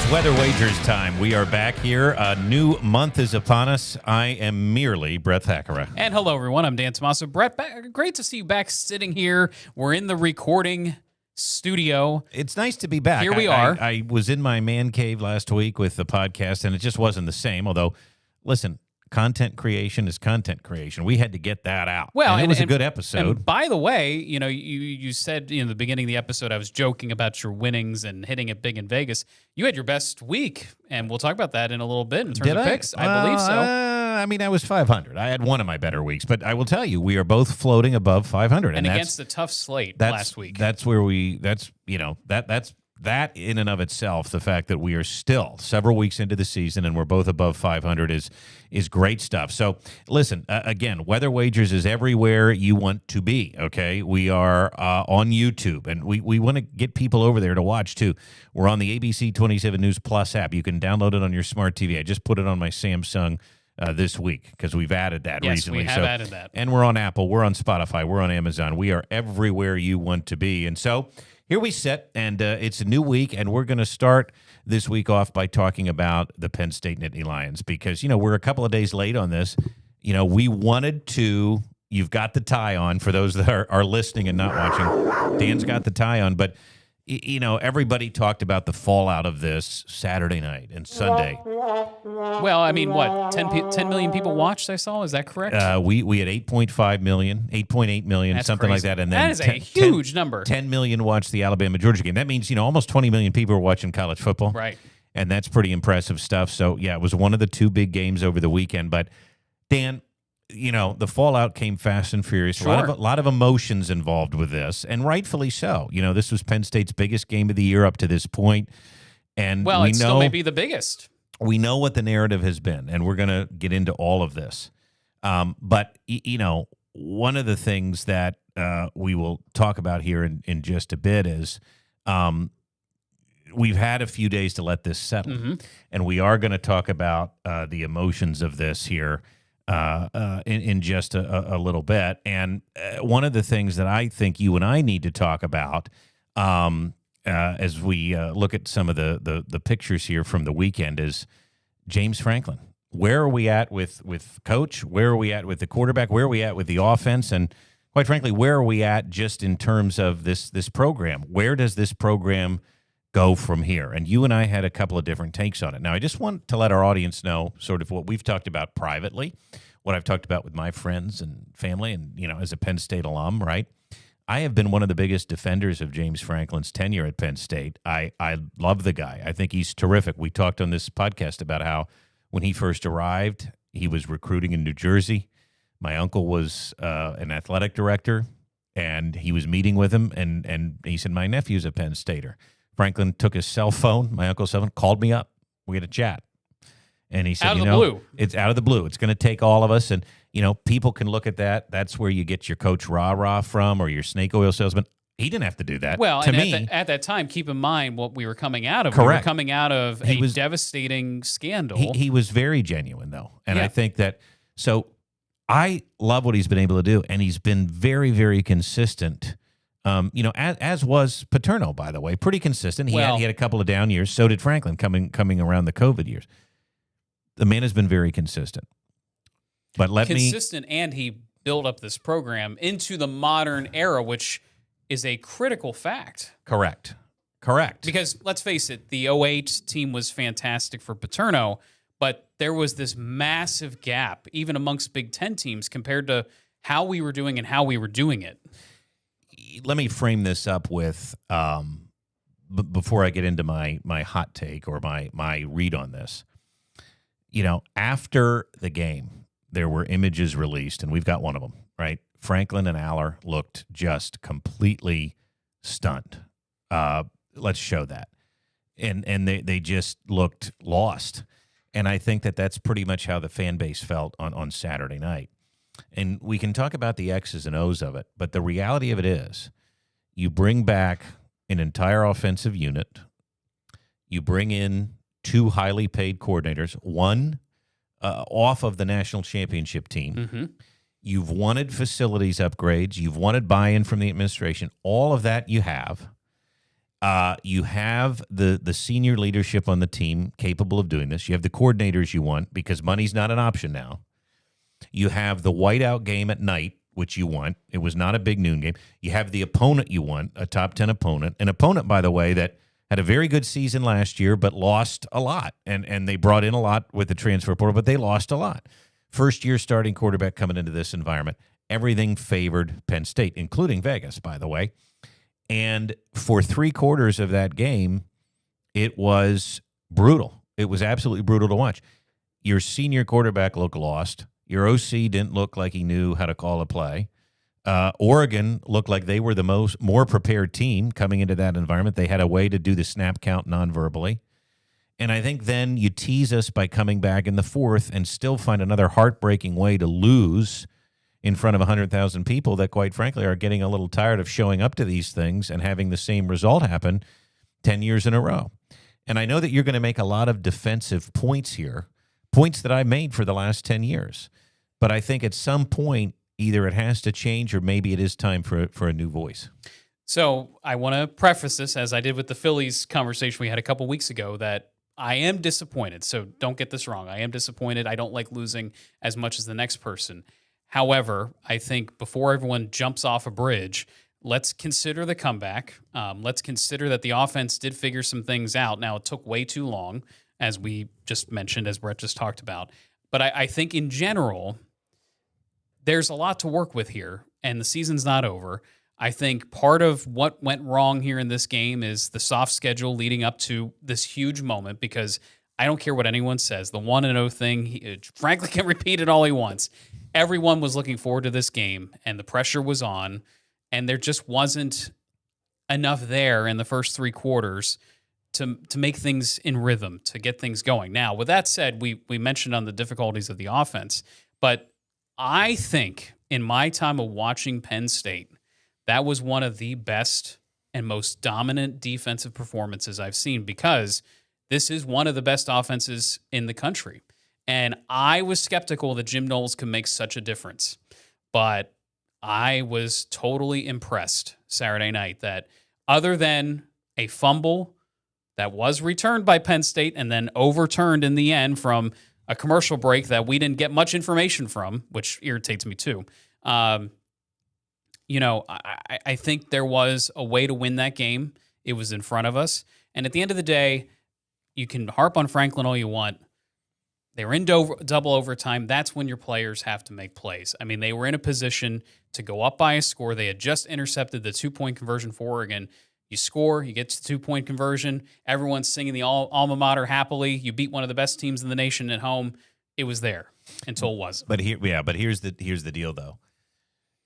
It's Weather Wagers time. We are back here. A new month is upon us. I am merely Brett Thackara. And hello, everyone. I'm Dan Tomaso. Brett, great to see you back sitting here. We're in the recording studio. It's nice to be back. Here we are. I was in my man cave last week with the podcast, and it just wasn't the same. Although, listen, content creation is content creation. We had to get that out. Well, and it was a good episode. And by the way, you said in the beginning of the episode, I was joking about your winnings and hitting it big in Vegas. You had your best week, and we'll talk about that in a little bit in terms of picks. I believe so. I was 500. I had one of my better weeks, but I will tell you, we are both floating above 500, and against the tough slate last week. That's where that in and of itself, the fact that we are still several weeks into the season and we're both above 500 is great stuff. So listen, again, Weather Wagers is everywhere you want to be, okay? We are on YouTube, and we want to get people over there to watch too. We're on the ABC 27 News Plus app. You can download it on your smart TV. I just put it on my Samsung this week because we've added that recently. Yes, we have added that. And we're on Apple, we're on Spotify, we're on Amazon. We are everywhere you want to be. And so here we sit, and it's a new week, and we're going to start this week off by talking about the Penn State Nittany Lions because, we're a couple of days late on this. We wanted to – you've got the tie on for those that are listening and not watching. Dan's got the tie on, but – everybody talked about the fallout of this Saturday night and Sunday. Well, I mean, what, 10 million people watched, I saw? Is that correct? We had 8.5 million, 8.8 million, That's something crazy. like that. And then that is a huge number. 10 million watched the Alabama-Georgia game. That means, almost 20 million people are watching college football. Right. And that's pretty impressive stuff. So, yeah, it was one of the two big games over the weekend. But, Dan, the fallout came fast and furious. Sure. A lot of emotions involved with this, and rightfully so. This was Penn State's biggest game of the year up to this point. And it still may be the biggest. We know what the narrative has been, and we're going to get into all of this. But, one of the things that we will talk about here in just a bit is we've had a few days to let this settle, and we are going to talk about the emotions of this here in just a little bit. And one of the things that I think you and I need to talk about as we look at some of the pictures here from the weekend is James Franklin. Where are we at with coach? Where are we at with the quarterback? Where are we at with the offense? And quite frankly, where are we at just in terms of this program? Where does this program go from here? And you and I had a couple of different takes on it. Now, I just want to let our audience know sort of what we've talked about privately, what I've talked about with my friends and family and, as a Penn State alum, right? I have been one of the biggest defenders of James Franklin's tenure at Penn State. I love the guy. I think he's terrific. We talked on this podcast about how when he first arrived, he was recruiting in New Jersey. My uncle was an athletic director, and he was meeting with him, and he said, my nephew's a Penn Stater. Franklin took his cell phone, my uncle's cell phone, called me up. We had a chat. And he said, out of the blue. It's out of the blue. It's going to take all of us. And, people can look at that. That's where you get your Coach Rah-Rah from or your snake oil salesman. He didn't have to do that. Well, to and me, at that time, keep in mind what we were coming out of. Correct. We were coming out of a devastating scandal. He was very genuine, though. And yeah. I think that – so I love what he's been able to do. And he's been very, very consistent. As was Paterno, by the way, pretty consistent. He had a couple of down years. So did Franklin coming around the COVID years. The man has been very consistent. But and he built up this program into the modern era, which is a critical fact. Correct. Because let's face it, the 08 team was fantastic for Paterno, but there was this massive gap, even amongst Big Ten teams, compared to how we were doing and how we were doing it. Let me frame this up with, before I get into my hot take or my read on this. After the game, there were images released, and we've got one of them, right? Franklin and Aller looked just completely stunned. Let's show that. And they just looked lost. And I think that's pretty much how the fan base felt on Saturday night. And we can talk about the X's and O's of it, but the reality of it is you bring back an entire offensive unit, you bring in two highly paid coordinators, one off of the national championship team. Mm-hmm. You've wanted facilities upgrades. You've wanted buy-in from the administration. All of that you have. You have the senior leadership on the team capable of doing this. You have the coordinators you want because money's not an option now. You have the whiteout game at night, which you want. It was not a big noon game. You have the opponent you want, a top 10 opponent. An opponent, by the way, that had a very good season last year but lost a lot. And they brought in a lot with the transfer portal, but they lost a lot. First-year starting quarterback coming into this environment. Everything favored Penn State, including Vegas, by the way. And for 3 quarters of that game, it was brutal. It was absolutely brutal to watch. Your senior quarterback looked lost. Your OC didn't look like he knew how to call a play. Oregon looked like they were the more prepared team coming into that environment. They had a way to do the snap count non-verbally. And I think then you tease us by coming back in the fourth and still find another heartbreaking way to lose in front of 100,000 people that, quite frankly, are getting a little tired of showing up to these things and having the same result happen 10 years in a row. And I know that you're going to make a lot of defensive points here, points that I made for the last 10 years. But I think at some point, either it has to change or maybe it is time for a new voice. So I want to preface this, as I did with the Phillies conversation we had a couple weeks ago, that I am disappointed. So don't get this wrong. I am disappointed. I don't like losing as much as the next person. However, I think before everyone jumps off a bridge, let's consider the comeback. Let's consider that the offense did figure some things out. Now, it took way too long, as we just mentioned, as Brett just talked about. But I think in general, there's a lot to work with here, and the season's not over. I think part of what went wrong here in this game is the soft schedule leading up to this huge moment, because I don't care what anyone says. The 1-0 thing, Franklin can repeat it all he wants. Everyone was looking forward to this game, and the pressure was on, and there just wasn't enough there in the first 3 quarters to make things in rhythm, to get things going. Now, with that said, we mentioned on the difficulties of the offense, but I think in my time of watching Penn State, that was one of the best and most dominant defensive performances I've seen, because this is one of the best offenses in the country. And I was skeptical that Jim Knowles could make such a difference. But I was totally impressed Saturday night that other than a fumble that was returned by Penn State and then overturned in the end from a commercial break that we didn't get much information from, which irritates me too. I think there was a way to win that game. It was in front of us. And at the end of the day, you can harp on Franklin all you want. They were in double overtime. That's when your players have to make plays. I mean, they were in a position to go up by a score. They had just intercepted the 2-point conversion for Oregon. You score, you get to the 2-point conversion. Everyone's singing the alma mater happily. You beat one of the best teams in the nation at home. It was there until it wasn't. But here's the deal, though.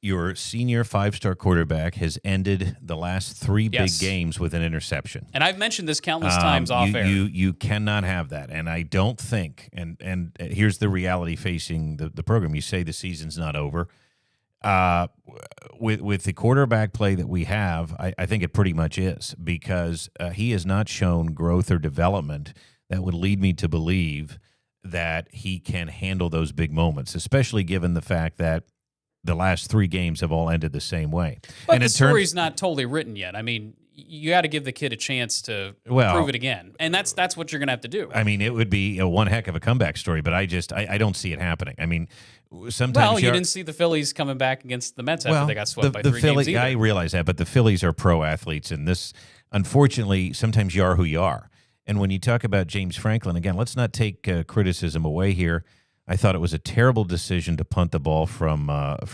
Your senior 5-star quarterback has ended the last 3 big games with an interception. And I've mentioned this countless times off air. You cannot have that. And I don't think, and here's the reality facing the program. You say the season's not over. With the quarterback play that we have, I think it pretty much is, because he has not shown growth or development that would lead me to believe that he can handle those big moments, especially given the fact that the last 3 games have all ended the same way. But and the story's not totally written yet. I mean, you got to give the kid a chance to prove it again. And that's what you're going to have to do. I mean, it would be one heck of a comeback story, but I don't see it happening. I mean, sometimes you didn't see the Phillies coming back against the Mets after they got swept by 3 games either. I realize that, but the Phillies are pro athletes, and this, unfortunately, sometimes you are who you are. And when you talk about James Franklin, again, let's not take criticism away here. I thought it was a terrible decision to punt the ball from Oregon's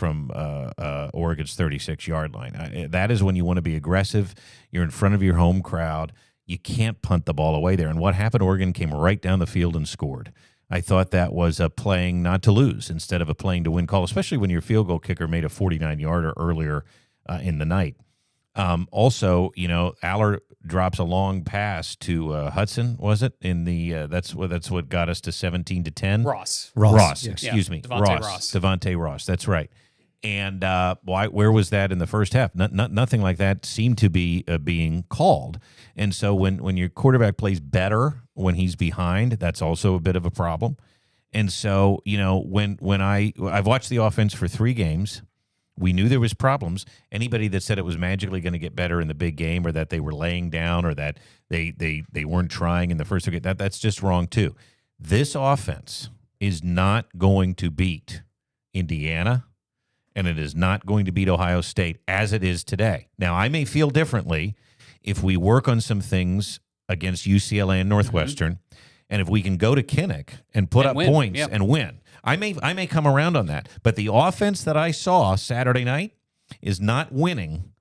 36-yard line. That is when you want to be aggressive. You're in front of your home crowd. You can't punt the ball away there. And what happened? Oregon came right down the field and scored. I thought that was a playing not to lose instead of a playing to win call, especially when your field goal kicker made a 49-yarder earlier in the night. Also, Aller drops a long pass to Hudson, was it? In the that's what got us to 17-10. Ross. Excuse me. Devontae Ross. That's right. And where was that in the first half? Nothing like that seemed to be being called. And so when your quarterback plays better when he's behind, that's also a bit of a problem. And so when I've watched the offense for 3 games. We knew there was problems. Anybody that said it was magically going to get better in the big game, or that they were laying down, or that they weren't trying in the first game, that's just wrong too. This offense is not going to beat Indiana, and it is not going to beat Ohio State as it is today. Now, I may feel differently if we work on some things against UCLA and Northwestern, and if we can go to Kinnick and put up points and win. I may come around on that. But the offense that I saw Saturday night is not winning.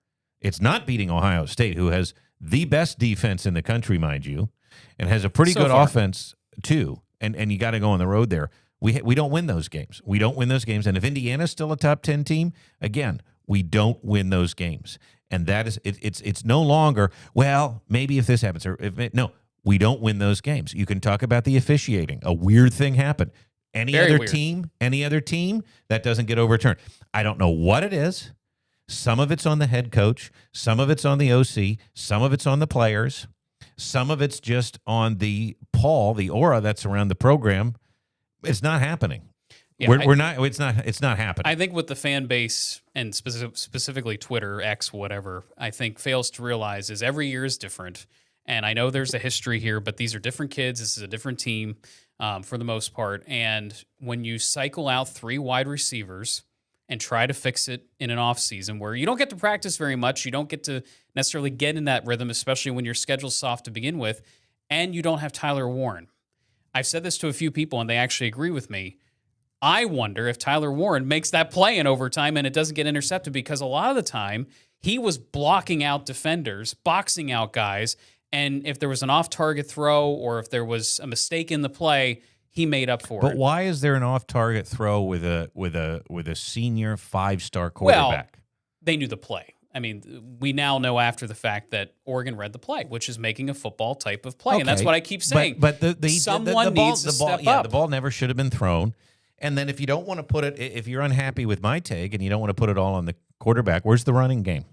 It's not beating Ohio State, who has the best defense in the country, mind you, and has a pretty good offense too. And you got to go on the road there. We don't win those games. We don't win those games. And if Indiana's still a top 10 team, again, we don't win those games. And that is it's no longer, well, maybe if this happens, or no, we don't win those games. You can talk about the officiating. A weird thing happened. Any other team that doesn't get overturned. I don't know what it is. Some of it's on the head coach. Some of it's on the OC. Some of it's on the players. Some of it's just on the aura that's around the program. It's not happening. Yeah, we're not. It's not happening. I think with the fan base and specifically Twitter, X, whatever, I think fails to realize is every year is different. And I know there's a history here, but these are different kids. This is a different team for the most part. And when you cycle out 3 wide receivers and try to fix it in an offseason where you don't get to practice very much, you don't get to necessarily get in that rhythm, especially when your schedule's soft to begin with, and you don't have Tyler Warren. I've said this to a few people, and they actually agree with me. I wonder if Tyler Warren makes that play in overtime and it doesn't get intercepted, because a lot of the time he was blocking out defenders, boxing out guys, and if there was an off-target throw or if there was a mistake in the play, he made up for it. But why is there an off-target throw with a senior 5-star quarterback? Well, they knew the play. I mean, we now know after the fact that Oregon read the play, which is making a football type of play, and that's what I keep saying. But someone needs to step up. Yeah, the ball never should have been thrown. And then if you don't want to put it, if you're unhappy with my take and you don't want to put it all on the quarterback, where's the running game?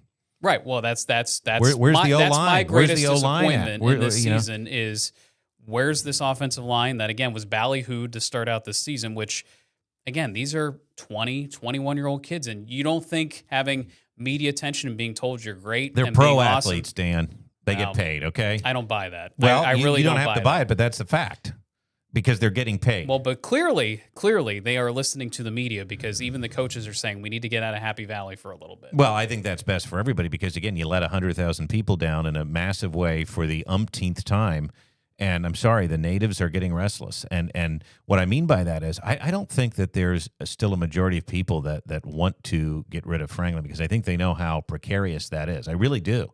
Right. Well, that's where's the O-line? That's my greatest disappointment in this season is where's this offensive line that, again, was ballyhooed to start out this season, which, again, these are 20, 21-year-old kids, and you don't think having media attention and being told you're great. They're and pro being athletes, awesome, Dan. They get paid, okay? I don't buy that. Well, I really you don't have to buy that. it, but that's the fact. Because they're getting paid. Well, but clearly, they are listening to the media, because even the coaches are saying we need to get out of Happy Valley for a little bit. Well, I think that's best for everybody because, again, you let 100,000 people down in a massive way for the umpteenth time. And I'm sorry, the natives are getting restless. And what I mean by that is I don't think that there's still a majority of people that want to get rid of Franklin, because I think they know how precarious that is. I really do.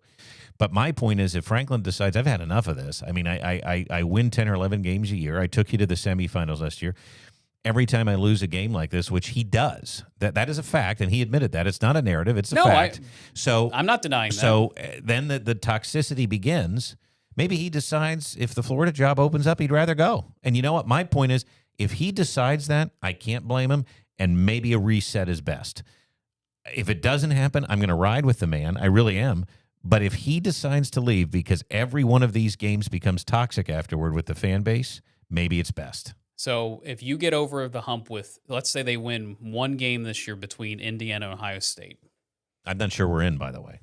But my point is, if Franklin decides, I've had enough of this. I mean, I win 10 or 11 games a year. I took you to the semifinals last year. Every time I lose a game like this, which he does, that is a fact, and he admitted that. It's not a narrative. It's a fact. So I'm not denying that. So then the toxicity begins. Maybe he decides if the Florida job opens up, he'd rather go. And you know what? My point is, if he decides that, I can't blame him, and maybe a reset is best. If it doesn't happen, I'm going to ride with the man. I really am. But if he decides to leave because every one of these games becomes toxic afterward with the fan base, maybe it's best. So if you get over the hump with, let's say they win one game this year between Indiana and Ohio State. I'm not sure we're in, by the way.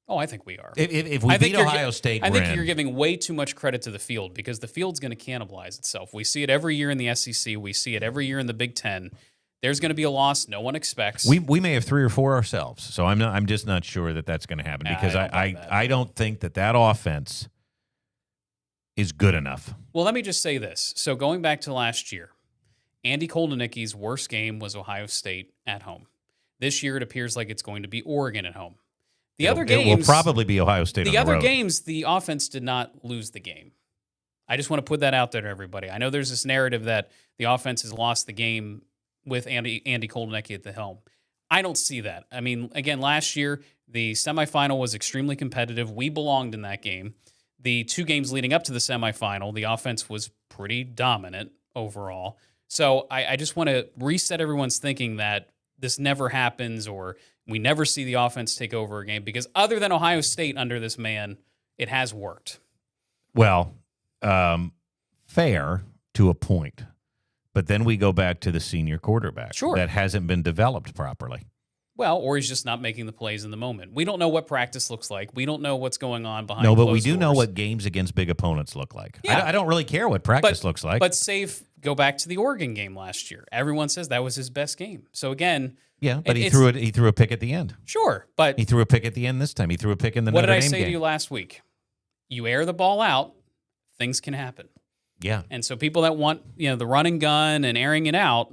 Oh, I think we are. If we beat Ohio State, I think you're giving way too much credit to the field, because the field's going to cannibalize itself. We see it every year in the SEC. We see it every year in the Big Ten. There's going to be a loss no one expects. We may have 3 or 4 ourselves, so I'm just not sure that that's going to happen, because I don't think that offense is good enough. Well, let me just say this. So going back to last year, Andy Koldenicki's worst game was Ohio State at home. This year it appears like it's going to be Oregon at home. It will probably be Ohio State on the road. The other games, the offense did not lose the game. I just want to put that out there to everybody. I know there's this narrative that the offense has lost the game with Andy Koldenicki at the helm. I don't see that. I mean, again, last year, the semifinal was extremely competitive. We belonged in that game. The 2 games leading up to the semifinal, the offense was pretty dominant overall. So I just want to reset everyone's thinking that this never happens or we never see the offense take over a game, because other than Ohio State under this man, it has worked. Well, fair to a point. But then we go back to the senior quarterback that hasn't been developed properly. Well, or he's just not making the plays in the moment. We don't know what practice looks like. We don't know what's going on behind No, but we closed do know doors. what games against big opponents look like. Yeah. I don't really care what practice looks like. But go back to the Oregon game last year. Everyone says that was his best game. So again, yeah, but he threw a pick at the end. Sure, but he threw a pick at the end this time. He threw a pick in the Notre Dame game. What did I say to you last week? You air the ball out, things can happen. Yeah. And so people that want, the run and gun and airing it out,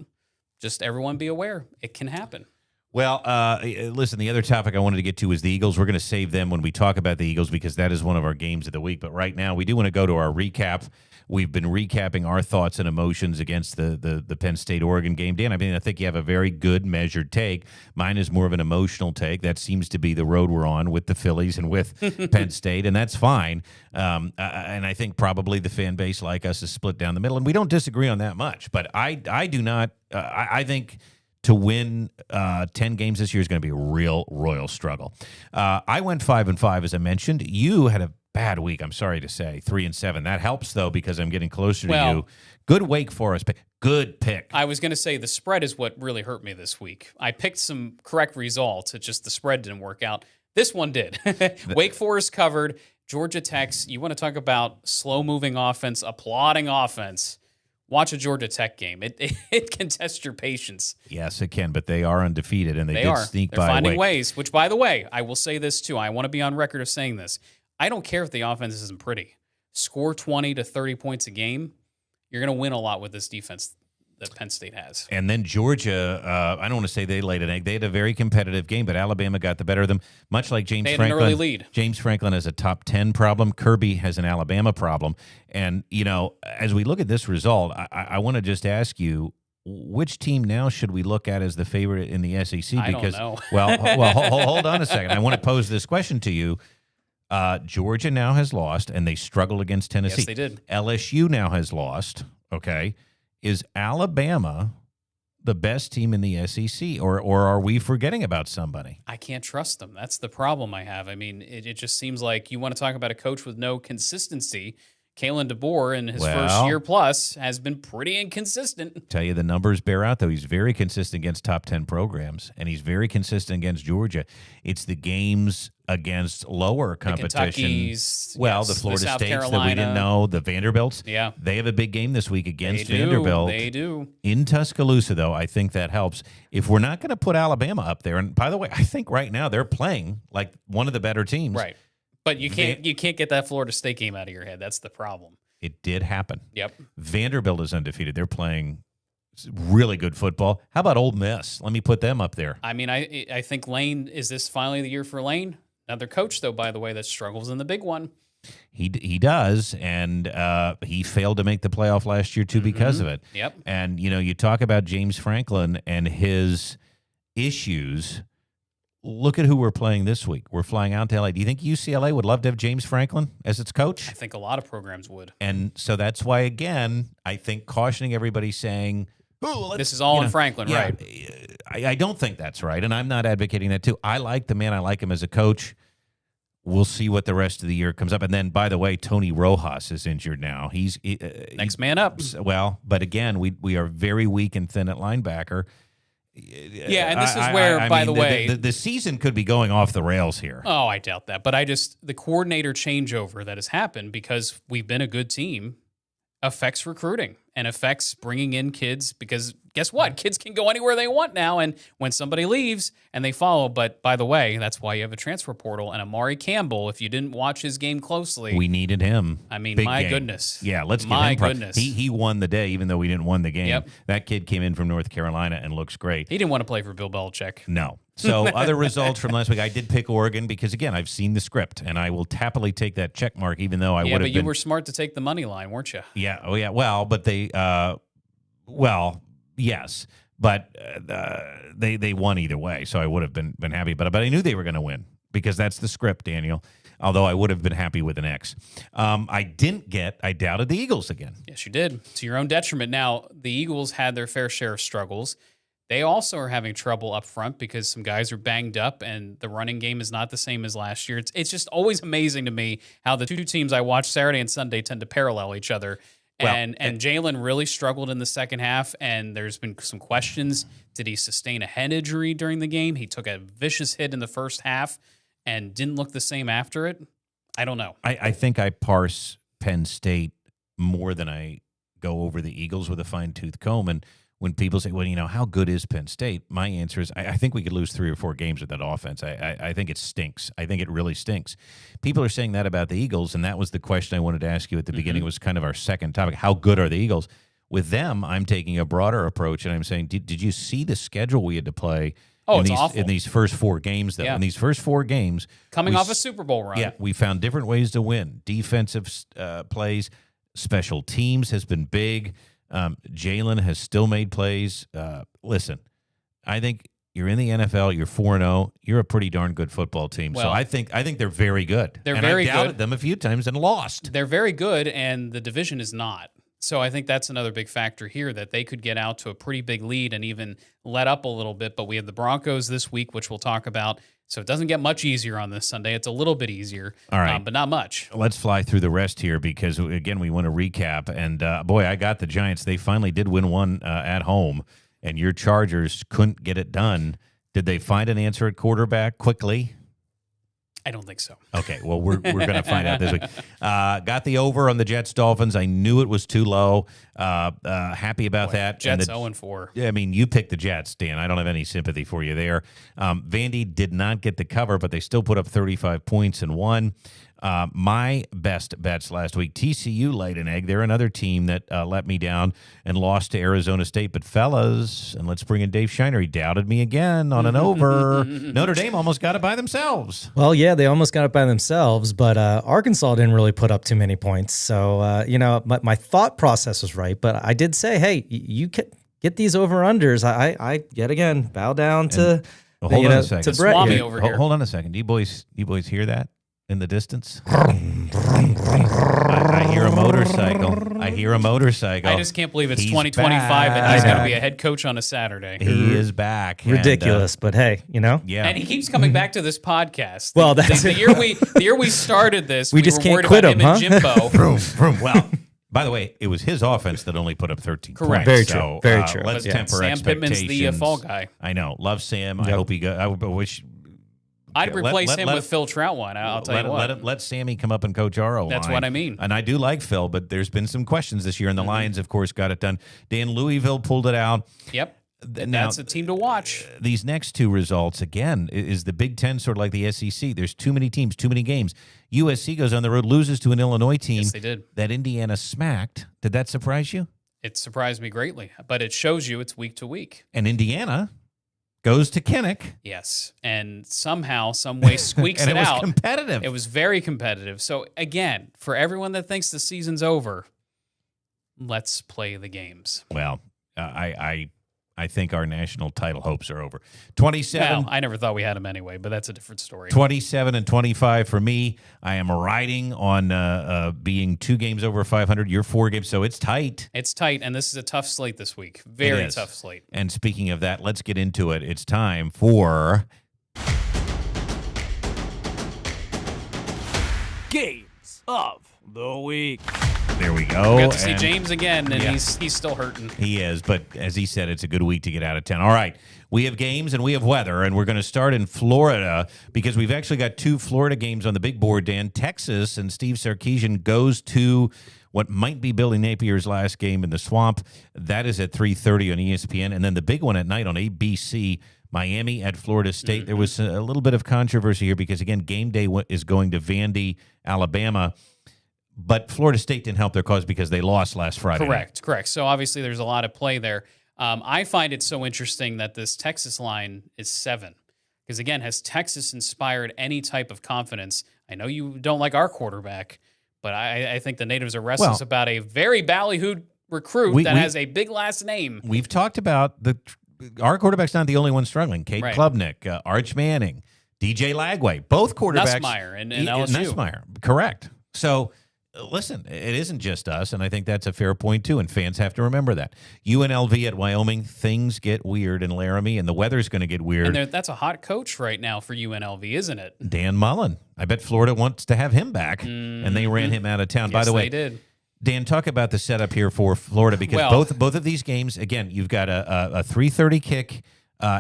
just everyone be aware. It can happen. Well, listen, the other topic I wanted to get to is the Eagles. We're going to save them when we talk about the Eagles because that is one of our games of the week. But right now, we do want to go to our recap. We've been recapping our thoughts and emotions against the Penn State-Oregon game. Dan, I think you have a very good, measured take. Mine is more of an emotional take. That seems to be the road we're on with the Phillies and with Penn State, and that's fine. And I think probably the fan base, like us, is split down the middle, and we don't disagree on that much. But I do not I think to win 10 games this year is going to be a real royal struggle. I went 5-5, as I mentioned. You had a bad week, I'm sorry to say, 3-7. That helps, though, because I'm getting closer to you. Good Wake Forest pick. Good pick. I was going to say the spread is what really hurt me this week. I picked some correct results. It's just the spread didn't work out. This one did. Wake Forest covered. Georgia Tech's, you want to talk about slow-moving offense, applauding offense. Watch a Georgia Tech game. It can test your patience. Yes, it can, but they are undefeated, and they did sneak by. They're finding ways, which, by the way, I will say this, too. I want to be on record of saying this. I don't care if the offense isn't pretty. Score 20 to 30 points a game. You're going to win a lot with this defense that Penn State has. And then Georgia, I don't want to say they laid an egg. They had a very competitive game, but Alabama got the better of them, much like James Franklin. They had an early lead. James Franklin has a top 10 problem. Kirby has an Alabama problem. And, as we look at this result, I want to just ask you, which team now should we look at as the favorite in the SEC? Because, I don't know. well, hold on a second. I want to pose this question to you. Georgia now has lost, and they struggled against Tennessee. Yes, they did. LSU now has lost, okay? Is Alabama the best team in the SEC, or are we forgetting about somebody? I can't trust them. That's the problem I have. I mean, it just seems like you want to talk about a coach with no consistency. Kalen DeBoer in his first year plus has been pretty inconsistent. Tell you the numbers bear out, though. He's very consistent against top 10 programs, and he's very consistent against Georgia. It's the games against lower competition. The Florida South States Carolina. that we didn't know, the Vanderbilts. Yeah. They have a big game this week against Vanderbilt. They do. In Tuscaloosa, though, I think that helps. If we're not going to put Alabama up there, and by the way, I think right now they're playing like one of the better teams. Right. But you can't get that Florida State game out of your head. That's the problem. It did happen. Yep. Vanderbilt is undefeated. They're playing really good football. How about Ole Miss? Let me put them up there. I mean, I think Lane, is this finally the year for Lane? Another coach, though, by the way, that struggles in the big one. He does, and he failed to make the playoff last year, too, because of it. Yep. And, you talk about James Franklin and his issues. Look at who we're playing this week. We're flying out to LA. Do you think UCLA would love to have James Franklin as its coach? I think a lot of programs would. And so that's why, again, I think cautioning everybody saying, this is all in Franklin, right? I don't think that's right, and I'm not advocating that, too. I like the man. I like him as a coach. We'll see what the rest of the year comes up. And then, by the way, Tony Rojas is injured now. He's next man up. Well, but again, we are very weak and thin at linebacker. Yeah, and this is where, by the way, the season could be going off the rails here. Oh, I doubt that. But the coordinator changeover that has happened because we've been a good team affects recruiting and affects bringing in kids because guess what? Kids can go anywhere they want now, and when somebody leaves and they follow. But by the way, that's why you have a transfer portal. And Amari Campbell, if you didn't watch his game closely, we needed him. I mean, Big my game. Goodness. Yeah, let's give him my goodness. He won the day, even though we didn't win the game. Yep. That kid came in from North Carolina and looks great. He didn't want to play for Bill Belichick. No. So other results from last week, I did pick Oregon because, again, I've seen the script, and I will happily take that check mark, even though I would have been. Yeah, but you were smart to take the money line, weren't you? Yeah. Oh, yeah. Well, but they, yes. But they won either way, so I would have been happy. But I knew they were going to win because that's the script, Daniel, although I would have been happy with an X. I doubted the Eagles again. Yes, you did, to your own detriment. Now, the Eagles had their fair share of struggles. They also are having trouble up front because some guys are banged up and the running game is not the same as last year. It's just always amazing to me how the two teams I watch Saturday and Sunday tend to parallel each other. And Jalen really struggled in the second half, and there's been some questions. Did he sustain a head injury during the game? He took a vicious hit in the first half and didn't look the same after it. I don't know. I think I parse Penn State more than I go over the Eagles with a fine-tooth comb. And when people say, well, how good is Penn State? My answer is I think we could lose 3 or 4 games with that offense. I think it stinks. I think it really stinks. People are saying that about the Eagles, and that was the question I wanted to ask you at the beginning. Was kind of our second topic. How good are the Eagles? With them, I'm taking a broader approach, and I'm saying, did you see the schedule we had to play in these first 4 games? Though? Yeah. In these first 4 games. Coming off a Super Bowl run. Yeah, we found different ways to win. Defensive plays, special teams has been big. Jalen has still made plays. Listen, I think you're in the NFL. You're 4-0. You're a pretty darn good football team. Well, so I think they're very good. They're very good. I doubted them a few times and lost. They're very good, and the division is not. So I think that's another big factor here, that they could get out to a pretty big lead and even let up a little bit. But we have the Broncos this week, which we'll talk about. So it doesn't get much easier on this Sunday. It's a little bit easier, all right, but not much. Let's fly through the rest here because, again, we want to recap. And, boy, I got the Giants. They finally did win one at home, and your Chargers couldn't get it done. Did they find an answer at quarterback quickly? I don't think so. Okay, well, we're going to find out this week. Got the over on the Jets-Dolphins. I knew it was too low. Happy about that. Jets 0-4. Yeah, I mean, you picked the Jets, Dan. I don't have any sympathy for you there. Vandy did not get the cover, but they still put up 35 points and won. My best bets last week, TCU laid an egg. They're another team that let me down and lost to Arizona State. But fellas, and let's bring in Dave Shiner. He doubted me again on an over. Notre Dame almost got it by themselves. Well, yeah, they almost got it by themselves, but Arkansas didn't really put up too many points. So, my thought process was right. But I did say, hey, you can get these over-unders. I yet again, bow down to, hold on a second. To Brett here. Over here. Hold on a second. Do you boys hear that? In the distance, I hear a motorcycle. I just can't believe it's 2025 and he's going to be a head coach on a Saturday. He is back. Ridiculous, but hey, Yeah. And he keeps coming back to this podcast. Well, that's the year we started this. We just were can't worried quit about him, huh? and Jimbo. Well, by the way, it was his offense that only put up 13 Correct. points. Very true. Very true. Let's temper Sam expectations. Pittman's the fall guy. I know. Love Sam. Yep. I hope he goes. I wish. I'd replace him with Phil Troutwine. I'll tell you what. Let Sammy come up and coach our O-line. That's what I mean. And I do like Phil, but there's been some questions this year, and the Lions, of course, got it done. Dan, Louisville pulled it out. Yep. That's a team to watch. These next 2 results, again, is the Big Ten sort of like the SEC? There's too many teams, too many games. USC goes on the road, loses to an Illinois team. Yes, they did. That Indiana smacked. Did that surprise you? It surprised me greatly, but it shows you it's week to week. And Indiana goes to Kinnick. Yes, and somehow, some way squeaks and it out. out. It was competitive. It was very competitive. So again, for everyone that thinks the season's over, let's play the games. Well, I think our national title hopes are over. 27. Well, I never thought we had them anyway, but that's a different story. 27 and 25 for me. I am riding on being 2 games over 500. You're 4 games, so it's tight. It's tight, and this is a tough slate this week. Very tough slate. And speaking of that, let's get into it. It's time for Games of the Week. There we go. We got to see James again, and he's still hurting. He is, but as he said, it's a good week to get out of town. All right, we have games and we have weather, and we're going to start in Florida because we've actually got 2 Florida games on the big board, Dan. Texas and Steve Sarkisian goes to what might be Billy Napier's last game in the Swamp. That is at 3:30 on ESPN, and then the big one at night on ABC, Miami at Florida State. There was a little bit of controversy here because, again, game day is going to Vandy, Alabama. But Florida State didn't help their cause because they lost last Friday. Correct. So obviously there's a lot of play there. I find it so interesting that this Texas line is 7. Because, again, has Texas inspired any type of confidence? I know you don't like our quarterback, but I think the natives are restless about a very ballyhooed recruit that has a big last name. We've talked about our quarterback's not the only one struggling. Kate Klubnik, Arch Manning, DJ Lagway, both quarterbacks. Nussmeier and LSU. Nussmeier, correct. So, listen, it isn't just us, and I think that's a fair point, too, and fans have to remember that. UNLV at Wyoming, things get weird in Laramie, and the weather's going to get weird. And that's a hot coach right now for UNLV, isn't it? Dan Mullen. I bet Florida wants to have him back, and they ran him out of town. Yes, By the way, they did. Dan, talk about the setup here for Florida, because Well- both of these games, again, you've got a 3:30 kick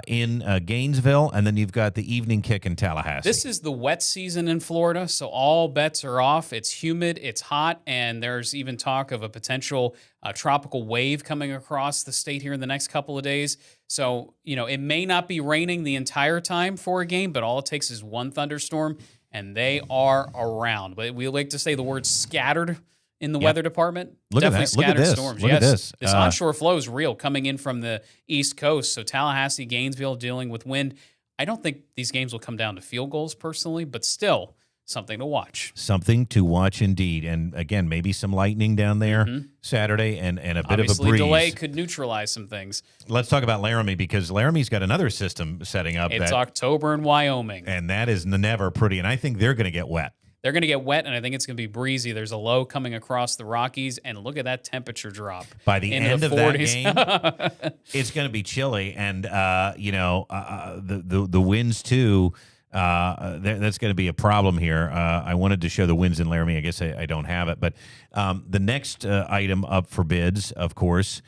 in Gainesville, and then you've got the evening kick in Tallahassee. This is the wet season in Florida, so all bets are off. It's humid, it's hot, and there's even talk of a potential tropical wave coming across the state here in the next couple of days. So, it may not be raining the entire time for a game, but all it takes is one thunderstorm, and they are around. But we like to say the word scattered in the weather department. Look at Definitely that. Look at scattered this. storms. Look yes. at this. This onshore flow is real coming in from the East Coast. So Tallahassee, Gainesville dealing with wind. I don't think these games will come down to field goals personally, but still something to watch. Something to watch indeed. And again, maybe some lightning down there Saturday and a bit Obviously, of a breeze. delay could neutralize some things. Let's talk about Laramie, because Laramie's got another system setting up. It's October in Wyoming. And that is never pretty. And I think they're going to get wet. They're going to get wet, and I think it's going to be breezy. There's a low coming across the Rockies, and look at that temperature drop. By the into end the of that 40s. game, it's going to be chilly, and the winds too. That's going to be a problem here. I wanted to show the winds in Laramie. I guess I don't have it, but the next item up for bids, of course,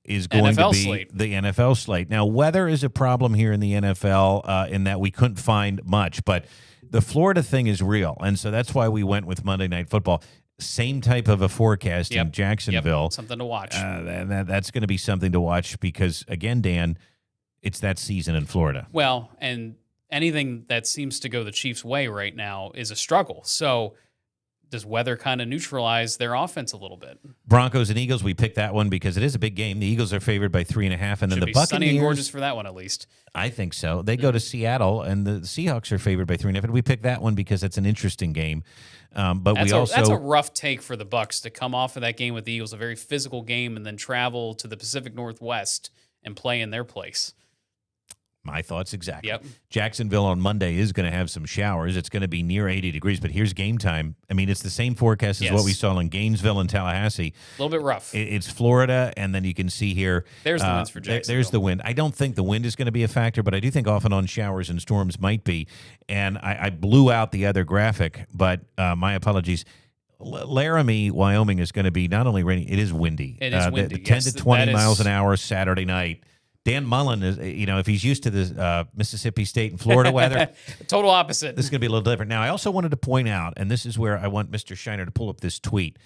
is going NFL to be slate. the NFL slate. Now, weather is a problem here in the NFL in that we couldn't find much, but the Florida thing is real, and so that's why we went with Monday Night Football. Same type of a forecast in Jacksonville. Yep. Something to watch. That's going to be something to watch because, again, Dan, it's that season in Florida. Well, and anything that seems to go the Chiefs' way right now is a struggle. So does weather kind of neutralize their offense a little bit? Broncos and Eagles, we picked that one because it is a big game. The Eagles are favored by 3.5, and then Should the be Buccaneers. sunny and gorgeous for that one, at least. I think so. They go to Seattle, and the Seahawks are favored by 3.5. And we picked that one because it's an interesting game. But That's a rough take for the Bucs to come off of that game with the Eagles, a very physical game, and then travel to the Pacific Northwest and play in their place. My thoughts exactly. Yep. Jacksonville on Monday is going to have some showers. It's going to be near 80 degrees, but here's game time. I mean, it's the same forecast as what we saw in Gainesville and Tallahassee. A little bit rough. It's Florida, and then you can see here. There's the winds for Jacksonville. There's the wind. I don't think the wind is going to be a factor, but I do think off and on showers and storms might be. And I blew out the other graphic, but my apologies. Laramie, Wyoming is going to be not only rainy, it is windy. It is windy. 10 to 20 miles an hour Saturday night. Dan Mullen is, if he's used to the Mississippi State and Florida weather, total opposite. this is going to be a little different. Now, I also wanted to point out, and this is where I want Mr. Shiner to pull up this tweet.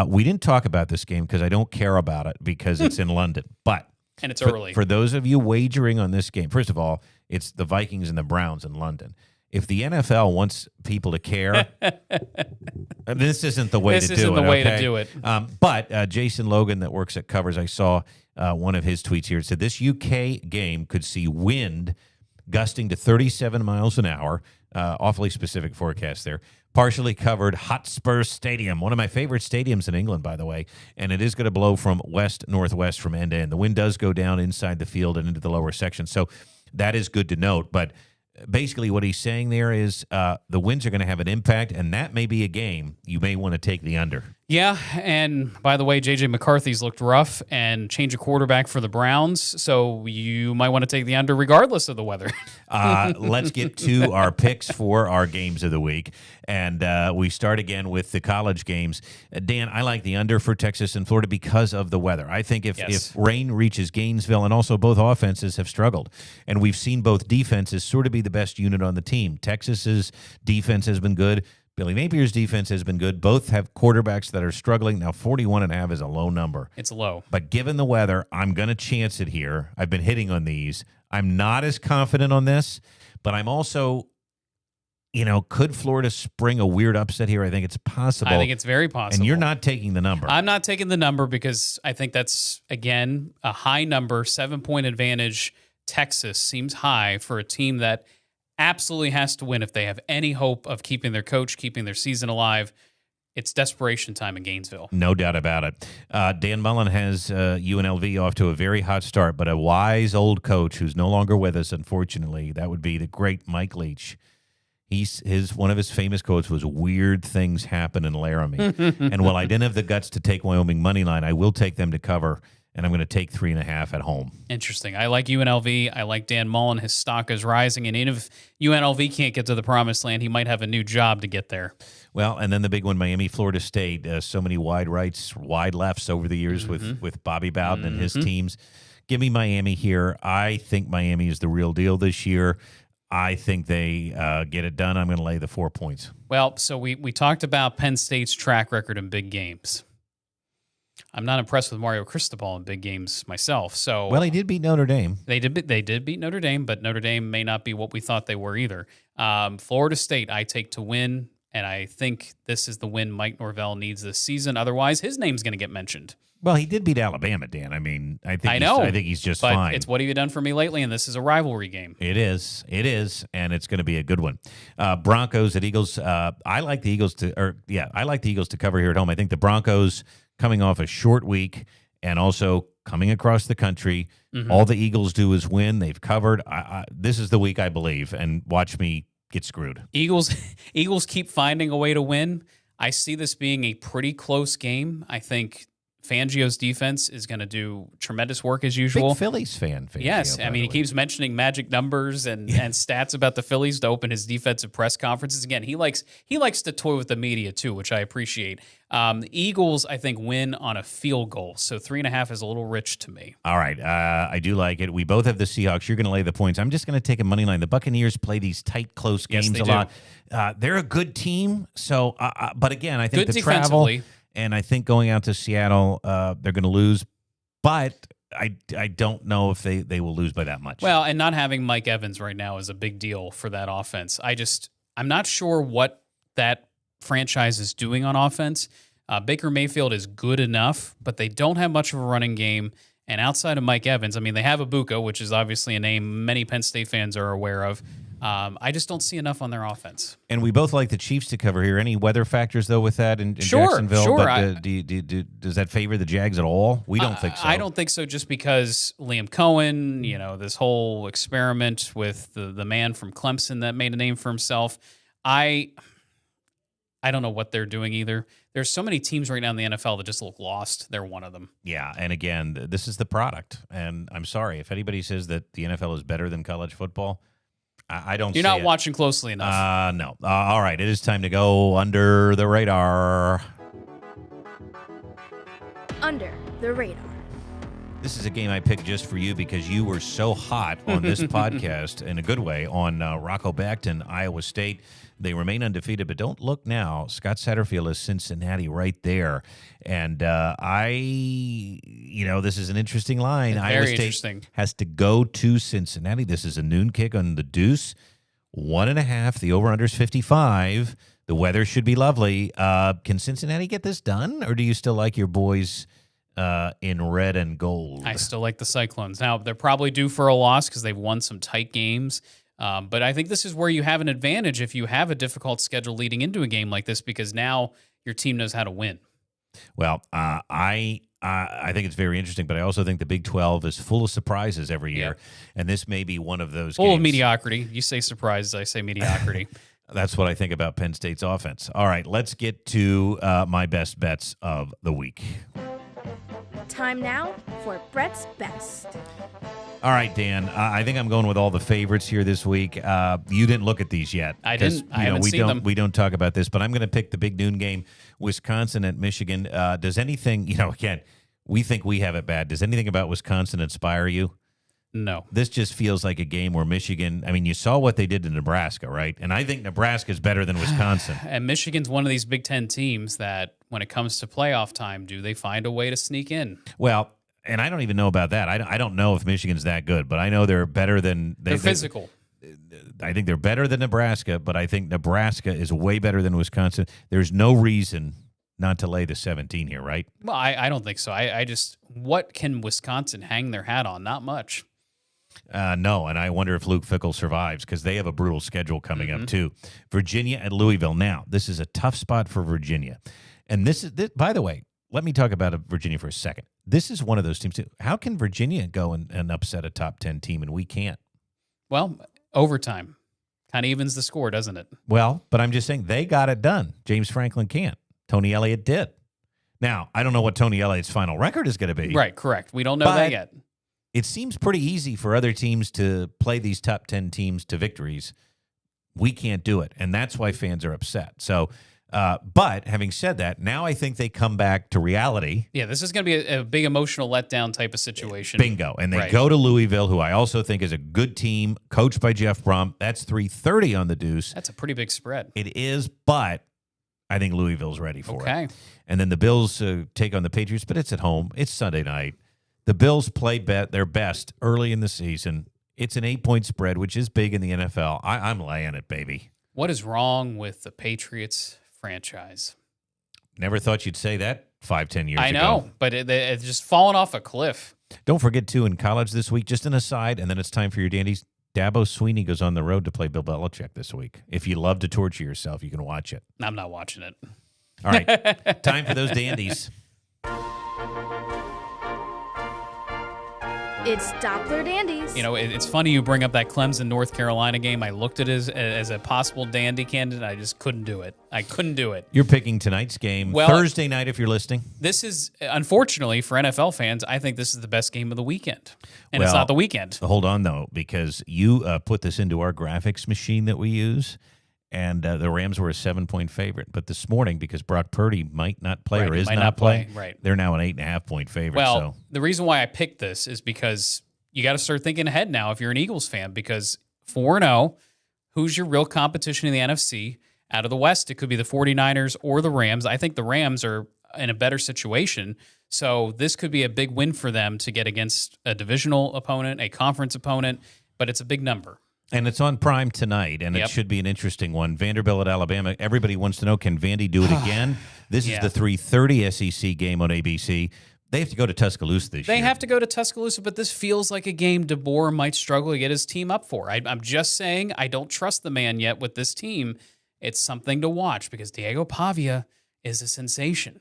We didn't talk about this game because I don't care about it because it's in London. But and it's early. For those of you wagering on this game, first of all, it's the Vikings and the Browns in London. If the NFL wants people to care, this isn't the way to do it. This isn't the way to do it. But Jason Logan that works at Covers, I saw one of his tweets here. It said this UK game could see wind gusting to 37 miles an hour. Awfully specific forecast there. Partially covered Hotspur Stadium, one of my favorite stadiums in England, by the way. And it is going to blow from west-northwest from end to end. The wind does go down inside the field and into the lower section. So that is good to note. But basically what he's saying there is the winds are going to have an impact, and that may be a game you may want to take the under. Yeah, and by the way, J.J. McCarthy's looked rough and change a quarterback for the Browns, so you might want to take the under regardless of the weather. Let's get to our picks for our games of the week, and we start again with the college games. Dan, I like the under for Texas and Florida because of the weather. I think if rain reaches Gainesville, and also both offenses have struggled, and we've seen both defenses sort of be the best unit on the team. Texas's defense has been good. Billy Napier's defense has been good. Both have quarterbacks that are struggling. Now, 41.5 is a low number. It's low. But given the weather, I'm going to chance it here. I've been hitting on these. I'm not as confident on this, but I'm also, could Florida spring a weird upset here? I think it's possible. I think it's very possible. And you're not taking the number. I'm not taking the number because I think that's, again, a high number, 7-point advantage. Texas seems high for a team that absolutely has to win if they have any hope of keeping their coach, keeping their season alive. It's desperation time in Gainesville. No doubt about it. Dan Mullen has UNLV off to a very hot start, but a wise old coach who's no longer with us, unfortunately. That would be the great Mike Leach. One of his famous quotes was, "Weird things happen in Laramie." And while I didn't have the guts to take Wyoming money line, I will take them to cover. And I'm going to take 3.5 at home. Interesting. I like UNLV. I like Dan Mullen. His stock is rising. And even if UNLV can't get to the promised land, he might have a new job to get there. Well, and then the big one, Miami, Florida State. So many wide rights, wide lefts over the years with Bobby Bowden and his teams. Give me Miami here. I think Miami is the real deal this year. I think they get it done. I'm going to lay the 4 points. Well, so we talked about Penn State's track record in big games. I'm not impressed with Mario Cristobal in big games myself. So well, he did beat Notre Dame. They did beat Notre Dame, but Notre Dame may not be what we thought they were either. Florida State, I take to win, and I think this is the win Mike Norvell needs this season. Otherwise, his name's going to get mentioned. Well, he did beat Alabama, Dan. I mean, I think he's just but fine. It's what have you done for me lately, and this is a rivalry game. It is, and it's going to be a good one. Broncos at Eagles. I like the Eagles to cover here at home. I think the Broncos coming off a short week and also coming across the country. All the Eagles do is win. They've covered. This is the week, I believe, and watch me get screwed. Eagles keep finding a way to win. I see this being a pretty close game. I think Fangio's defense is going to do tremendous work as usual. Big Phillies fan. Fangio, yes, I mean, he keeps mentioning magic numbers and stats about the Phillies to open his defensive press conferences. Again, he likes to toy with the media too, which I appreciate. The Eagles, I think, win on a field goal, so 3.5 is a little rich to me. All right, I do like it. We both have the Seahawks. You're going to lay the points. I'm just going to take a money line. The Buccaneers play these tight, close games a lot. They're a good team, so but again, I think good the travel. And I think going out to Seattle, they're going to lose. But I don't know if they will lose by that much. Well, and not having Mike Evans right now is a big deal for that offense. I'm not sure what that franchise is doing on offense. Baker Mayfield is good enough, but they don't have much of a running game. And outside of Mike Evans, I mean, they have Ibuka, which is obviously a name many Penn State fans are aware of. I just don't see enough on their offense. And we both like the Chiefs to cover here. Any weather factors, though, with that in Jacksonville? Sure. But does that favor the Jags at all? We don't think so. I don't think so, just because Liam Cohen, this whole experiment with the man from Clemson that made a name for himself. I don't know what they're doing either. There's so many teams right now in the NFL that just look lost. They're one of them. Yeah, and again, this is the product. And I'm sorry, if anybody says that the NFL is better than college football, I don't. You're not watching closely enough. No. All right, it is time to go under the radar. Under the radar. This is a game I picked just for you because you were so hot on this podcast, in a good way, on Rocco Becht, Iowa State. They remain undefeated, but don't look now. Scott Satterfield is Cincinnati right there. And this is an interesting line. Iowa State has to go to Cincinnati. This is a noon kick on the Deuce. 1.5. The over-under is 55. The weather should be lovely. Can Cincinnati get this done, or do you still like your boys in red and gold? I still like the Cyclones. Now, they're probably due for a loss because they've won some tight games. But I think this is where you have an advantage if you have a difficult schedule leading into a game like this, because now your team knows how to win. Well, I think it's very interesting, but I also think the Big 12 is full of surprises every year, and this may be one of those full games. of mediocrity. You say surprises, I say mediocrity. That's what I think about Penn State's offense. All right, let's get to my best bets of the week. Time now for Brett's Best. All right, Dan. I think I'm going with all the favorites here this week. You didn't look at these yet. I didn't. I haven't seen them. We don't talk about this, but I'm going to pick the big noon game, Wisconsin at Michigan. Does anything, again, we think we have it bad. Does anything about Wisconsin inspire you? No. This just feels like a game where Michigan, you saw what they did to Nebraska, right? And I think Nebraska is better than Wisconsin. And Michigan's one of these Big Ten teams that when it comes to playoff time, do they find a way to sneak in? Well, and I don't even know about that. I don't know if Michigan's that good, but I know they're better than... They're physical. I think they're better than Nebraska, but I think Nebraska is way better than Wisconsin. There's no reason not to lay the 17 here, right? Well, I don't think so. I just... What can Wisconsin hang their hat on? Not much. No, and I wonder if Luke Fickell survives because they have a brutal schedule coming up too. Virginia at Louisville. Now, this is a tough spot for Virginia. And this, by the way, let me talk about Virginia for a second. This is one of those teams too. How can Virginia go and upset a top 10 team and we can't? Well, overtime kind of evens the score, doesn't it? Well, but I'm just saying they got it done. James Franklin can't. Tony Elliott did. Now, I don't know what Tony Elliott's final record is going to be. Right, correct. We don't know that yet. It seems pretty easy for other teams to play these top 10 teams to victories. We can't do it, and that's why fans are upset. So But having said that, now I think they come back to reality. Yeah, this is going to be a big emotional letdown type of situation. Bingo. And they Right. go to Louisville, who I also think is a good team, coached by Jeff Brum. That's 330 on the deuce. That's a pretty big spread. It is, but I think Louisville's ready for it. Okay. And then the Bills take on the Patriots, but it's at home. It's Sunday night. The Bills play their best early in the season. It's an 8-point spread, which is big in the NFL. I'm laying it, baby. What is wrong with the Patriots franchise? Never thought you'd say that 5-10 years ago. I know, but it's just fallen off a cliff. Don't forget, too, in college this week, just an aside, and then it's time for your dandies. Dabo Sweeney goes on the road to play Bill Belichick this week. If you love to torture yourself, you can watch it. I'm not watching it. All right, time for those dandies. It's Doppler Dandies. You know, it's funny you bring up that Clemson North Carolina game. I looked at it as a possible dandy candidate. I just couldn't do it. I couldn't do it. You're picking tonight's game, Well, Thursday night if you're listening. This is, unfortunately for NFL fans, I think this is the best game of the weekend. And it's Well, not the weekend. Hold on, though, because you put this into our graphics machine that we use, and the Rams were a 7-point favorite. But this morning, because Brock Purdy might not play Right, or he is might not not play, playing, right. they're now an 8.5-point favorite. Well, So the reason why I picked this is because you got to start thinking ahead now if you're an Eagles fan, because 4-0, who's your real competition in the NFC? Out of the West, it could be the 49ers or the Rams. I think the Rams are in a better situation. So this could be a big win for them to get against a divisional opponent, a conference opponent, but it's a big number. And it's on Prime tonight, and Yep. it should be an interesting one. Vanderbilt at Alabama. Everybody wants to know, can Vandy do it again? This Yeah. is the 3:30 SEC game on ABC. They have to go to Tuscaloosa this year. They have to go to Tuscaloosa, but this feels like a game DeBoer might struggle to get his team up for. I'm just saying I don't trust the man yet with this team. It's something to watch because Diego Pavia is a sensation.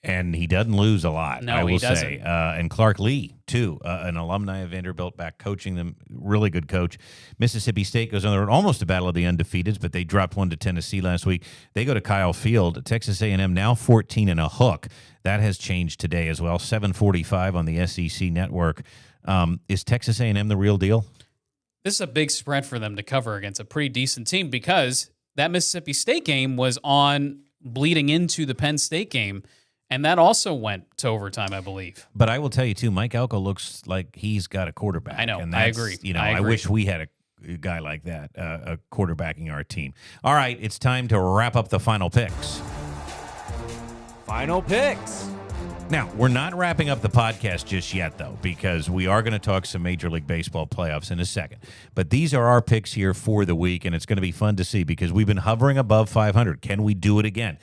And he doesn't lose a lot, No, I will he say. doesn't. And Clark Lee, too, an alumni of Vanderbilt, back coaching them. Really good coach. Mississippi State goes on the road, almost a battle of the undefeateds, but they dropped one to Tennessee last week. They go to Kyle Field. Texas A&M now 14 and a hook. That has changed today as well. 7:45 on the SEC network. Is Texas A&M the real deal? This is a big spread for them to cover against a pretty decent team because that Mississippi State game was on bleeding into the Penn State game. And that also went to overtime, I believe. But I will tell you, too, Mike Elko looks like he's got a quarterback. I know. And I that's, agree. You know, I I agree. wish we had a guy like that, quarterbacking our team. All right, it's time to wrap up the final picks. Final picks. Now, we're not wrapping up the podcast just yet, though, because we are going to talk some Major League Baseball playoffs in a second. But these are our picks here for the week, and it's going to be fun to see because we've been hovering above 500. Can we do it again?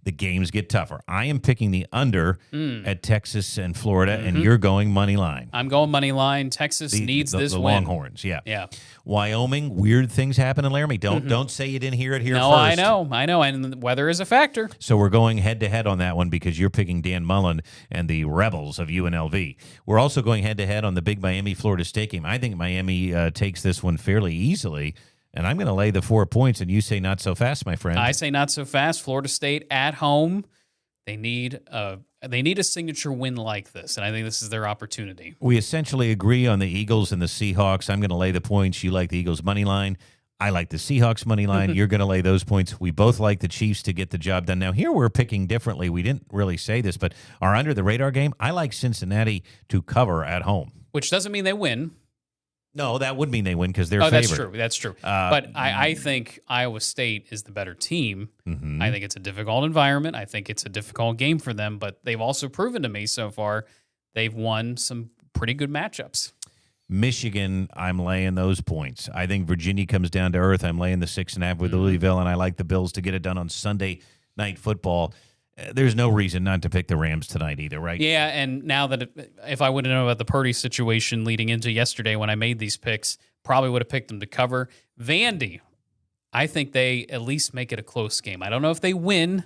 The games get tougher. I am picking the under at Texas and Florida, and you're going money line. I'm going money line. Texas needs this the win. Longhorns, yeah. Yeah. Wyoming, weird things happen in Laramie. Don't say you didn't hear it here No, first. I know. And the weather is a factor. So we're going head-to-head on that one because you're picking Dan Mullen and the Rebels of UNLV. We're also going head-to-head on the big Miami-Florida State game. I think Miami takes this one fairly easily, and I'm going to lay the 4 points, and you say not so fast, my friend. I say not so fast. Florida State at home. They need a signature win like this, and I think this is their opportunity. We essentially agree on the Eagles and the Seahawks. I'm going to lay the points. You like the Eagles' money line. I like the Seahawks' money line. You're going to lay those points. We both like the Chiefs to get the job done. Now, here we're picking differently. We didn't really say this, but our under-the-radar game, I like Cincinnati to cover at home. Which doesn't mean they win. No, that would mean they win because they're That's favored. true. That's true. But I think Iowa State is the better team. I think it's a difficult environment. I think it's a difficult game for them, but they've also proven to me so far they've won some pretty good matchups. Michigan, I'm laying those points. I think Virginia comes down to earth. I'm laying the 6.5 with Louisville, and I like the Bills to get it done on Sunday Night Football. There's no reason not to pick the Rams tonight either, right? Yeah, and now that if I would have known about the Purdy situation leading into yesterday when I made these picks, probably would have picked them to cover. Vandy, I think they at least make it a close game. I don't know if they win,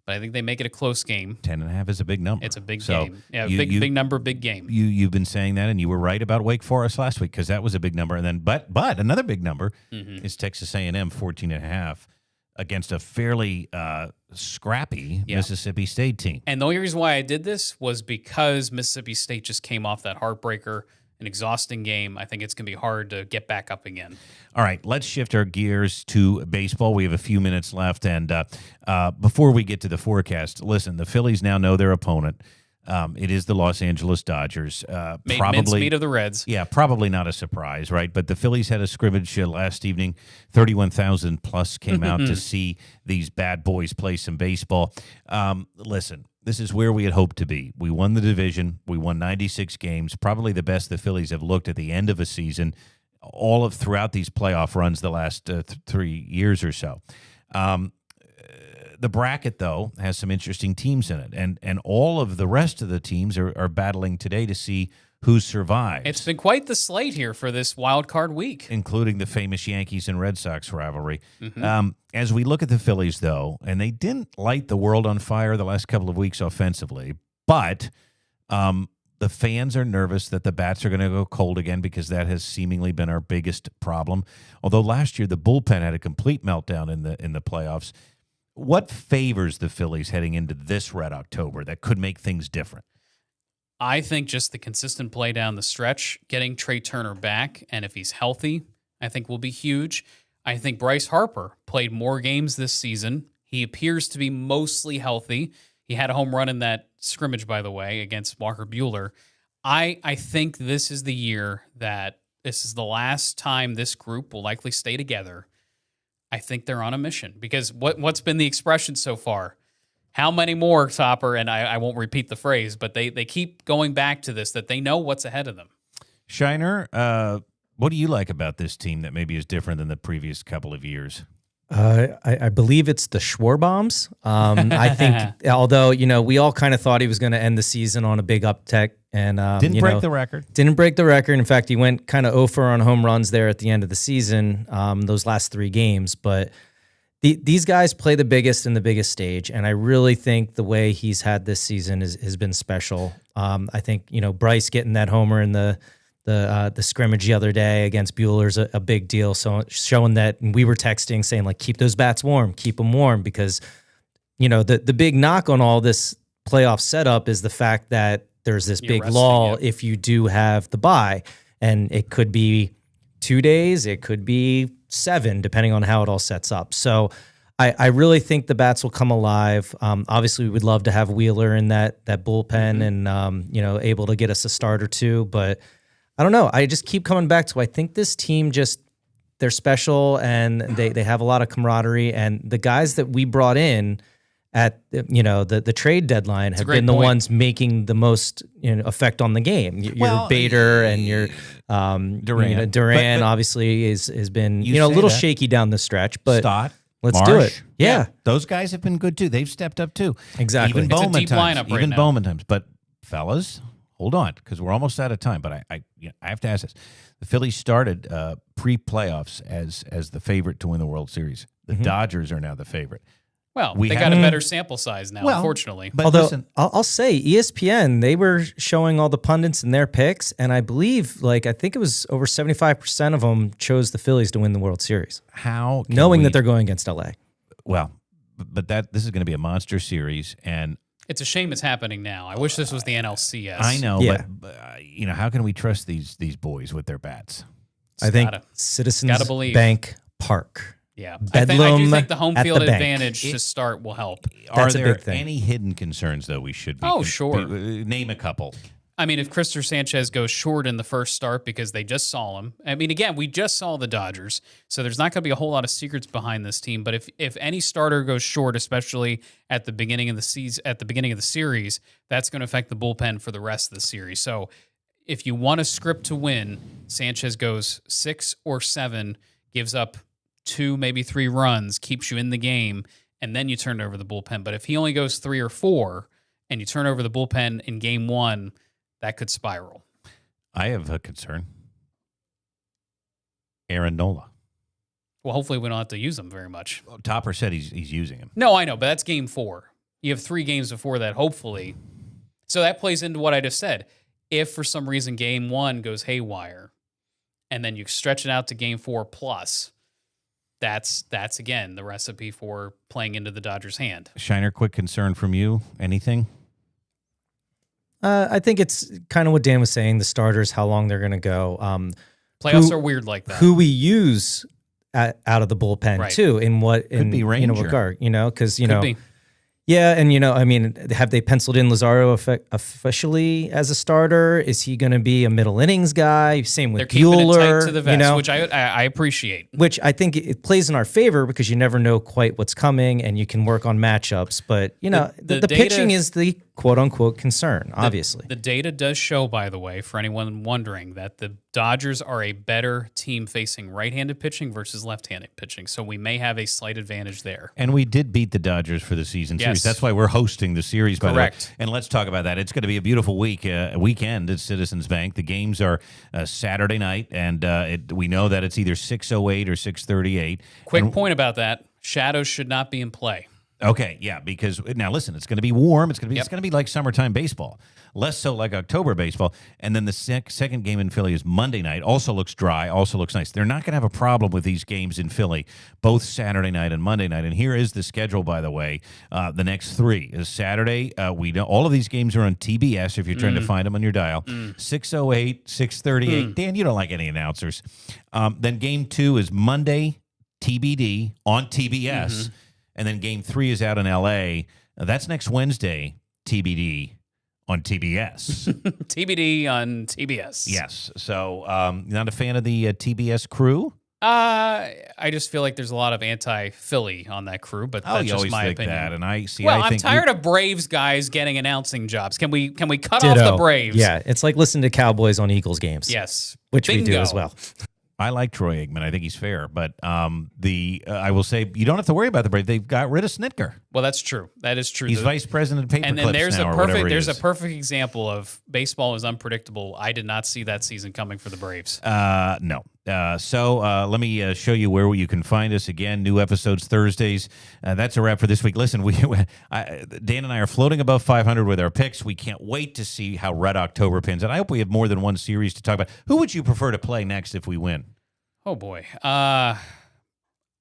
but I think they make it a close game. 10.5 is a big number. It's a big So game. Yeah, you- big number, big game. You've been saying that, and you were right about Wake Forest last week because that was a big number. And then, but another big number is Texas A&M 14.5 against a fairly scrappy Mississippi State team. And the only reason why I did this was because Mississippi State just came off that heartbreaker an exhausting game. I think it's going to be hard to get back up again. All right, let's shift our gears to baseball. We have a few minutes left, and before we get to the forecast, listen, the Phillies now know their opponent. It is the Los Angeles Dodgers. Made mincemeat of the Reds. Yeah, probably not a surprise, right? But the Phillies had a scrimmage last evening. 31,000 plus came out to see these bad boys play some baseball. Listen, this is where we had hoped to be. We won the division. We won 96 games, probably the best the Phillies have looked at the end of a season, all of throughout these playoff runs the last 3 years or so. The bracket, though, has some interesting teams in it, and all of the rest of the teams are battling today to see who survives. It's been quite the slate here for this wild card week, including the famous Yankees and Red Sox rivalry. As we look at the Phillies, though, and they didn't light the world on fire the last couple of weeks offensively, but the fans are nervous that the bats are going to go cold again because that has seemingly been our biggest problem. Although last year the bullpen had a complete meltdown in the playoffs. What favors the Phillies heading into this Red October that could make things different? I think just the consistent play down the stretch, getting Trey Turner back, and if he's healthy, I think will be huge. I think Bryce Harper played more games this season. He appears to be mostly healthy. He had a home run in that scrimmage, by the way, against Walker Buehler. I think this is the year that this is the last time this group will likely stay together. I think they're on a mission because what's been the expression so far? How many more, Topper? And I won't repeat the phrase, but they keep going back to this, that they know what's ahead of them. Shiner, what do you like about this team that maybe is different than the previous couple of years? I believe it's the Schwarbombs. I think, although, we all kind of thought he was going to end the season on a big uptick. And didn't break the record. Didn't break the record. In fact, he went kind of 0 on home runs there at the end of the season, those last 3 games. But these guys play the biggest in the biggest stage, and I really think the way he's had this season has been special. I think Bryce getting that homer in the scrimmage the other day against Buehler's a big deal. So showing that, and we were texting saying like, keep those bats warm, keep them warm, because the big knock on all this playoff setup is the fact that there's this big lull if you do have the bye, and it could be 2 days, it could be 7, depending on how it all sets up. So I really think the bats will come alive. Obviously, we would love to have Wheeler in that bullpen and able to get us a start or two, but I don't know. I just keep coming back to I think this team they're special and they have a lot of camaraderie, and the guys that we brought in at the trade deadline have been the ones making the most effect on the game. Your Bader and your Duran. Duran obviously has been a little shaky down the stretch, but Stott, let's Marsh, do it. Yeah, those guys have been good too. They've stepped up too. Exactly. Even It's a Bowman deep times. lineup right Even now. Bowman times. But fellas, hold on, because we're almost out of time. But I have to ask this: the Phillies started pre-playoffs as the favorite to win the World Series. The Dodgers are now the favorite. Well, We they have- got a better sample size now, unfortunately. But Although listen, I'll say ESPN, they were showing all the pundits and their picks, and I believe I think it was over 75% of them chose the Phillies to win the World Series, how can knowing we- that they're going against LA. well, but this is going to be a monster series, and It's a shame it's happening now. I wish this was the NLCS. I know, Yeah. but how can we trust these boys with their bats? I think Gotta- Citizens gotta believe. Bank Park. Yeah. I do Bedlam think the home at field the bank. advantage to start will help. That's Are a there big thing. any hidden concerns though we should be? Oh, sure. Name a couple. I mean, if Crister Sanchez goes short in the first start because they just saw him. I mean, again, we just saw the Dodgers, so there's not going to be a whole lot of secrets behind this team. But if any starter goes short, especially at the beginning of the season, at the beginning of the series, that's going to affect the bullpen for the rest of the series. So if you want a script to win, Sanchez goes 6 or 7, gives up 2, maybe 3 runs, keeps you in the game, and then you turn over the bullpen. But if he only goes 3 or 4 and you turn over the bullpen in game 1, that could spiral. I have a concern. Aaron Nola. Well, hopefully we don't have to use him very much. Topper said he's using him. No, I know, but that's game 4. You have 3 games before that, hopefully. So that plays into what I just said. If for some reason game 1 goes haywire, and then you stretch it out to game 4 plus, that's again the recipe for playing into the Dodgers' hand. Shiner, quick concern from you. Anything? I think it's kind of what Dan was saying, the starters, how long they're going to go. Playoffs are weird like that. Who we use out of the bullpen, too, in what be Ranger. regard, because, Could be. Yeah, and have they penciled in Lazaro officially as a starter? Is he going to be a middle innings guy? Same with They're keeping Bueller, it tight to the vest, which I appreciate. Which I think it plays in our favor because you never know quite what's coming, and you can work on matchups. But the pitching is the quote unquote concern. Obviously, the data does show, by the way, for anyone wondering, that the Dodgers are a better team facing right-handed pitching versus left-handed pitching. So we may have a slight advantage there. And we did beat the Dodgers for the season series. That's why we're hosting the series, by Correct. the way. And let's talk about that. It's going to be a beautiful weekend at Citizens Bank. The games are Saturday night, and we know that it's either 6:08 or 6:38. Quick point about that. Shadows should not be in play. Okay, yeah, because now listen, it's going to be warm. It's going to be like summertime baseball, less so like October baseball. And then the second game in Philly is Monday night. Also looks dry. Also looks nice. They're not going to have a problem with these games in Philly, both Saturday night and Monday night. And here is the schedule, by the way. The next three is Saturday. We know all of these games are on TBS. If you're trying to find them on your dial, 6:08, 6:38. Dan, you don't like any announcers. Then game 2 is Monday, TBD on TBS. And then game 3 is out in L.A. That's next Wednesday, TBD on TBS. TBD on TBS. Yes. So not a fan of the TBS crew? I just feel like there's a lot of anti-Philly on that crew, but that's you just always my think opinion. that, and I I'm think tired of Braves guys getting announcing jobs. Can we cut off the Braves? Yeah, it's like listening to Cowboys on Eagles games. Yes. Which we do Bingo. as well. I like Troy Aikman. I think he's fair, but I will say you don't have to worry about the Braves. They've got rid of Snitker. Well, that's true. That is true. He's vice president of Paperclips and then there's now, a perfect example of baseball is unpredictable. I did not see that season coming for the Braves. No. So let me show you where you can find us again. New episodes Thursdays. That's a wrap for this week. Listen, Dan and I are floating above 500 with our picks. We can't wait to see how Red October pins. And I hope we have more than one series to talk about. Who would you prefer to play next if we win? Oh, boy.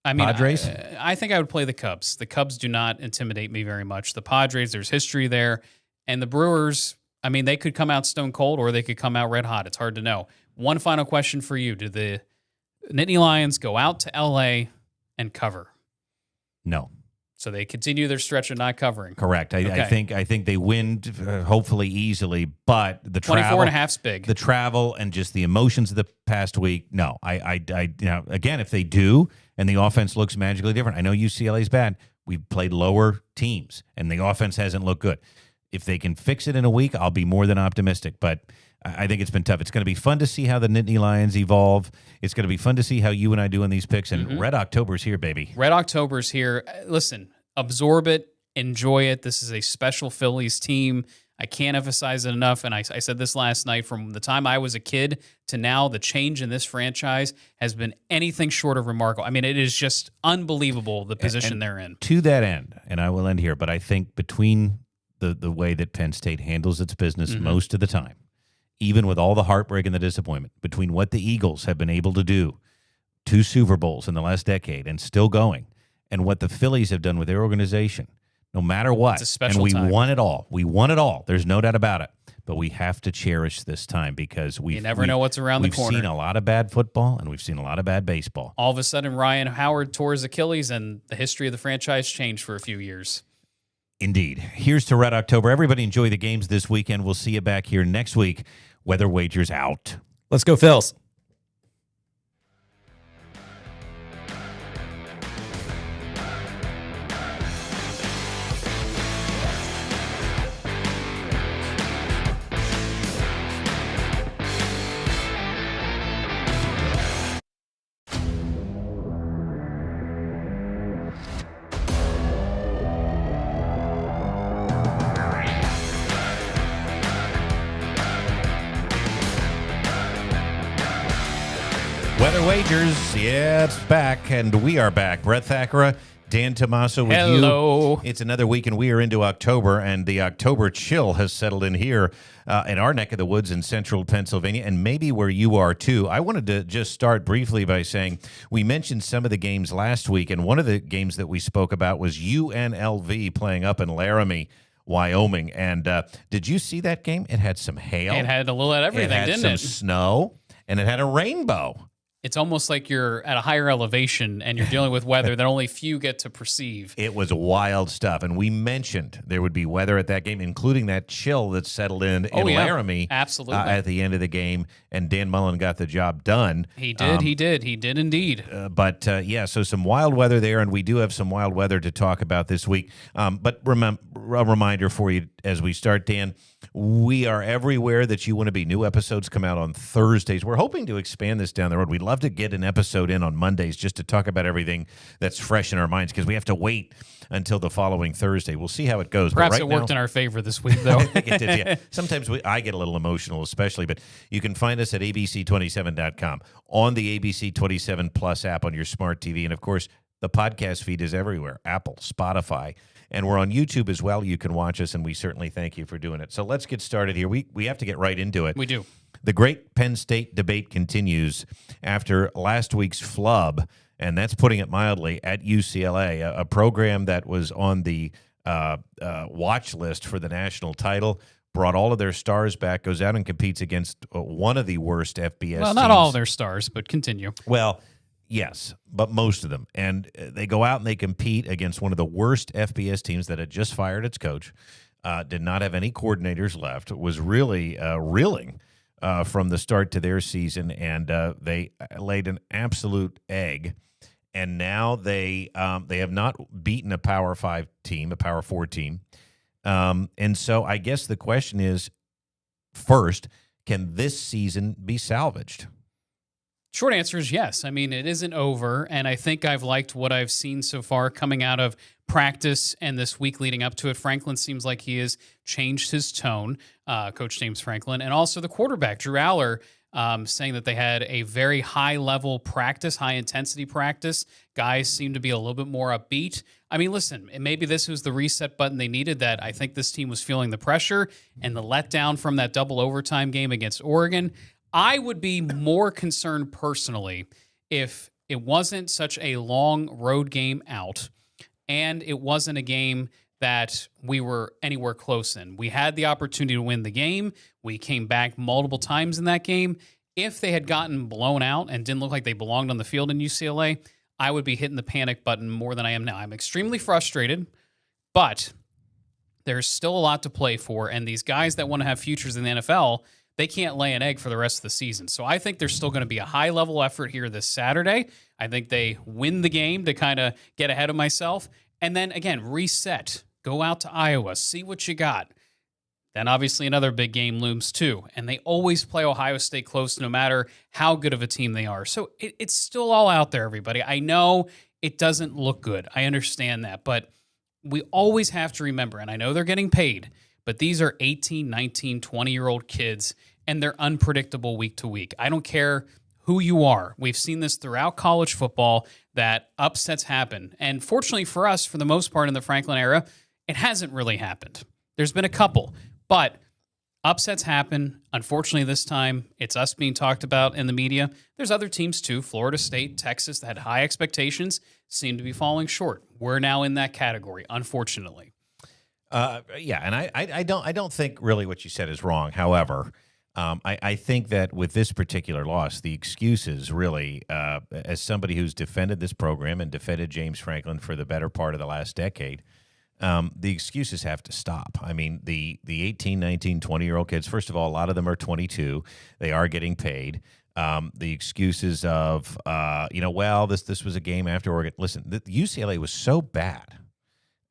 I mean, Padres? I think I would play the Cubs. The Cubs do not intimidate me very much. The Padres, there's history there. And the Brewers, I mean, they could come out stone cold or they could come out red hot. It's hard to know. One final question for you. Do the Nittany Lions go out to L.A. and cover? No. So they continue their stretch of not covering. Correct. Okay. I think they win hopefully easily, but the 24 travel, and a half's big. The travel and just the emotions of the past week. No, again, if they do and the offense looks magically different, I know UCLA's bad. We've played lower teams and the offense hasn't looked good. If they can fix it in a week, I'll be more than optimistic, but I think it's been tough. It's going to be fun to see how the Nittany Lions evolve. It's going to be fun to see how you and I do in these picks. And Red October's here, baby. Red October's here. Listen, absorb it, enjoy it. This is a special Phillies team. I can't emphasize it enough. And I said this last night, from the time I was a kid to now, the change in this franchise has been anything short of remarkable. I mean, it is just unbelievable the position they're in. To that end, and I will end here, but I think between the way that Penn State handles its business most of the time, even with all the heartbreak and the disappointment, between what the Eagles have been able to do, 2 Super Bowls in the last decade and still going, and what the Phillies have done with their organization, no matter what. It's a special and we time. won it all. We won it all. There's no doubt about it. But we have to cherish this time because You never know what's around the corner. We've seen a lot of bad football and we've seen a lot of bad baseball. All of a sudden, Ryan Howard tore his Achilles and the history of the franchise changed for a few years. Indeed. Here's to Red October. Everybody enjoy the games this weekend. We'll see you back here next week. Weather Wagers out. Let's go, Phils. Weather Wagers, yeah, it's back, and we are back. Brett Thackara, Dan Tomaso with Hello. you. It's another week, and we are into October, and the October chill has settled in here in our neck of the woods in central Pennsylvania, and maybe where you are, too. I wanted to just start briefly by saying we mentioned some of the games last week, and one of the games that we spoke about was UNLV playing up in Laramie. Wyoming. And did you see that game? It had some hail. It had a little of everything, it had didn't some it? snow, and it had a rainbow. It's almost like you're at a higher elevation and you're dealing with weather that only few get to perceive. It was wild stuff. And we mentioned there would be weather at that game, including that chill that settled in Laramie absolutely. At the end of the game. And Dan Mullen got the job done. He did. He did indeed. So some wild weather there, and we do have some wild weather to talk about this week. But a reminder for you as we start, Dan, we are everywhere that you want to be. New episodes come out on Thursdays. We're hoping to expand this down the road. We'd love to get an episode in on Mondays just to talk about everything that's fresh in our minds because we have to wait until the following Thursday. We'll see how it goes. Perhaps it worked in our favor this week, though. I think it did, yeah. Sometimes I get a little emotional, especially, but you can find us at abc27.com, on the ABC 27 Plus app on your smart TV, and, of course, the podcast feed is everywhere, Apple, Spotify, and we're on YouTube as well. You can watch us, and we certainly thank you for doing it. So let's get started here. We have to get right into it. We do. The great Penn State debate continues after last week's flub, and that's putting it mildly, at UCLA, a program that was on the watch list for the national title, brought all of their stars back, goes out and competes against one of the worst FBS Well, not teams. all their stars, but continue. Well, yes, but most of them. And they go out and they compete against one of the worst FBS teams that had just fired its coach, did not have any coordinators left, was really reeling from the start to their season, and they laid an absolute egg. And now they have not beaten a Power 5 team, a Power 4 team. And so I guess the question is, first, can this season be salvaged? Short answer is yes. I mean, it isn't over, and I think I've liked what I've seen so far coming out of practice and this week leading up to it. Franklin seems like he has changed his tone, Coach James Franklin, and also the quarterback, Drew Aller, saying that they had a very high-level practice, high-intensity practice. Guys seem to be a little bit more upbeat. I mean, listen, maybe this was the reset button they needed. That I think this team was feeling the pressure and the letdown from that double overtime game against Oregon. I would be more concerned personally if it wasn't such a long road game out and it wasn't a game that we were anywhere close in. We had the opportunity to win the game. We came back multiple times in that game. If they had gotten blown out and didn't look like they belonged on the field in UCLA, I would be hitting the panic button more than I am now. I'm extremely frustrated, but there's still a lot to play for, and these guys that want to have futures in the NFL, they can't lay an egg for the rest of the season. So I think there's still going to be a high-level effort here this Saturday. I think they win the game to kind of get ahead of myself. And then, again, reset. Go out to Iowa. See what you got. Then, obviously, another big game looms, too. And they always play Ohio State close no matter how good of a team they are. So it's still all out there, everybody. I know it doesn't look good. I understand that. But we always have to remember, and I know they're getting paid, but these are 18, 19, 20-year-old kids, and they're unpredictable week to week. I don't care who you are. We've seen this throughout college football that upsets happen. And fortunately for us, for the most part in the Franklin era, it hasn't really happened. There's been a couple, but upsets happen. Unfortunately, this time, it's us being talked about in the media. There's other teams too, Florida State, Texas, that had high expectations, seem to be falling short. We're now in that category, unfortunately. Yeah, and I don't think really what you said is wrong. However, I think that with this particular loss, the excuses really, as somebody who's defended this program and defended James Franklin for the better part of the last decade, the excuses have to stop. I mean, the 18, 19, 20-year-old kids, first of all, a lot of them are 22. They are getting paid. The excuses of, this was a game after Oregon. Listen, the UCLA was so bad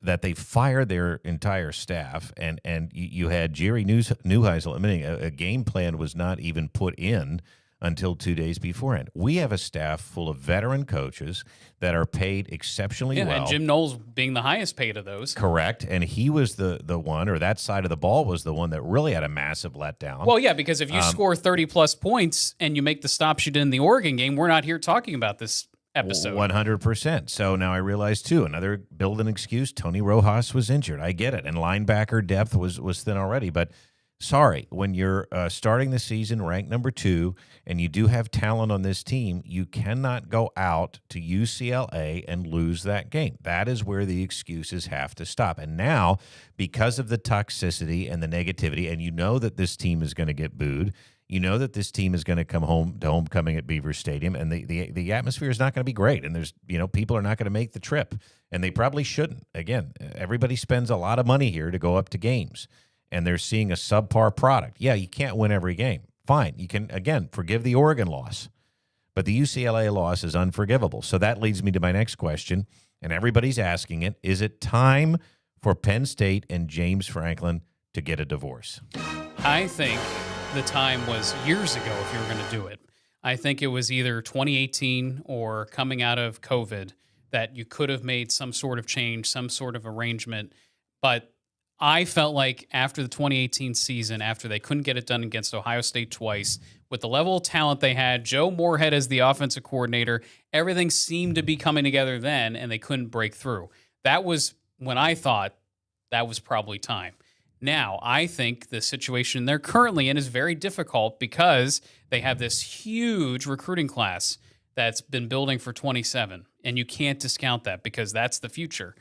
that they fired their entire staff, and you had Jerry Neuheisel admitting a game plan was not even put in until 2 days beforehand. We have a staff full of veteran coaches that are paid exceptionally well. And Jim Knowles being the highest paid of those. Correct, and he was the one, or that side of the ball was the one that really had a massive letdown. Well, yeah, because if you score 30-plus points and you make the stops you did in the Oregon game, we're not here talking about this episode. 100%. So now I realize, too, another build an excuse, Tony Rojas was injured. I get it. And linebacker depth was thin already. But Sorry, when you're starting the season ranked number 2 and you do have talent on this team, you cannot go out to UCLA and lose that game. That is where the excuses have to stop. And now, because of the toxicity and the negativity, and you know that this team is going to get booed, you know that this team is going to come home to homecoming at Beaver Stadium, and the atmosphere is not going to be great. And there's, people are not going to make the trip, and they probably shouldn't. Again, everybody spends a lot of money here to go up to games, and they're seeing a subpar product. Yeah, you can't win every game. Fine. You can, again, forgive the Oregon loss, but the UCLA loss is unforgivable. So that leads me to my next question, and everybody's asking it. Is it time for Penn State and James Franklin to get a divorce? I think the time was years ago if you were going to do it. I think it was either 2018 or coming out of COVID that you could have made some sort of change, some sort of arrangement. But I felt like after the 2018 season, after they couldn't get it done against Ohio State twice, with the level of talent they had, Joe Moorhead as the offensive coordinator, everything seemed to be coming together then, and they couldn't break through. That was when I thought that was probably time. Now, I think the situation they're currently in is very difficult because they have this huge recruiting class that's been building for 27, and you can't discount that because that's the future.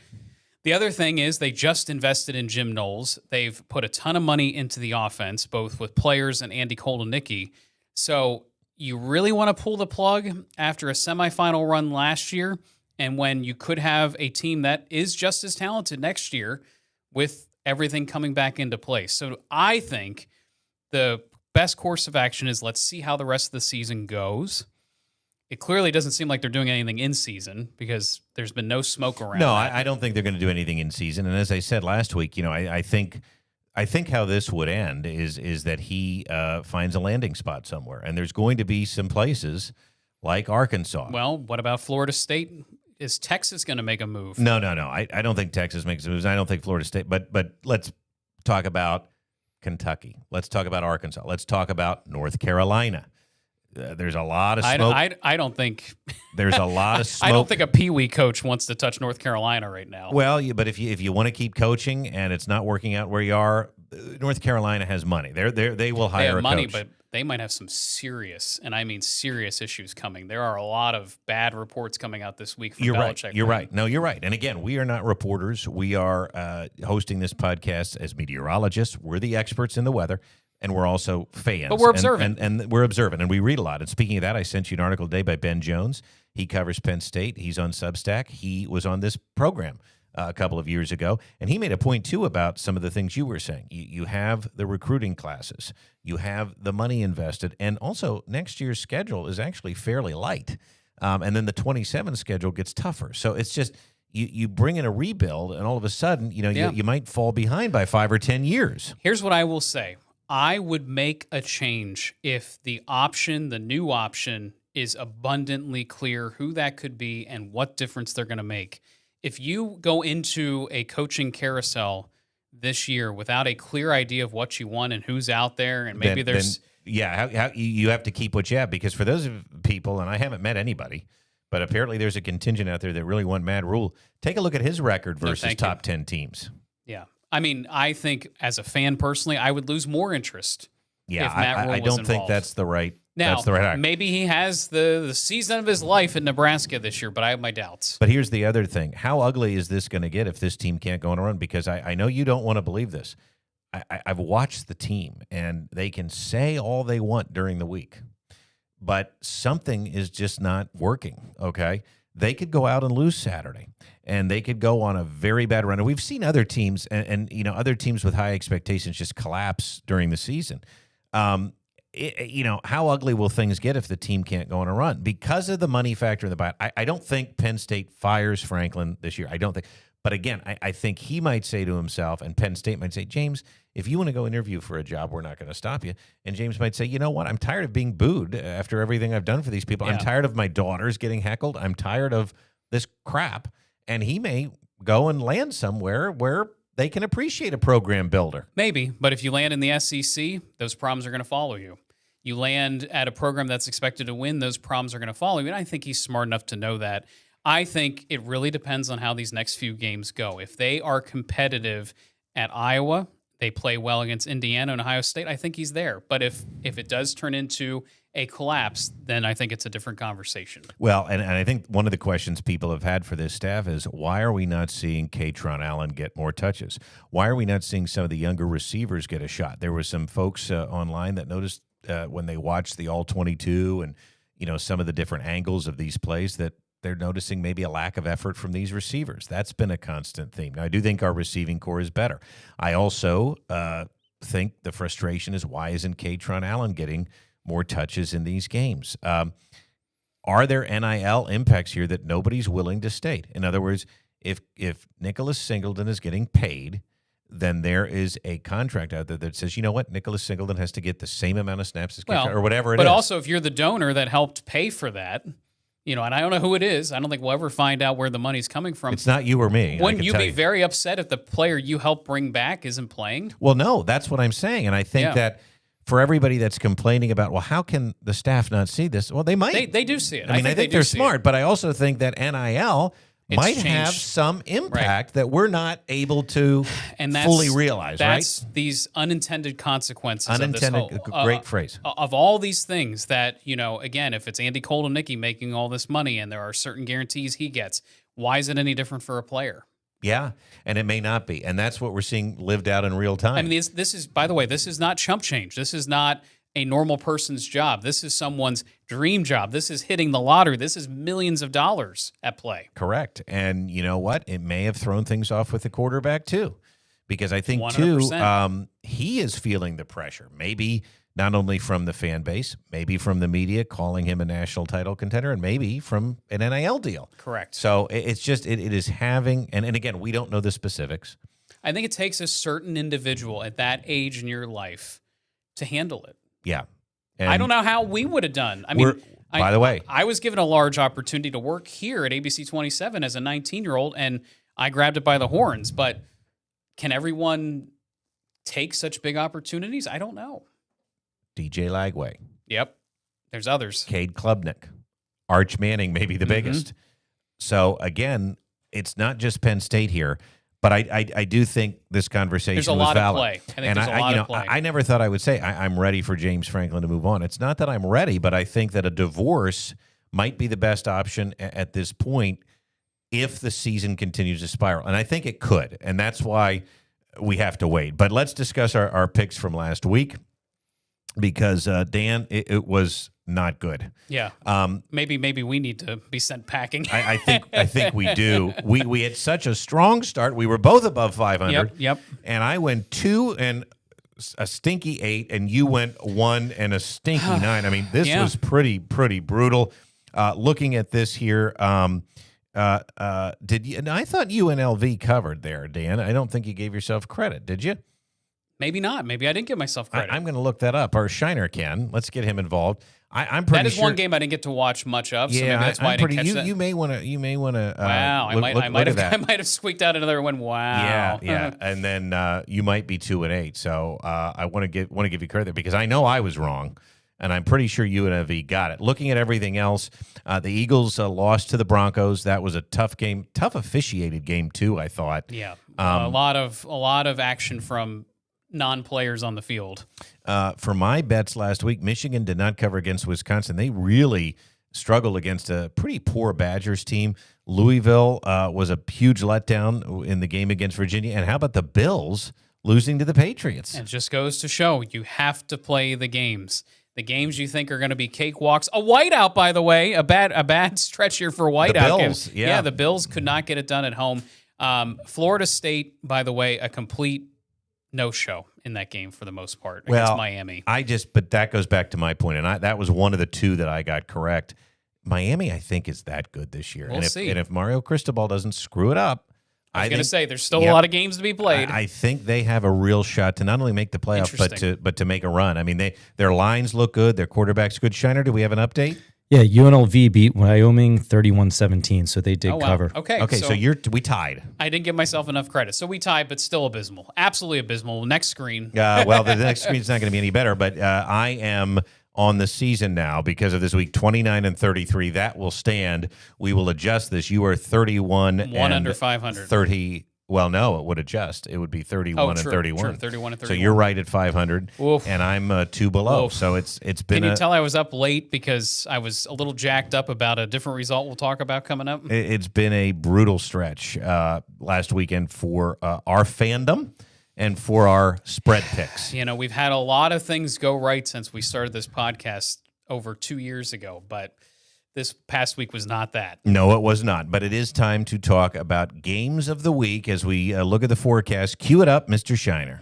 The other thing is they just invested in Jim Knowles. They've put a ton of money into the offense, both with players and Andy Koldenicki. So you really want to pull the plug after a semifinal run last year, and when you could have a team that is just as talented next year with everything coming back into place. So I think the best course of action is let's see how the rest of the season goes. It clearly doesn't seem like they're doing anything in season because there's been no smoke around. No, I don't think they're going to do anything in season. And as I said last week, I think how this would end is that he finds a landing spot somewhere, and there's going to be some places like Arkansas. Well, what about Florida State? Is Texas going to make a move? No. I don't think Texas makes moves. I don't think Florida State. But let's talk about Kentucky. Let's talk about Arkansas. Let's talk about North Carolina. There's a lot of smoke. I don't think there's a lot of smoke. I don't think a peewee coach wants to touch North Carolina right now. Well, but if you want to keep coaching and it's not working out where you are, North Carolina has money. They will hire they have a money, coach. But they might have some serious, and I mean serious issues coming. There are a lot of bad reports coming out this week from Belichick. You're right. No, you're right. And again, we are not reporters. We are hosting this podcast as meteorologists. We're the experts in the weather. And we're also fans. But we're observant. And we're observant, and we read a lot. And speaking of that, I sent you an article today by Ben Jones. He covers Penn State. He's on Substack. He was on this program a couple of years ago, and he made a point, too, about some of the things you were saying. You have the recruiting classes. You have the money invested. And also, next year's schedule is actually fairly light. And then the 27 schedule gets tougher. So it's just you bring in a rebuild, and all of a sudden, you might fall behind by 5 or 10 years. Here's what I will say. I would make a change if the new option, is abundantly clear who that could be and what difference they're going to make. If you go into a coaching carousel this year without a clear idea of what you want and who's out there, and maybe how you have to keep what you have, because for those people, and I haven't met anybody, but apparently there's a contingent out there that really want Matt Rule. Take a look at his record versus top 10 teams. Yeah. I mean, I think as a fan personally, I would lose more interest. Yeah, if Matt Rule I don't was think involved. that's the right. Now, that's the right act. Maybe he has the season of his life in Nebraska this year, but I have my doubts. But here's the other thing: how ugly is this going to get if this team can't go on a run? Because I know you don't want to believe this. I've watched the team, and they can say all they want during the week, but something is just not working. Okay. They could go out and lose Saturday, and they could go on a very bad run. And we've seen other teams, and other teams with high expectations just collapse during the season. How ugly will things get if the team can't go on a run because of the money factor in the buyout? I don't think Penn State fires Franklin this year. I don't think. But again, I think he might say to himself, and Penn State might say, James, if you want to go interview for a job, we're not going to stop you. And James might say, you know what? I'm tired of being booed after everything I've done for these people. Yeah. I'm tired of my daughters getting heckled. I'm tired of this crap. And he may go and land somewhere where they can appreciate a program builder. Maybe. But if you land in the SEC, those problems are going to follow you. You land at a program that's expected to win, those problems are going to follow you. And I think he's smart enough to know that. I think it really depends on how these next few games go. If they are competitive at Iowa, they play well against Indiana and Ohio State, I think he's there. But if it does turn into a collapse, then I think it's a different conversation. Well, and I think one of the questions people have had for this staff is, why are we not seeing Katron Allen get more touches? Why are we not seeing some of the younger receivers get a shot? There were some folks online that noticed when they watched the All-22 and some of the different angles of these plays that they're noticing maybe a lack of effort from these receivers. That's been a constant theme. Now, I do think our receiving core is better. I also think the frustration is, why isn't Katron Allen getting more touches in these games? Are there NIL impacts here that nobody's willing to state? In other words, if Nicholas Singleton is getting paid, then there is a contract out there that says, you know what, Nicholas Singleton has to get the same amount of snaps as Katron, or whatever it is. But also, if you're the donor that helped pay for that, and I don't know who it is. I don't think we'll ever find out where the money's coming from. It's not you or me. Wouldn't you be very upset if the player you helped bring back isn't playing? Well, no, that's what I'm saying. And I think that for everybody that's complaining about, well, how can the staff not see this? Well, they might. They do see it. I think they're smart, but I also think that NIL might have some impact that we're not able to fully realize, that's right? These unintended consequences unintended, of this great phrase. Of all these things that, again, if it's Andy Koldenicki making all this money and there are certain guarantees he gets, why is it any different for a player? Yeah, and it may not be. And that's what we're seeing lived out in real time. I mean, this is, by the way, this is not chump change. This is not a normal person's job. This is someone's dream job. This is hitting the lottery. This is millions of dollars at play. Correct. And you know what? It may have thrown things off with the quarterback too, because I think 100%. too, he is feeling the pressure. Maybe not only from the fan base, maybe from the media calling him a national title contender, and maybe from an NIL deal. Correct. So it's just, it is having, and again, we don't know the specifics. I think it takes a certain individual at that age in your life to handle it. Yeah. And I don't know how we would have done. I mean, by the way, I was given a large opportunity to work here at ABC 27 as a 19-year-old, and I grabbed it by the horns. But can everyone take such big opportunities? I don't know. DJ Lagway. Yep. There's others. Cade Klubnik. Arch Manning, maybe the biggest. So, again, it's not just Penn State here. But I do think this conversation there's a was lot valid. Of play. I think there's a lot of play. I never thought I would say I'm ready for James Franklin to move on. It's not that I'm ready, but I think that a divorce might be the best option at this point if the season continues to spiral. And I think it could, and that's why we have to wait. But let's discuss our picks from last week because, Dan, it was not good. Yeah. Maybe we need to be sent packing. I think we do. We had such a strong start. We were both above 500. Yep. And I went 2 and a stinky 8, and you went 1 and a stinky 9. I mean, this was pretty brutal. Looking at this here, did you? And I thought UNLV covered there, Dan. I don't think you gave yourself credit, did you? Maybe not. Maybe I didn't give myself credit. I'm going to look that up. Our Shiner can. Let's get him involved. I'm pretty sure. That is one game I didn't get to watch much of, so maybe that's why I didn't catch that. You may want to. Wow, I might have squeaked out another one. Wow. Yeah. And then you might be 2 and 8. So I want to give you credit because I know I was wrong, and I'm pretty sure UNLV got it. Looking at everything else, the Eagles lost to the Broncos. That was a tough game, tough officiated game too. I thought. Yeah. A lot of action from non-players on the field. For my bets last week, Michigan did not cover against Wisconsin. They really struggled against a pretty poor Badgers team. Louisville was a huge letdown in the game against Virginia. And how about the Bills losing to the Patriots? And it just goes to show you have to play the games. The games you think are going to be cakewalks. A whiteout, by the way, a bad stretch here for whiteout. The Bills, games. yeah. The Bills could not get it done at home. Florida State, by the way, a complete no-show in that game for the most part against Miami. But that goes back to my point, and that was one of the 2 that I got correct. Miami, I think, is that good this year. We'll see. And if Mario Cristobal doesn't screw it up, I was going to say there's still a lot of games to be played. I think they have a real shot to not only make the playoffs, but to make a run. I mean, their lines look good, their quarterback's good. Shiner, do we have an update? Yeah, UNLV beat Wyoming 31-17, so they did cover. Okay, so we tied. I didn't give myself enough credit. So we tied, but still abysmal. Absolutely abysmal. Next screen. Well, the next screen's not going to be any better, but I am on the season now because of this week, 29 and 33. That will stand. We will adjust this. You are 31 1 under 500. 30. Well, no, it would adjust. It would be 31 and 31. True, 31 and 31. So you're right at 500, Oof. and I'm 2 below. Oof. So it's been Can you tell I was up late because I was a little jacked up about a different result we'll talk about coming up? it's been a brutal stretch last weekend for our fandom and for our spread picks. You know, we've had a lot of things go right since we started this podcast over 2 years ago, but this past week was not that. No, it was not. But it is time to talk about games of the week as we look at the forecast. Cue it up, Mr. Shiner.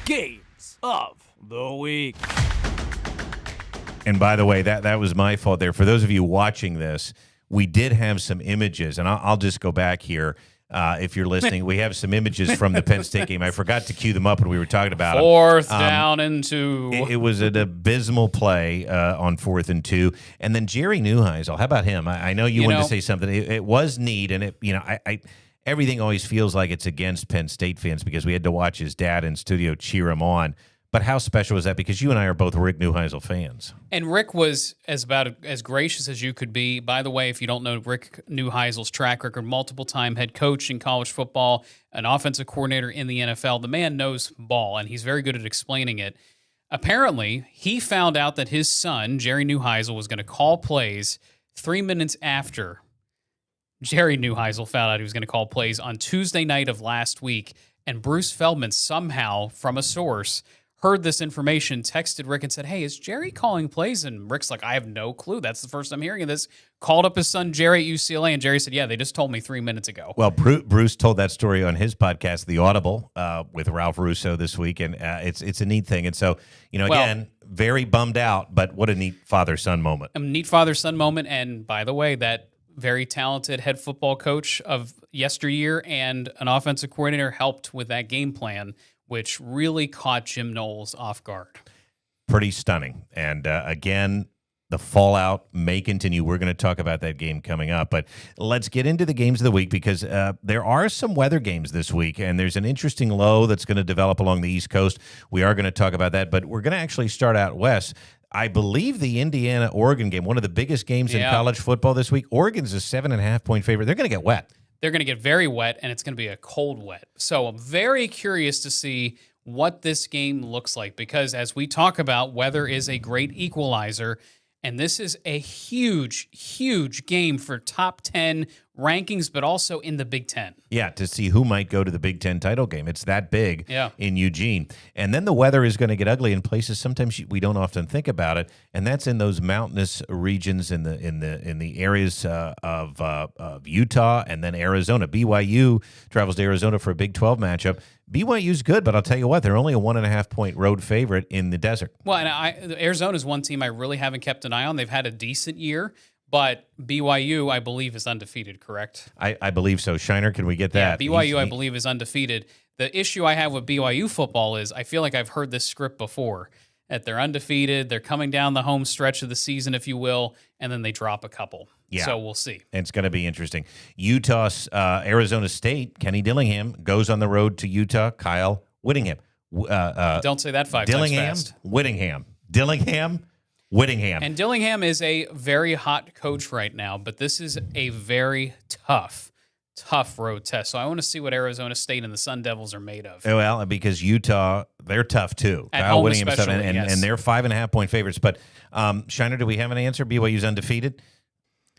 Games of the week. And by the way, that was my fault there. For those of you watching this, we did have some images, and I'll just go back here. If you're listening, we have some images from the Penn State game. I forgot to cue them up when we were talking about them. Fourth down and 2. It was an abysmal play on 4th and 2. And then Jerry Neuheisel, how about him? I know you wanted to say something. It was neat, and I everything always feels like it's against Penn State fans because we had to watch his dad in studio cheer him on. But how special was that? Because you and I are both Rick Neuheisel fans. And Rick was about as gracious as you could be. By the way, if you don't know Rick Neuheisel's track record, multiple-time head coach in college football, an offensive coordinator in the NFL, the man knows ball, and he's very good at explaining it. Apparently, he found out that his son, Jerry Neuheisel, was going to call plays 3 minutes after Jerry Neuheisel found out he was going to call plays on Tuesday night of last week, and Bruce Feldman somehow, from a source, heard this information, texted Rick and said, hey, is Jerry calling plays? And Rick's like, I have no clue. That's the first I'm hearing of this. Called up his son, Jerry, at UCLA, and Jerry said, yeah, they just told me 3 minutes ago. Well, Bruce told that story on his podcast, The Audible, with Ralph Russo this week, and it's a neat thing. And so, again, very bummed out, but what a neat father-son moment. A neat father-son moment, and by the way, that very talented head football coach of yesteryear and an offensive coordinator helped with that game plan, which really caught Jim Knowles off guard. Pretty stunning. And again, the fallout may continue. We're going to talk about that game coming up. But let's get into the games of the week because there are some weather games this week, and there's an interesting low that's going to develop along the East Coast. We are going to talk about that, but we're going to actually start out west. I believe the Indiana-Oregon game, one of the biggest games in college football this week, Oregon's a 7.5-point favorite. They're going to get wet. They're going to get very wet, and it's going to be a cold wet. So I'm very curious to see what this game looks like because as we talk about, weather is a great equalizer, and this is a huge, huge game for top 10 rankings, but also in the Big Ten. Yeah, to see who might go to the Big Ten title game. It's that big in Eugene. And then the weather is going to get ugly in places sometimes we don't often think about it, and that's in those mountainous regions in the areas of Utah and then Arizona. BYU travels to Arizona for a Big 12 matchup. BYU's good, but I'll tell you what, they're only a 1.5-point road favorite in the desert. Well, and Arizona's one team I really haven't kept an eye on. They've had a decent year. But BYU, I believe, is undefeated, correct? I believe so. Shiner, can we get that? Yeah, BYU, I believe, is undefeated. The issue I have with BYU football is I feel like I've heard this script before, that they're undefeated, they're coming down the home stretch of the season, if you will, and then they drop a couple. Yeah. So we'll see. It's going to be interesting. Utah, Arizona State, Kenny Dillingham goes on the road to Utah. Kyle Whittingham. Don't say that five times fast. Dillingham. Whittingham. And Dillingham is a very hot coach right now, but this is a very tough road test. So I want to see what Arizona State and the Sun Devils are made of. Well, because Utah, they're tough too. At Kyle Whittingham and they're 5.5-point favorites. But Shiner, do we have an answer? BYU's undefeated.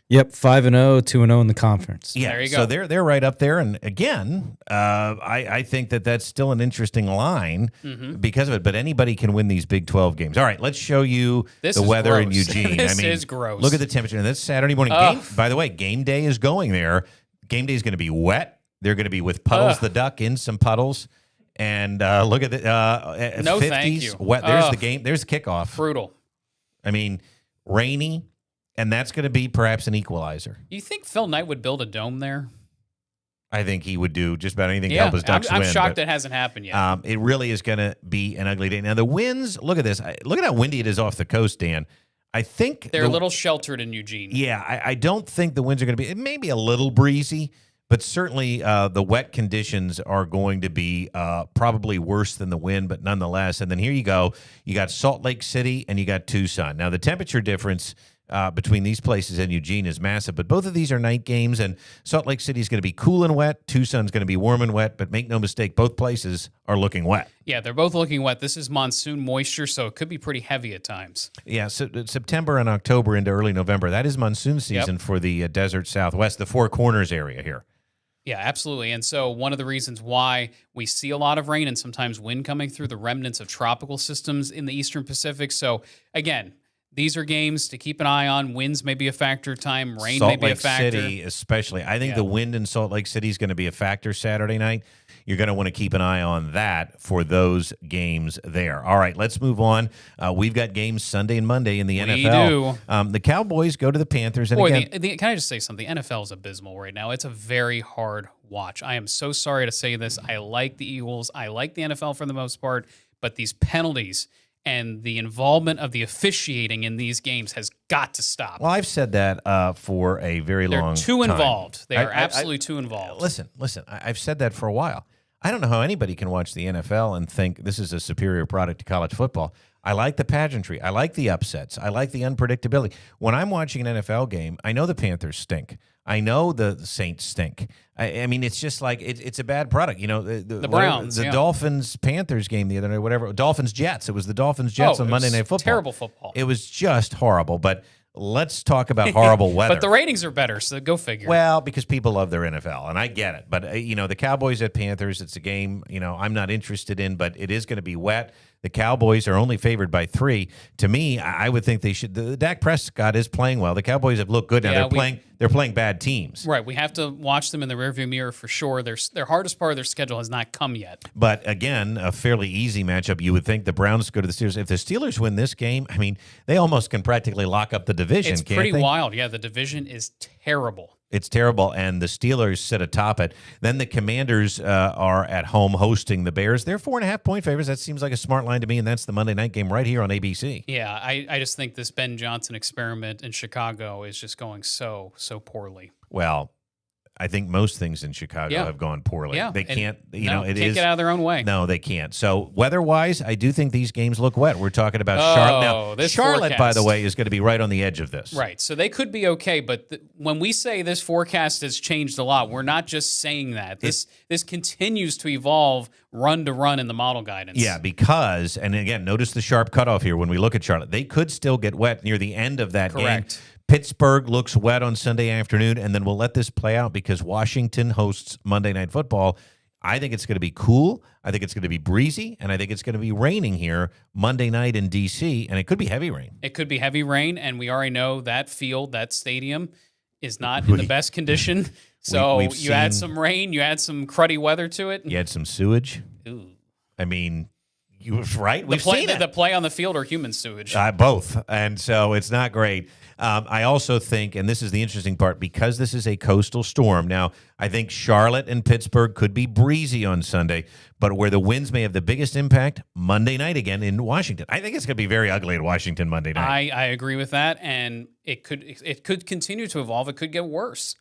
Yep, 5-0, 2-0 in the conference. Yeah, there you go. So they're right up there. And again, I think that's still an interesting line because of it. But anybody can win these Big 12 games. All right, let's show you the weather in Eugene. This is gross. Look at the temperature. And that's Saturday morning. By the way, game day is going there. Game day is going to be wet. They're going to be with Puddles the Duck in some puddles. And look at the 50s. Thank you. Wet. There's the game. There's the kickoff. Brutal. I mean, rainy. And that's going to be perhaps an equalizer. You think Phil Knight would build a dome there? I think he would do just about anything to help his Ducks win. I'm shocked that hasn't happened yet. It really is going to be an ugly day. Now, the winds, look at this. Look at how windy it is off the coast, Dan. I think they're a little sheltered in Eugene. Yeah, I don't think the winds are going to be – it may be a little breezy, but certainly the wet conditions are going to be probably worse than the wind, but nonetheless. And then here you go. You got Salt Lake City and you got Tucson. Now, the temperature difference – between these places and Eugene is massive. But both of these are night games, and Salt Lake City is going to be cool and wet. Tucson's going to be warm and wet, but make no mistake, both places are looking wet. Yeah, they're both looking wet. This is monsoon moisture, so it could be pretty heavy at times. Yeah, so September and October into early November, that is monsoon season for the desert Southwest, the Four Corners area here. Yeah, absolutely. And so one of the reasons why we see a lot of rain and sometimes wind coming through the remnants of tropical systems in the Eastern Pacific. So again, these are games to keep an eye on. Winds may be a factor time. Rain may be a factor. Salt Lake City especially. I think the wind in Salt Lake City is going to be a factor Saturday night. You're going to want to keep an eye on that for those games there. All right, let's move on. We've got games Sunday and Monday in the NFL. Do. The Cowboys go to the Panthers. And Boy, again, can I just say something? NFL is abysmal right now. It's a very hard watch. I am so sorry to say this. I like the Eagles. I like the NFL for the most part, but these penalties and the involvement of the officiating in these games has got to stop. Well, I've said that for a very long time. They're too involved. They are absolutely too involved. Listen, I've said that for a while. I don't know how anybody can watch the NFL and think this is a superior product to college football. I like the pageantry. I like the upsets. I like the unpredictability. When I'm watching an NFL game, I know the Panthers stink. I know the Saints stink. I mean, it's just like it's a bad product. You know, the Browns, the Dolphins-Panthers game the other night, whatever. Dolphins-Jets. It was the Dolphins-Jets on Monday Night Football. Terrible football. It was just horrible. But let's talk about horrible weather. But the ratings are better, so go figure. Well, because people love their NFL, and I get it. But, the Cowboys at Panthers, it's a game, I'm not interested in, but it is going to be wet. The Cowboys are only favored by 3. To me, I would think they should. The Dak Prescott is playing well. The Cowboys have looked good now. They're playing bad teams. Right. We have to watch them in the rearview mirror for sure. Their hardest part of their schedule has not come yet. But again, a fairly easy matchup. You would think the Browns go to the Steelers. If the Steelers win this game, I mean, they almost can practically lock up the division. It's pretty wild. Yeah, the division is terrible. It's terrible, and the Steelers sit atop it. Then the Commanders are at home hosting the Bears. They're 4.5-point favorites. That seems like a smart line to me, and that's the Monday night game right here on ABC. Yeah, I just think this Ben Johnson experiment in Chicago is just going so poorly. Well, I think most things in Chicago have gone poorly. Yeah. They can't, can't get out of their own way. No, they can't. So weather-wise, I do think these games look wet. We're talking about Charlotte. Now, Charlotte, forecast, by the way, is going to be right on the edge of this. Right. So they could be okay, but when we say this forecast has changed a lot, we're not just saying that. This continues to evolve run to run in the model guidance. Yeah, because, and again, notice the sharp cutoff here when we look at Charlotte. They could still get wet near the end of that game. Pittsburgh looks wet on Sunday afternoon, and then we'll let this play out because Washington hosts Monday Night Football. I think it's going to be cool. I think it's going to be breezy, and I think it's going to be raining here Monday night in D.C., and it could be heavy rain. It could be heavy rain, and we already know that field, that stadium, is not in the best condition. So you add some rain, you add some cruddy weather to it. You add some sewage. Ooh. I mean, we've seen it. The play on the field or human sewage? Both, and so it's not great. I also think, and this is the interesting part, because this is a coastal storm. Now, I think Charlotte and Pittsburgh could be breezy on Sunday, but where the winds may have the biggest impact, Monday night again in Washington. I think it's going to be very ugly in Washington Monday night. I agree with that, and it could continue to evolve. It could get worse.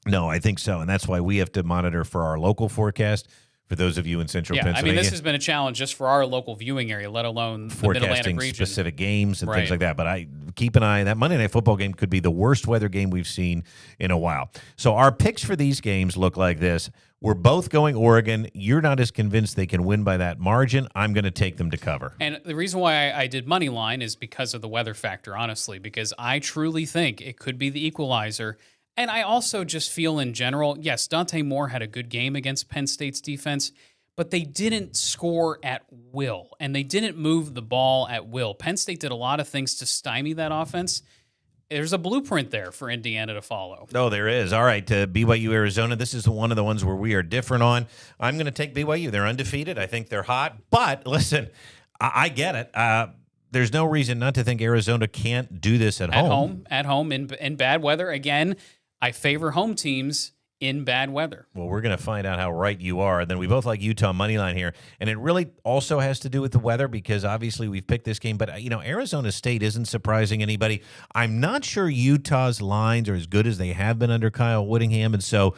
No, I think so, and that's why we have to monitor for our local forecast. For those of you in central Pennsylvania. I mean, this has been a challenge just for our local viewing area, let alone the Mid-Atlantic region. Specific games and things like that. But I keep an eye. That Monday Night Football game could be the worst weather game we've seen in a while. So our picks for these games look like this. We're both going Oregon. You're not as convinced they can win by that margin. I'm going to take them to cover. And the reason why I did money line is because of the weather factor, honestly, because I truly think it could be the equalizer. And I also just feel in general, yes, Dante Moore had a good game against Penn State's defense, but they didn't score at will, and they didn't move the ball at will. Penn State did a lot of things to stymie that offense. There's a blueprint there for Indiana to follow. Oh, there is. All right, BYU, Arizona. This is one of the ones where we are different on. I'm going to take BYU. They're undefeated. I think they're hot. But, listen, I get it. There's no reason not to think Arizona can't do this at home. At home, in bad weather. Again, I favor home teams in bad weather. Well, we're going to find out how right you are. Then we both like Utah moneyline here. And it really also has to do with the weather because obviously we've picked this game. But, Arizona State isn't surprising anybody. I'm not sure Utah's lines are as good as they have been under Kyle Whittingham. And so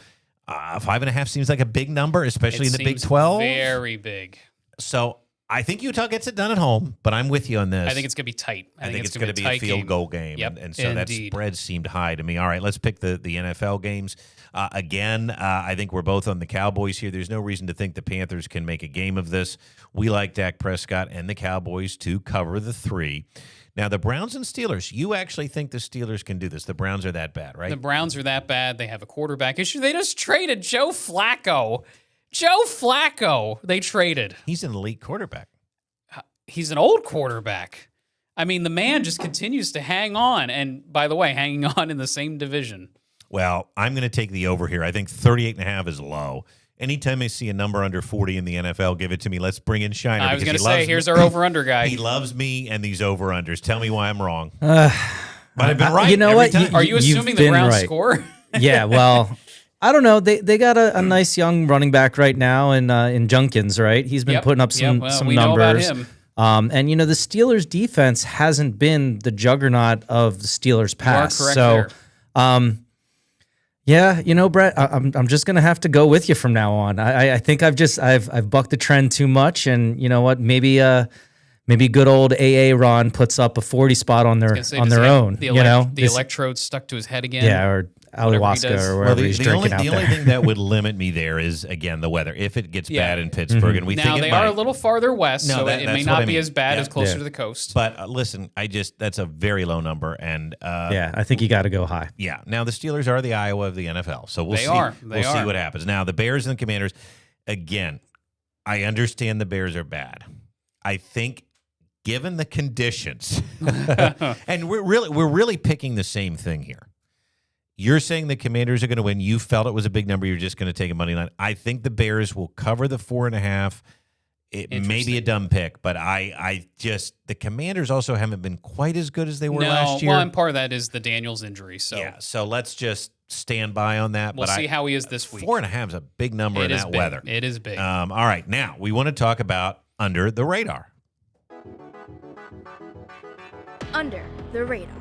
5.5 seems like a big number, especially in the Big 12. Very big. So I think Utah gets it done at home, but I'm with you on this. I think it's going to be tight. I think it's going to be a tight field game. goal game. Yep, And so that spread seemed high to me. All right, let's pick the NFL games. Again, I think we're both on the Cowboys here. There's no reason to think the Panthers can make a game of this. We like Dak Prescott and the Cowboys to cover the 3. Now, the Browns and Steelers, you actually think the Steelers can do this. The Browns are that bad, right? The Browns are that bad. They have a quarterback issue. They just traded Joe Flacco. Joe Flacco, they traded. He's an elite quarterback. He's an old quarterback. I mean, the man just continues to hang on. And by the way, hanging on in the same division. Well, I'm going to take the over here. I think 38.5 is low. Anytime I see a number under 40 in the NFL, give it to me. Let's bring in Shiner. I was going to say, here's our over-under guy. He loves me and these over-unders. Tell me why I'm wrong. But I've been right. You know what? Are you assuming the Browns score? Yeah, well, I don't know. They got a nice young running back right now in Junkins, right? He's been putting up some we numbers. Know about him. And the Steelers' defense hasn't been the juggernaut of the Steelers' past. You are correct there. Yeah, Brett, I'm just gonna have to go with you from now on. I think I've bucked the trend too much, and you know what? Maybe good old AA Ron puts up a 40 spot on their own. The electrode stuck to his head again. Yeah, or ayahuasca or wherever he's drinking out there. The only thing that would limit me there is, again, the weather. If it gets bad in Pittsburgh, and we now think they it are might. a little farther west, so it may not be as bad as closer to the coast. But listen, that's a very low number, and I think you got to go high. Yeah. Now the Steelers are the Iowa of the NFL, so we'll see. We'll see what happens. Now the Bears and the Commanders. Again, I understand the Bears are bad. I think, given the conditions, and we're really picking the same thing here. You're saying the Commanders are going to win. You felt it was a big number. You're just going to take a money line. I think the Bears will cover the 4.5. It may be a dumb pick, but the Commanders also haven't been quite as good as they were last year. Well, and part of that is the Daniels injury. So yeah, so let's just stand by on that. We'll see how he is this week. 4.5 is a big number in that weather. It is big. All right, now we want to talk about under the radar. Under the radar.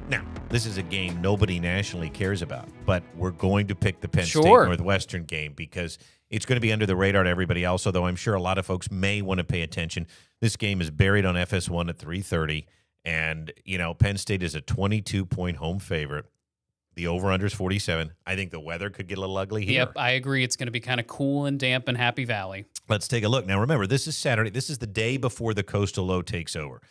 Now, this is a game nobody nationally cares about, but we're going to pick the Penn State Northwestern game because it's going to be under the radar to everybody else, although I'm sure a lot of folks may want to pay attention. This game is buried on FS1 at 3:30, and, Penn State is a 22-point home favorite. The over-under is 47. I think the weather could get a little ugly here. Yep, I agree. It's going to be kind of cool and damp in Happy Valley. Let's take a look. Now, remember, this is Saturday. This is the day before the coastal low takes over.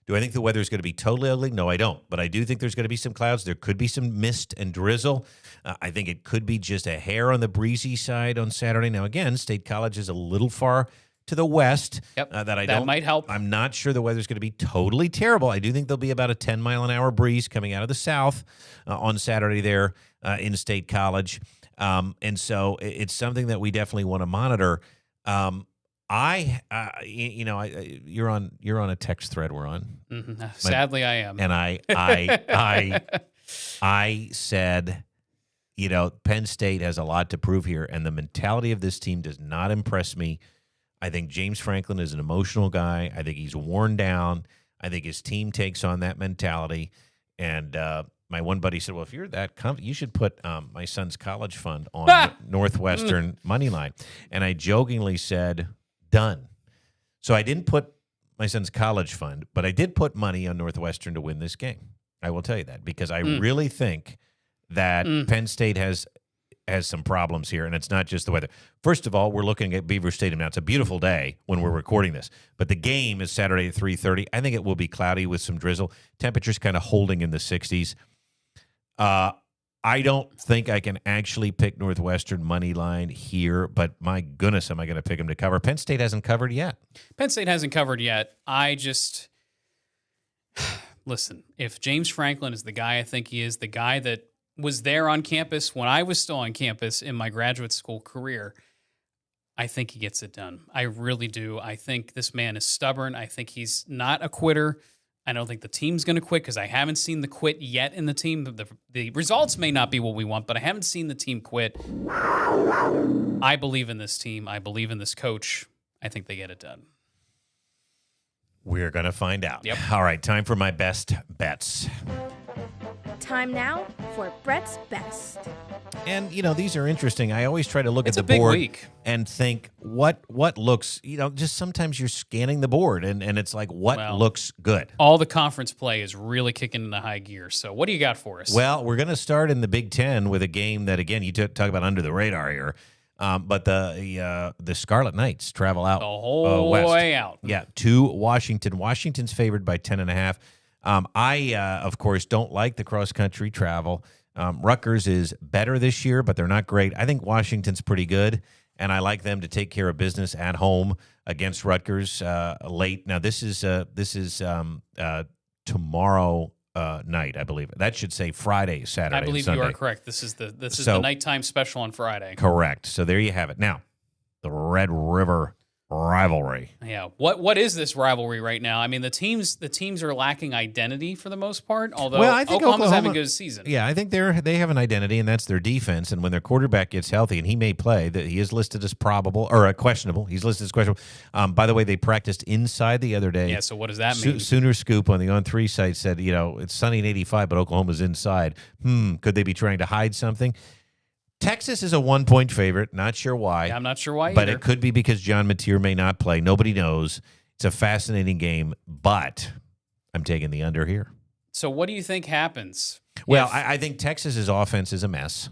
Do I think the weather is going to be totally ugly? No, I don't. But I do think there's going to be some clouds. There could be some mist and drizzle. I think it could be just a hair on the breezy side on Saturday. Now, again, State College is a little far to the west. Yep, that might help. I'm not sure the weather's going to be totally terrible. I do think there'll be about a 10-mile-an-hour breeze coming out of the south on Saturday there in State College. And so it's something that we definitely want to monitor. You're on a text thread we're on. Mm-hmm. Sadly, I am. And I said, Penn State has a lot to prove here, and the mentality of this team does not impress me. I think James Franklin is an emotional guy. I think he's worn down. I think his team takes on that mentality. And my one buddy said, well, if you're that you should put my son's college fund on Northwestern money line. And I jokingly said, done. So I didn't put my son's college fund, but I did put money on Northwestern to win this game. I will tell you that because I really think that Penn State has some problems here, and it's not just the weather. First of all, we're looking at Beaver Stadium now. It's a beautiful day when we're recording this, but the game is Saturday at 3:30. I think it will be cloudy with some drizzle. Temperatures kind of holding in the 60s. I don't think I can actually pick Northwestern money line here, but my goodness, am I going to pick them to cover? Penn State hasn't covered yet. Listen, if James Franklin is the guy I think he is, the guy that was there on campus when I was still on campus in my graduate school career, I think he gets it done. I really do. I think this man is stubborn. I think he's not a quitter. I don't think the team's going to quit because I haven't seen the quit yet in the team. The results may not be what we want, but I haven't seen the team quit. I believe in this team. I believe in this coach. I think they get it done. We're going to find out. Yep. All right, time for my best bets. Time now for Brett's Best. And, these are interesting. I always try to look It's at a the big board week. and think what looks, just sometimes you're scanning the board and it's like what Well, looks good. All the conference play is really kicking into high gear. So what do you got for us? Well, we're going to start in the Big Ten with a game that, again, you talk about under the radar here. But the Scarlet Knights travel out the whole west. way out. Yeah, to Washington. Washington's favored by 10.5. I, of course, don't like the cross-country travel. Rutgers is better this year, but they're not great. I think Washington's pretty good, and I like them to take care of business at home against Rutgers late. Now, this is tomorrow night, I believe. That should say Friday, Saturday, I believe Sunday. you are correct. This is the nighttime special on Friday. Correct. So there you have it. Now, the Red River rivalry. Yeah. What is this rivalry right now? I mean, the teams are lacking identity for the most part. Although Well, I think Oklahoma's having a Oklahoma- good season. Yeah, I think they have an identity, and that's their defense. And when their quarterback gets healthy, and he may play, that he is listed as probable or questionable. He's listed as questionable. By the way, they practiced inside the other day. Yeah. So what does that mean? Sooner Scoop on the On3 site said, it's sunny and 85, but Oklahoma's inside. Could they be trying to hide something? Texas is a 1-point favorite. Not sure why. Yeah, I'm not sure why But either. it could be because John Mateer may not play. Nobody knows. It's a fascinating game, but I'm taking the under here. So what do you think happens? Well, If- I think Texas's offense is a mess,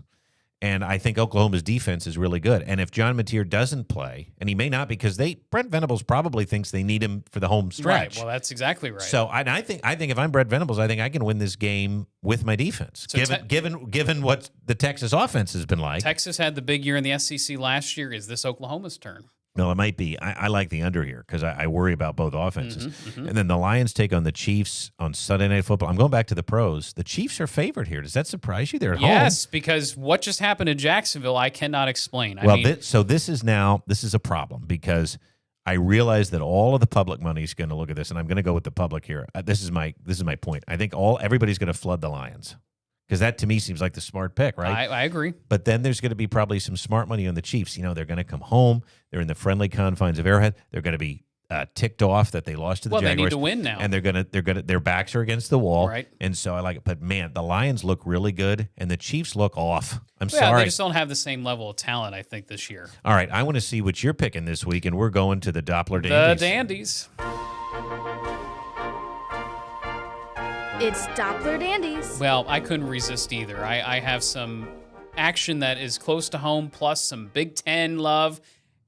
and I think Oklahoma's defense is really good. And if John Mateer doesn't play, and he may not because Brent Venables probably thinks they need him for the home stretch. Right. Well, that's exactly right. So I think if I'm Brent Venables, I think I can win this game with my defense, So given what the Texas offense has been like. Texas had the big year in the SEC last year. Is this Oklahoma's turn? No, it might be. I like the under here because I worry about both offenses. Mm-hmm, And then the Lions take on the Chiefs on Sunday Night Football. I'm going back to the pros. The Chiefs are favored here. Does that surprise you? They're at home. Yes, because what just happened in Jacksonville, I cannot explain. Well, this is a problem because I realize that all of the public money is going to look at this, and I'm going to go with the public here. This is my point. I think everybody's going to flood the Lions because that to me seems like the smart pick, right? I agree. But then there's going to be probably some smart money on the Chiefs. They're going to come home. They're in the friendly confines of Arrowhead. They're going to be ticked off that they lost to the Jaguars. They need to win now. And their backs are against the wall. Right. And so I like it. But man, the Lions look really good, and the Chiefs look off. I'm Yeah, sorry. they just don't have the same level of talent, I think, this year. All right, I want to see what you're picking this week, and we're going to the Doppler The Dandies. Dandies. It's Doppler Dandies. Well, I couldn't resist either. I have some action that is close to home, plus some Big Ten love.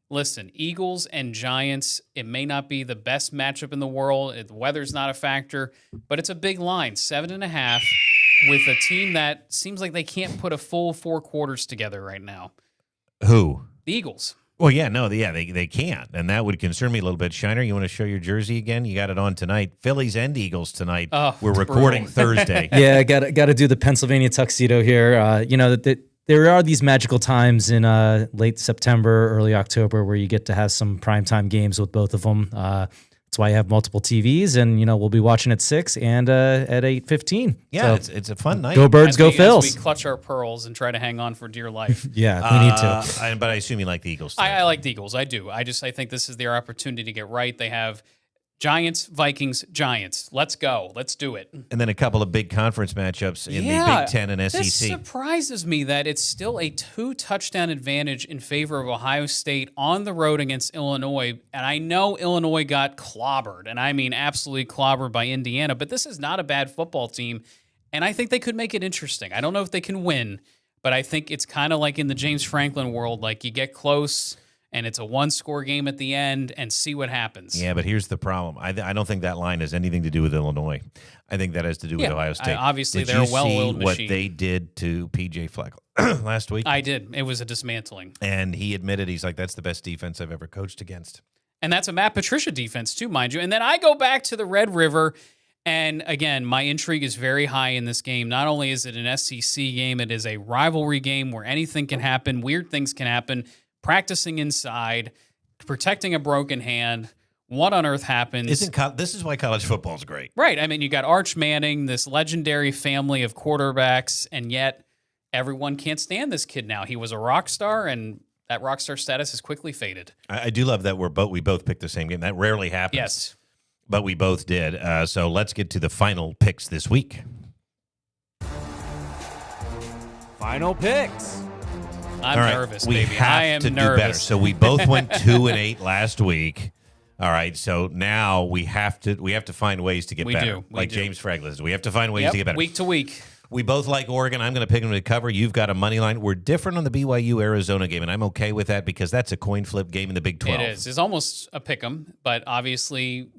Listen, Eagles and Giants, it may not be the best matchup in the world. The weather's not a factor, but it's a big line, 7.5, with a team that seems like they can't put a full 4 quarters together right now. Who? The Eagles. Well, they can't, and that would concern me a little bit. Shiner, you want to show your jersey again? You got it on tonight. Phillies and Eagles tonight. Oh, We're it's recording brutal. Thursday. Yeah, got to do the Pennsylvania tuxedo here. There are these magical times in late September, early October where you get to have some primetime games with both of them. That's why you have multiple TVs, and we'll be watching at 6 and at 8:15. Yeah, So, it's a fun night. go Birds, go As Phils. we clutch our pearls and try to hang on for dear life. Yeah, we need to. But I assume you like the Eagles. Tonight. I like the Eagles. I do. I think this is their opportunity to get right. They have Giants, Vikings, Giants. Let's go. Let's do it. And then a couple of big conference matchups in the Big Ten and SEC. This surprises me that it's still a 2-touchdown advantage in favor of Ohio State on the road against Illinois. And I know Illinois got clobbered, and I mean absolutely clobbered by Indiana, but this is not a bad football team, and I think they could make it interesting. I don't know if they can win, but I think it's kind of like in the James Franklin world, like you get close and it's a 1-score game at the end and see what happens. Yeah, but here's the problem. I don't think that line has anything to do with Illinois. I think that has to do with Ohio State. Obviously, Did they're you a well-oiled see what machine. they did to P.J. Fleck last week? I did. It was a dismantling. And he admitted, he's like, that's the best defense I've ever coached against. And that's a Matt Patricia defense, too, mind you. And then I go back to the Red River. And again, my intrigue is very high in this game. Not only is it an SEC game, it is a rivalry game where anything can happen, weird things can happen, practicing inside, protecting a broken hand. What on earth happens? This is why college football is great. Right. I mean, you got Arch Manning, this legendary family of quarterbacks, and yet everyone can't stand this kid now. He was a rock star, and that rock star status has quickly faded. I do love that we both picked the same game. That rarely happens. Yes. But we both did. So let's get to the final picks this week. Final picks. I'm All right, nervous, we baby. have I am to nervous. do better. So we both went 2-8 last week. All right, so now we have to find ways to get We better. do. We Like do. James Fragley, we have to find ways Yep, to get better. week to week. We both like Oregon. I'm going to pick them to cover. You've got a money line. We're different on the BYU-Arizona game, and I'm okay with that because that's a coin flip game in the Big 12. It is. It's almost a pick 'em, but obviously,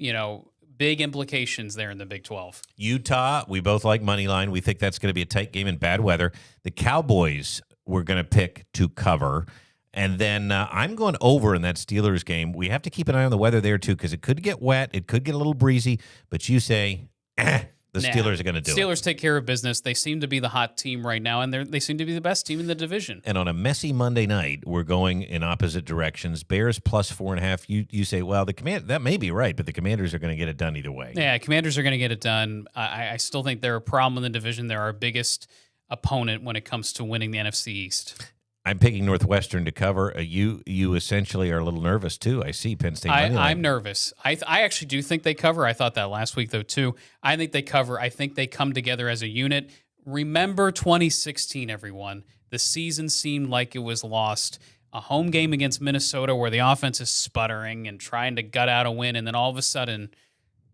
big implications there in the Big 12. Utah, we both like money line. We think that's going to be a tight game in bad weather. The Cowboys, we're going to pick to cover. And then I'm going over in that Steelers game. We have to keep an eye on the weather there, too, because it could get wet. It could get a little breezy. But you say, the Steelers are going to do it. Steelers take care of business. They seem to be the hot team right now, and they seem to be the best team in the division. And on a messy Monday night, we're going in opposite directions. Bears plus 4.5. You say, well, that may be right, but the Commanders are going to get it done either way. Yeah, Commanders are going to get it done. I still think they're a problem in the division. They're our biggest opponent when it comes to winning the NFC East. I'm picking Northwestern to cover. You essentially are a little nervous, too. I see Penn State. I'm nervous. I actually do think they cover. I thought that last week, though, too. I think they cover. I think they come together as a unit. Remember 2016, everyone. The season seemed like it was lost. A home game against Minnesota where the offense is sputtering and trying to gut out a win, and then all of a sudden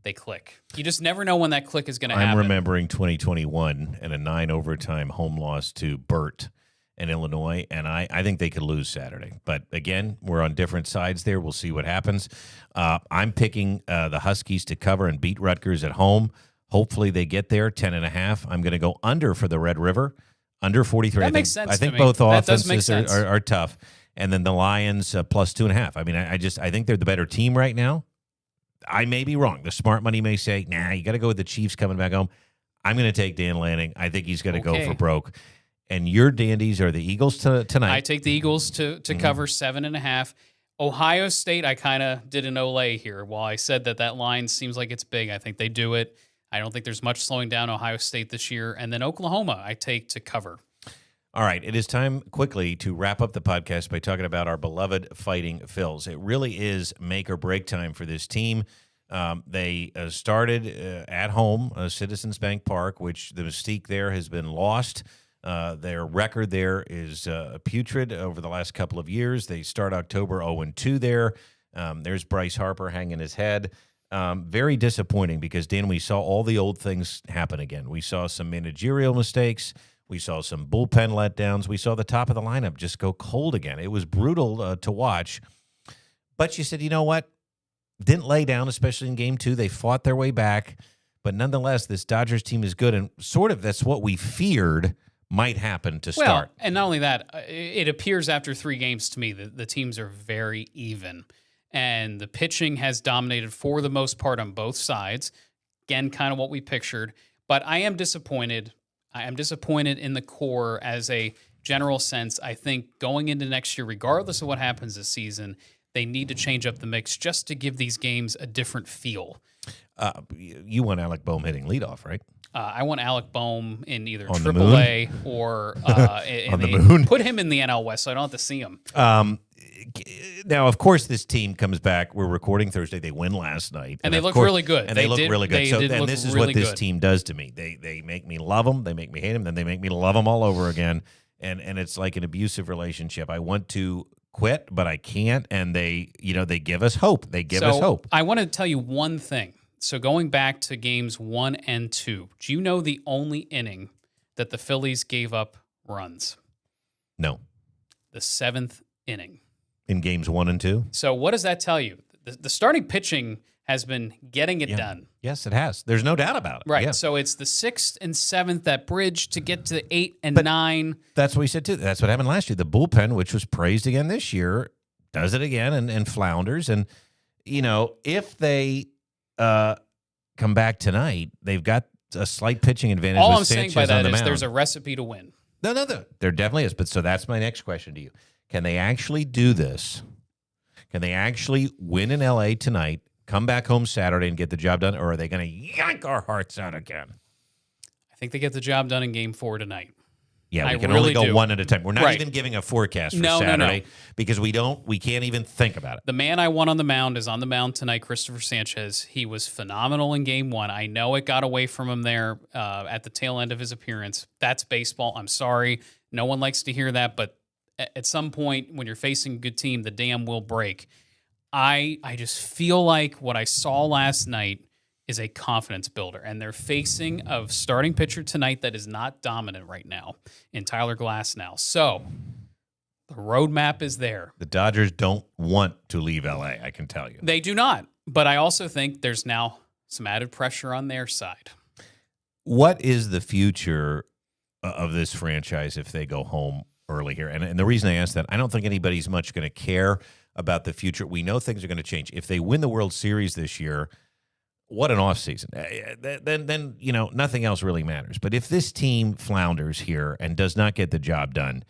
they click. You just never know when that click is going to happen. I'm remembering 2021 and a 9-overtime home loss to Burt in Illinois, and I think they could lose Saturday. But again, we're on different sides there. We'll see what happens. I'm picking the Huskies to cover and beat Rutgers at home. Hopefully they get there, 10.5. I'm going to go under for the Red River, under 43. That makes sense I think to me. both That does make offenses sense. are tough. And then the Lions plus 2.5. I mean, I think they're the better team right now. I may be wrong. The smart money may say, nah, you got to go with the Chiefs coming back home. I'm going to take Dan Lanning. I think he's going to go for broke. And your dandies are the Eagles tonight. I take the Eagles to cover 7.5. Ohio State, I kind of did an Olay here. While I said that line seems like it's big, I think they do it. I don't think there's much slowing down Ohio State this year. And then Oklahoma, I take to cover. All right, it is time quickly to wrap up the podcast by talking about our beloved Fighting Phils. It really is make or break time for this team. They started at home, Citizens Bank Park, which the mystique there has been lost. Their record there is putrid over the last couple of years. They start October 0-2 there. There's Bryce Harper hanging his head. Very disappointing because, Dan, we saw all the old things happen again. We saw some managerial mistakes. We saw some bullpen letdowns. We saw the top of the lineup just go cold again. It was brutal to watch. But you said, you know what? Didn't lay down, especially in Game 2. They fought their way back. But nonetheless, this Dodgers team is good. And sort of that's what we feared might happen to start. Well, and not only that, it appears after 3 games to me that the teams are very even. And the pitching has dominated for the most part on both sides. Again, kind of what we pictured. But I am disappointed. I am disappointed in the core as a general sense. I think going into next year, regardless of what happens this season, they need to change up the mix just to give these games a different feel. You want Alec Boehm hitting leadoff, right? I want Alec Boehm in either On the AAA or On the moon? Put him in the NL West so I don't have to see him. Now, of course, this team comes back. We're recording Thursday. They win last night. And they of look course- really good. And they look really good. And this is what this good. team does to me. They make me love them. They make me hate them. Then they make me love them all over again. And it's like an abusive relationship. I want to quit, but I can't. And they give us hope. They give us hope. I want to tell you one thing. So going back to games 1 and 2, do you know the only inning that the Phillies gave up runs? No. The 7th inning. In games 1 and 2? So what does that tell you? The starting pitching has been getting it done. Yes, it has. There's no doubt about it. Right. Yeah. So it's the 6th and 7th, that bridge to get to 8 and 9. That's what we said, too. That's what happened last year. The bullpen, which was praised again this year, does it again and flounders. And, if they come back tonight, they've got a slight pitching advantage All with I'm saying Sanchez by on that the is mound. there's a recipe to win. No, there definitely is. But so that's my next question to you. Can they actually do this? Can they actually win in L.A. tonight, come back home Saturday and get the job done, or are they going to yank our hearts out again? I think they get the job done in game 4 tonight. Yeah, we I can really only go do. one at a time. We're not Right. even giving a forecast for No. Saturday because we can't even think about it. The man I want on the mound is on the mound tonight, Christopher Sanchez. He was phenomenal in game 1. I know it got away from him there at the tail end of his appearance. That's baseball. I'm sorry. No one likes to hear that, but at some point when you're facing a good team, the dam will break. I just feel like what I saw last night is a confidence builder, and they're facing a starting pitcher tonight that is not dominant right now in Tyler Glasnow. So the roadmap is there. The Dodgers don't want to leave LA, I can tell you. They do not, but I also think there's now some added pressure on their side. What is the future of this franchise if they go home early here? And the reason I ask that, I don't think anybody's much going to care about the future. We know things are going to change. If they win the World Series this year, what an offseason. Then nothing else really matters. But if this team flounders here and does not get the job done,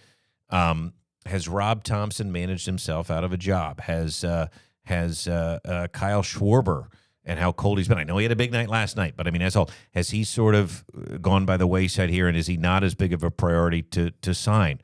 has Rob Thompson managed himself out of a job? Has Kyle Schwarber and how cold he's been? I know he had a big night last night, but I mean, has he sort of gone by the wayside here, and is he not as big of a priority to sign?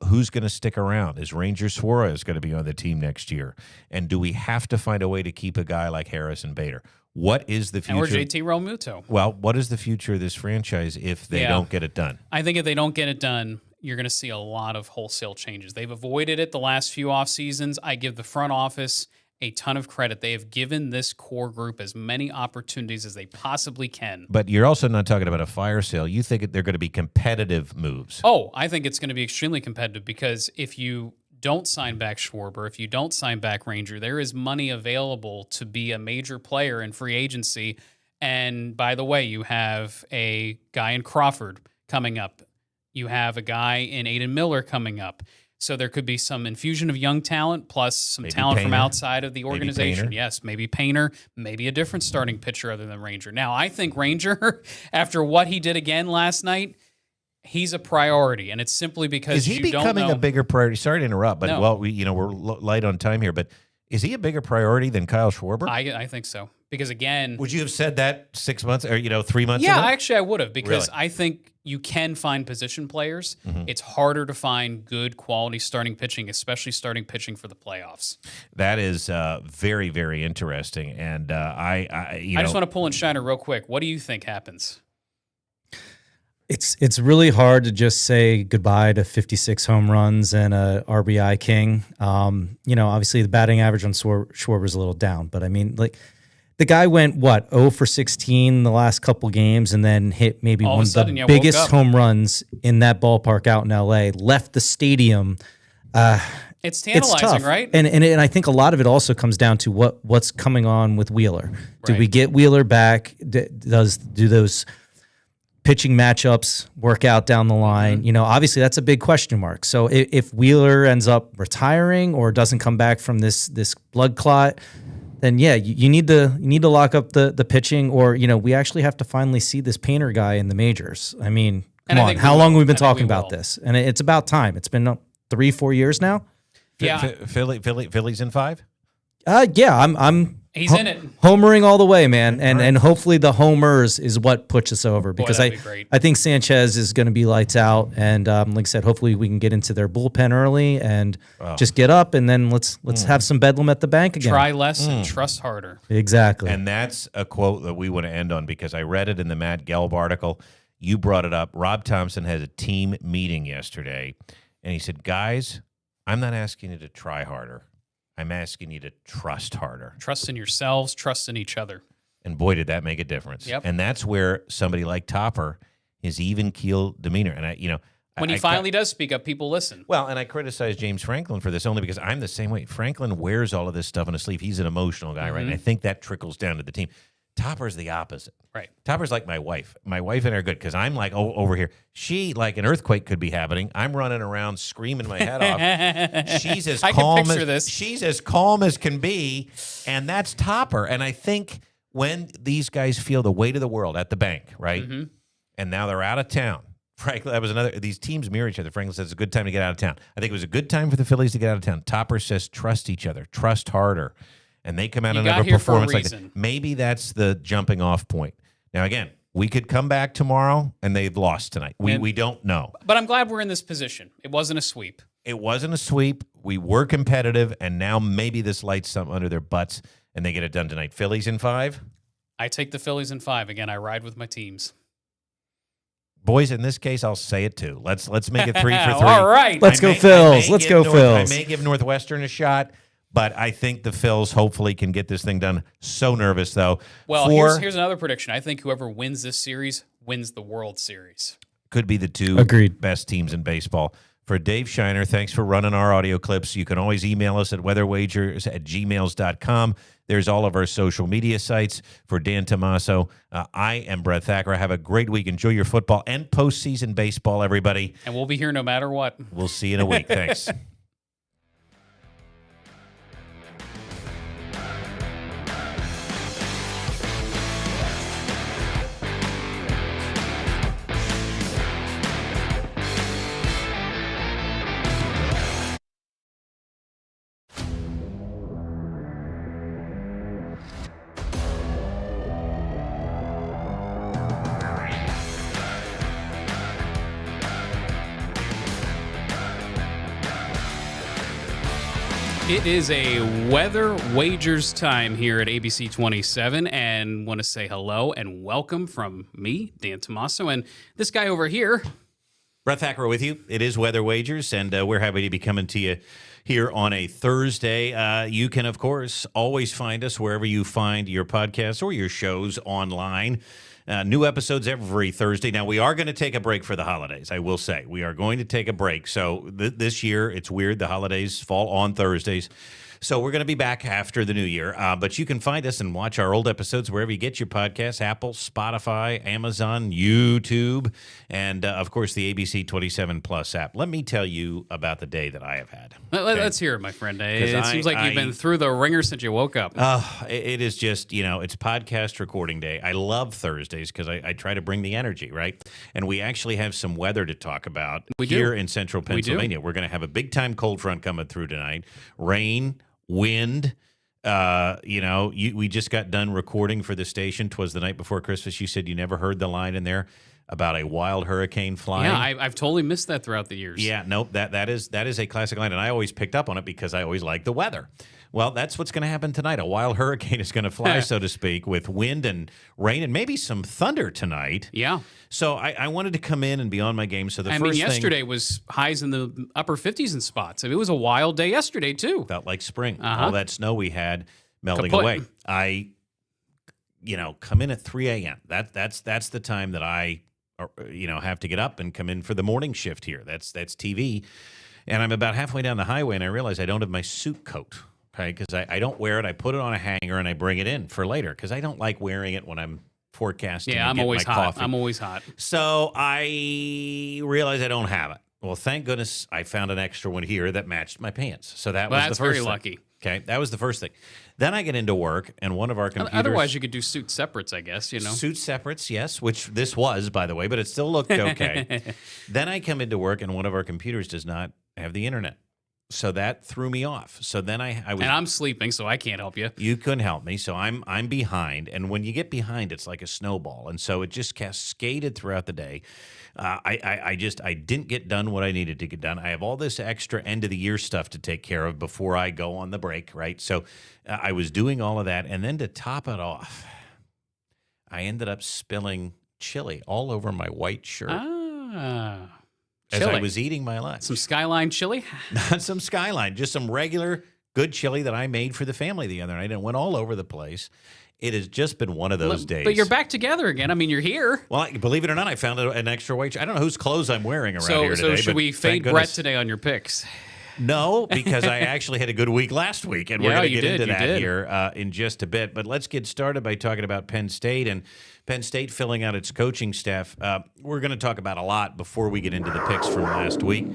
Who's going to stick around? Is Ranger Suarez going to be on the team next year? And do we have to find a way to keep a guy like Harrison Bader? What is the future? Or JT Realmuto. Well, what is the future of this franchise if they don't get it done? I think if they don't get it done, you're going to see a lot of wholesale changes. They've avoided it the last few off seasons. I give the front office a ton of credit. They have given this core group as many opportunities as they possibly can. But you're also not talking about a fire sale. You think they're going to be competitive moves. Oh, I think it's going to be extremely competitive because if you don't sign back Schwarber, if you don't sign back Ranger, there is money available to be a major player in free agency. And by the way, you have a guy in Crawford coming up. You have a guy in Aiden Miller coming up. So there could be some infusion of young talent plus some Maybe talent Painter. from outside of the organization. Painter. Yes, maybe Painter, maybe a different starting pitcher other than Ranger. Now, I think Ranger, after what he did again last night, he's a priority, and it's simply because is he you don't becoming know. a bigger priority? Sorry to interrupt, but No. we're light on time here. But is he a bigger priority than Kyle Schwarber? I think so because again, Would you have said that 6 months or 3 months yeah, ago? actually I would have because Really? I think you can find position players. Mm-hmm. It's harder to find good quality starting pitching, especially starting pitching for the playoffs. That is very, very interesting. And I just want to pull in Shiner real quick. What do you think happens? It's really hard to just say goodbye to 56 home runs and a RBI king. Obviously the batting average on Schwarber's a little down, but I mean, like the guy went 0 for 16 the last couple games, and then hit maybe All of one a of sudden, the woke biggest up. home runs in that ballpark out in LA. Left the stadium. It's tantalizing, It's tough, right? And I think a lot of it also comes down to what's coming on with Wheeler. Do we Right. get Wheeler back? Do those pitching matchups work out down the line? Mm-hmm. Obviously that's a big question mark. So if Wheeler ends up retiring or doesn't come back from this blood clot, then yeah, you need to lock up the pitching, or we actually have to finally see this Painter guy in the majors. I mean, And come I on, think we how long will. have we been I think talking we about will. this? And it's about time. It's been 3-4 years now. Yeah, Phillies in 5? Yeah, I'm he's in it. homering all the way, man, and hopefully the homers is what puts us over because that'd be great. I think Sanchez is going to be lights out, and like I said, hopefully we can get into their bullpen early and just get up, and then let's have some bedlam at the bank again. Try less and trust harder. Exactly. And that's a quote that we want to end on because I read it in the Matt Gelb article. You brought it up. Rob Thompson had a team meeting yesterday, and he said, guys, I'm not asking you to try harder. I'm asking you to trust harder. Trust in yourselves. Trust in each other. And boy, did that make a difference. Yep. And that's where somebody like Topper, his even keel demeanor. And When he finally does speak up, people listen. Well, and I criticize James Franklin for this only because I'm the same way. Franklin wears all of this stuff on his sleeve. He's an emotional guy, right? And I think that trickles down to the team. Topper's the opposite. Right. Topper's like my wife. My wife and I are good because I'm like, over here. She, like an earthquake could be happening. I'm running around screaming my head off. She's as I can calm picture as this. she's as calm as can be, and that's Topper. And I think when these guys feel the weight of the world at the bank, right? Mm-hmm. And now they're out of town. Frankly, that was another. These teams mirror each other. Franklin says it's a good time to get out of town. I think it was a good time for the Phillies to get out of town. Topper says trust each other, trust harder. And they come out You and got have a here for a performance like reason. that. Maybe that's the jumping off point. Now, again, we could come back tomorrow and they've lost tonight. We don't know. But I'm glad we're in this position. It wasn't a sweep. It wasn't a sweep. We were competitive, and now maybe this lights something under their butts and they get it done tonight. Phillies in 5? I take the Phillies in 5. Again, I ride with my teams. Boys, in this case, I'll say it too. Let's make it 3 for 3. All right. Let's go Phils. Let's go Phils. I may give Northwestern a shot, but I think the Phils hopefully can get this thing done. So nervous, though. Well, here's another prediction. I think whoever wins this series wins the World Series. Could be the two best teams in baseball. For Dave Shiner, thanks for running our audio clips. You can always email us at weatherwagers@gmails.com. There's all of our social media sites. For Dan Tomaso, I am Brett Thackara. Have a great week. Enjoy your football and postseason baseball, everybody. And we'll be here no matter what. We'll see you in a week. Thanks. It is a weather wagers time here at ABC 27, and want to say hello and welcome from me, Dan Tomaso, and this guy over here. Brett Thackara with you. It is Weather Wagers, and we're happy to be coming to you here on a Thursday. You can, of course, always find us wherever you find your podcasts or your shows online. New episodes every Thursday. Now, we are going to take a break for the holidays, I will say. We are going to take a break. So this year, it's weird. The holidays fall on Thursdays. So we're going to be back after the new year. But you can find us and watch our old episodes wherever you get your podcasts, Apple, Spotify, Amazon, YouTube, and, of course, the ABC 27 Plus app. Let me tell you about the day that I have had. Let's hear it, my friend. It seems like you've been through the ringer since you woke up. It is just, it's podcast recording day. I love Thursdays because I try to bring the energy, right? And we actually have some weather to talk about here in central Pennsylvania. We're going to have a big-time cold front coming through tonight. Rain, wind. We just got done recording for the station. 'Twas the night before Christmas. You said you never heard the line in there about a wild hurricane flying. Yeah, I've totally missed that throughout the years. Yeah, nope, that is a classic line, and I always picked up on it because I always like the weather. Well, that's what's going to happen tonight. A wild hurricane is going to fly, so to speak, with wind and rain and maybe some thunder tonight. Yeah. So I wanted to come in and be on my game. So yesterday was highs in the upper 50s in spots. I mean, it was a wild day yesterday, too. Felt like spring. All that snow we had melting away. I come in at 3 a.m. That's the time that I have to get up and come in for the morning shift here. That's TV. And I'm about halfway down the highway, and I realize I don't have my suit coat. Okay, because I don't wear it. I put it on a hanger and I bring it in for later because I don't like wearing it when I'm forecasting. Yeah, I'm always hot. I'm always hot. So I realized I don't have it. Well, thank goodness I found an extra one here that matched my pants. So that's the first very thing. Lucky. Okay, that was the first thing. Then I get into work, and one of our computers... Otherwise, you could do suit separates, I guess, Suit separates, yes, which this was, by the way, but it still looked okay. Then I come into work, and one of our computers does not have the internet. So that threw me off. So then I was... And I'm sleeping, so I can't help you. You couldn't help me, so I'm behind. And when you get behind, it's like a snowball. And so it just cascaded throughout the day. I didn't get done what I needed to get done. I have all this extra end-of-the-year stuff to take care of before I go on the break, right? So I was doing all of that. And then to top it off, I ended up spilling chili all over my white shirt. As I was eating my lunch. Some Skyline chili? Not some Skyline, just some regular good chili that I made for the family the other night, and it went all over the place. It has just been one of those days. But you're back together again. I mean, you're here. Well, believe it or not, I found an extra white shirt. I don't know whose clothes I'm wearing around here today. So should we fade Brett today on your picks? No, because I actually had a good week last week, and we're going to get into that here in just a bit. But let's get started by talking about Penn State and Penn State filling out its coaching staff. We're going to talk about a lot before we get into the picks from last week.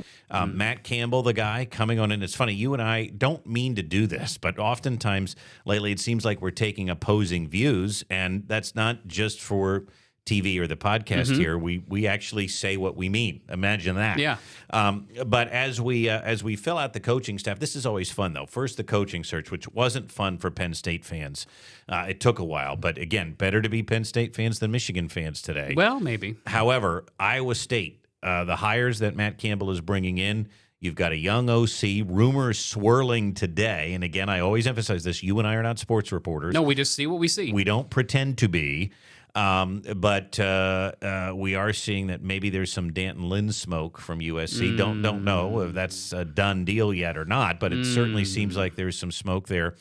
Matt Campbell, the guy, coming on in. It's funny, you and I don't mean to do this, but oftentimes lately it seems like we're taking opposing views, and that's not just for TV or the podcast here. We actually say what we mean. Imagine that. Yeah. But as we fill out the coaching staff, this is always fun though. First, the coaching search, which wasn't fun for Penn State fans. It took a while, but again, better to be Penn State fans than Michigan fans today. Well, maybe. However, Iowa State, the hires that Matt Campbell is bringing in. You've got a young OC, rumors swirling today. And again, I always emphasize this. You and I are not sports reporters. No, we just see what we see. We don't pretend to be. But we are seeing that maybe there's some Danton Lynn smoke from USC. Don't know if that's a done deal yet or not, but it certainly seems like there's some smoke there.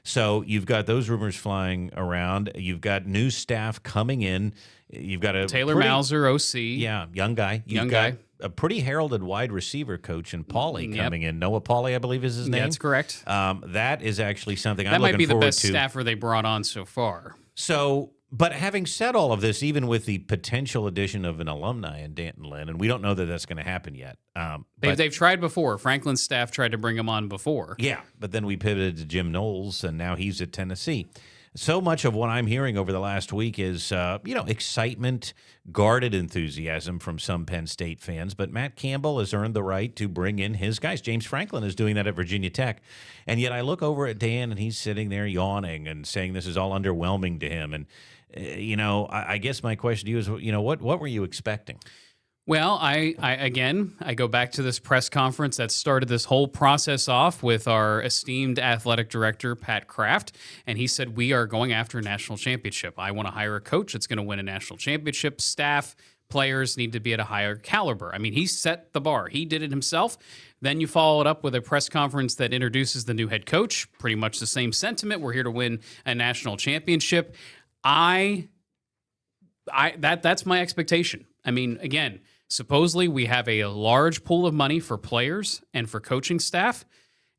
So you've got those rumors flying around. You've got new staff coming in. You've got a Taylor Mauser, OC. Yeah, young guy. You've got a pretty heralded wide receiver coach in Pauly coming in. Noah Pauly, I believe is his name. That's correct. That is actually something that I'm looking forward to. That might be the best staffer they brought on so far. So, but having said all of this, even with the potential addition of an alumni in Danton Lynn, and we don't know that that's going to happen yet. They've tried before. Franklin's staff tried to bring him on before. Yeah, but then we pivoted to Jim Knowles, and now he's at Tennessee. So much of what I'm hearing over the last week is, excitement, guarded enthusiasm from some Penn State fans. But Matt Campbell has earned the right to bring in his guys. James Franklin is doing that at Virginia Tech. And yet I look over at Dan, and he's sitting there yawning and saying this is all underwhelming to him. And, I guess my question to you is, what were you expecting? Well, I go back to this press conference that started this whole process off with our esteemed athletic director, Pat Kraft, and he said, we are going after a national championship. I want to hire a coach that's going to win a national championship. Staff, players need to be at a higher caliber. I mean, he set the bar. He did it himself. Then you follow it up with a press conference that introduces the new head coach. Pretty much the same sentiment. We're here to win a national championship. That's my expectation. I mean, again, supposedly we have a large pool of money for players and for coaching staff.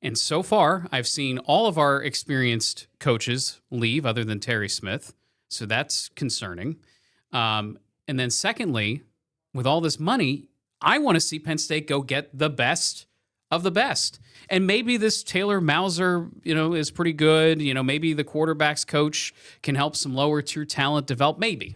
And so far, I've seen all of our experienced coaches leave other than Terry Smith. So that's concerning. And then secondly, with all this money, I want to see Penn State go get the best of the best. And maybe this Taylor Mauser, is pretty good. Maybe the quarterback's coach can help some lower tier talent develop. Maybe.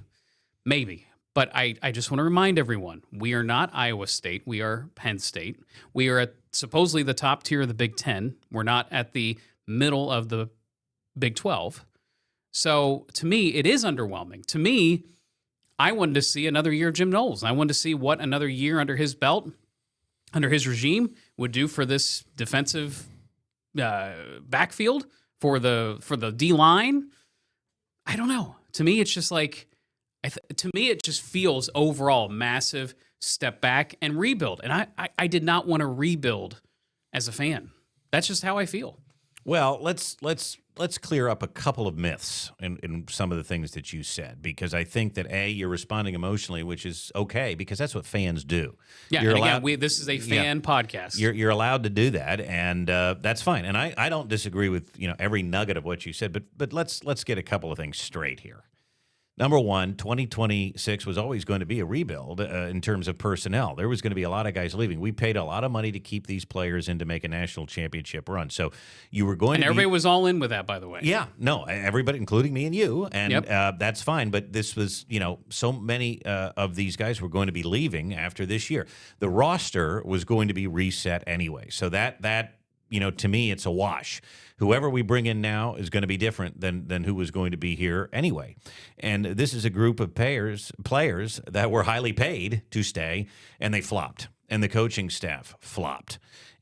But I just want to remind everyone, we are not Iowa State. We are Penn State. We are at supposedly the top tier of the Big Ten. We're not at the middle of the Big 12. So to me, it is underwhelming. To me, I wanted to see another year of Jim Knowles. I wanted to see what another year under his belt, under his regime, would do for this defensive backfield, for the D-line. I don't know. To me, it's just like... to me, it just feels overall massive step back and rebuild. And I did not want to rebuild as a fan. That's just how I feel. Well, let's clear up a couple of myths in some of the things that you said, because I think that you're responding emotionally, which is okay, because that's what fans do. Yeah, and again, this is a fan podcast. You're allowed to do that, and that's fine. And I don't disagree with every nugget of what you said, but let's get a couple of things straight here. Number one, 2026 was always going to be a rebuild in terms of personnel. There was going to be a lot of guys leaving. We paid a lot of money to keep these players in to make a national championship run. So you were going to everybody was all in with that, by the way. Yeah, no, everybody, including me and you, and that's fine. But this was, so many of these guys were going to be leaving after this year. The roster was going to be reset anyway. So that to me, it's a wash. Whoever we bring in now is going to be different than who was going to be here anyway. And this is a group of players that were highly paid to stay, and they flopped. And the coaching staff flopped.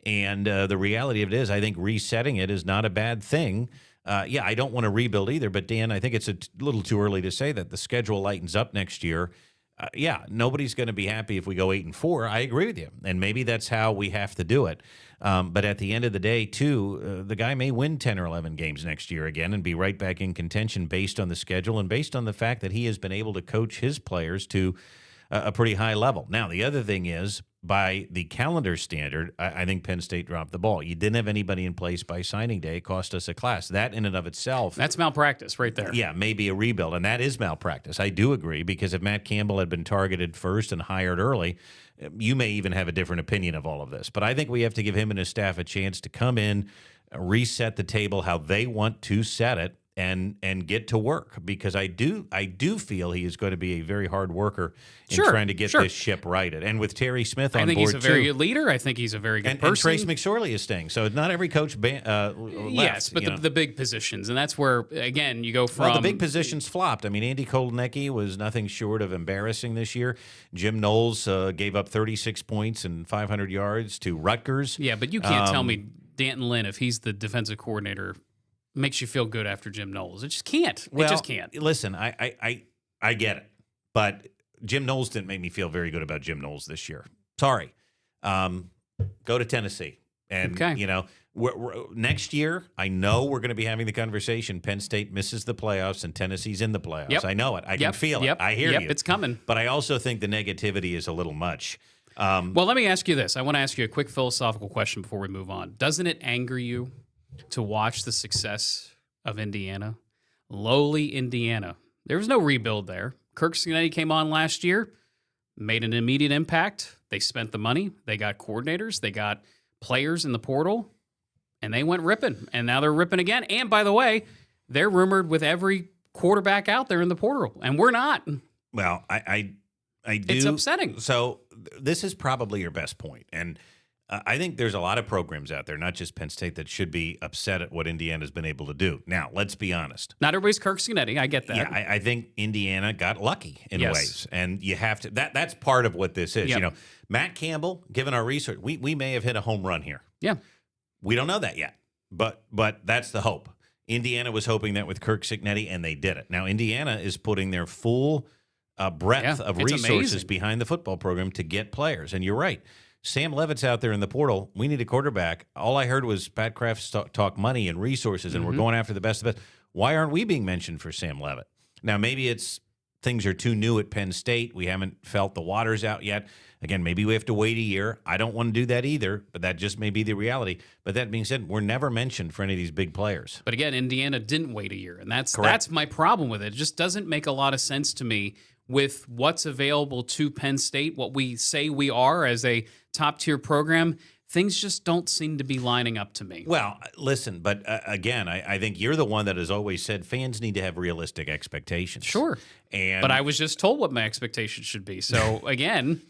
And the reality of it is, I think resetting it is not a bad thing. I don't want to rebuild either. But, Dan, I think it's a little too early to say that. The schedule lightens up next year. Nobody's going to be happy if we go 8-4. I agree with you. And maybe that's how we have to do it. But at the end of the day, too, the guy may win 10 or 11 games next year again and be right back in contention based on the schedule and based on the fact that he has been able to coach his players to a pretty high level. Now, the other thing is, by the calendar standard, I think Penn State dropped the ball. You didn't have anybody in place by signing day. It cost us a class. That in and of itself. That's malpractice right there. Yeah, maybe a rebuild. And that is malpractice. I do agree, because if Matt Campbell had been targeted first and hired early, you may even have a different opinion of all of this. But I think we have to give him and his staff a chance to come in, reset the table how they want to set it, and get to work, because I do feel he is going to be a very hard worker in trying to get this ship righted. And with Terry Smith on board, I think he's a very good leader. I think he's a very good person. And Trace McSorley is staying, so not every coach left. Yes, but the big positions, and that's where, again, you go from... Well, the big positions flopped. I mean, Andy Kotelnicki was nothing short of embarrassing this year. Jim Knowles gave up 36 points and 500 yards to Rutgers. Yeah, but you can't tell me Danton Lynn, if he's the defensive coordinator, makes you feel good after Jim Knowles. It just can't. Well, it just can't. Listen, I I get it. But Jim Knowles didn't make me feel very good about Jim Knowles this year. Sorry. Go to Tennessee. And, you know, next year, I know we're going to be having the conversation. Penn State misses the playoffs and Tennessee's in the playoffs. Yep. I know it. I can feel it. I hear you. It's coming. But I also think the negativity is a little much. Well, let me ask you this. I want to ask you a quick philosophical question before we move on. Doesn't it anger you to watch the success of Indiana? Lowly Indiana. There was no rebuild there. Kirk Cincinnati came on last year, made an immediate impact. They spent the money. They got coordinators. They got players in the portal, and they went ripping. And now they're ripping again. And by the way, they're rumored with every quarterback out there in the portal, and we're not. Well, I do. It's upsetting. So this is probably your best point. And I think there's a lot of programs out there, not just Penn State, that should be upset at what Indiana's been able to do. Now, let's be honest. Not everybody's Kirk Cincinnati. I get that. Yeah, I think Indiana got lucky in Yes. ways. And you have to, that's part of what this is. Yep. You know, Matt Campbell, given our research, we may have hit a home run here. Yeah. We don't know that yet, but that's the hope. Indiana was hoping that with Kirk Cincinnati, and they did it. Now, Indiana is putting their full breadth of it's resources amazing. behind the football program to get players. And you're right. Sam Levitt's out there in the portal. We need a quarterback. All I heard was Pat Kraft talk money and resources, and we're going after the best of the best. Why aren't we being mentioned for Sam Levitt? Now, maybe it's things are too new at Penn State. We haven't felt the waters out yet. Again, maybe we have to wait a year. I don't want to do that either, but that just may be the reality. But that being said, we're never mentioned for any of these big players. But again, Indiana didn't wait a year, and that's Correct. my problem with it. It just doesn't make a lot of sense to me with what's available to Penn State, what we say we are as a top-tier program. Things just don't seem to be lining up to me. Well, listen, but again, I think you're the one that has always said fans need to have realistic expectations. Sure. And But I was just told what my expectations should be. So, again,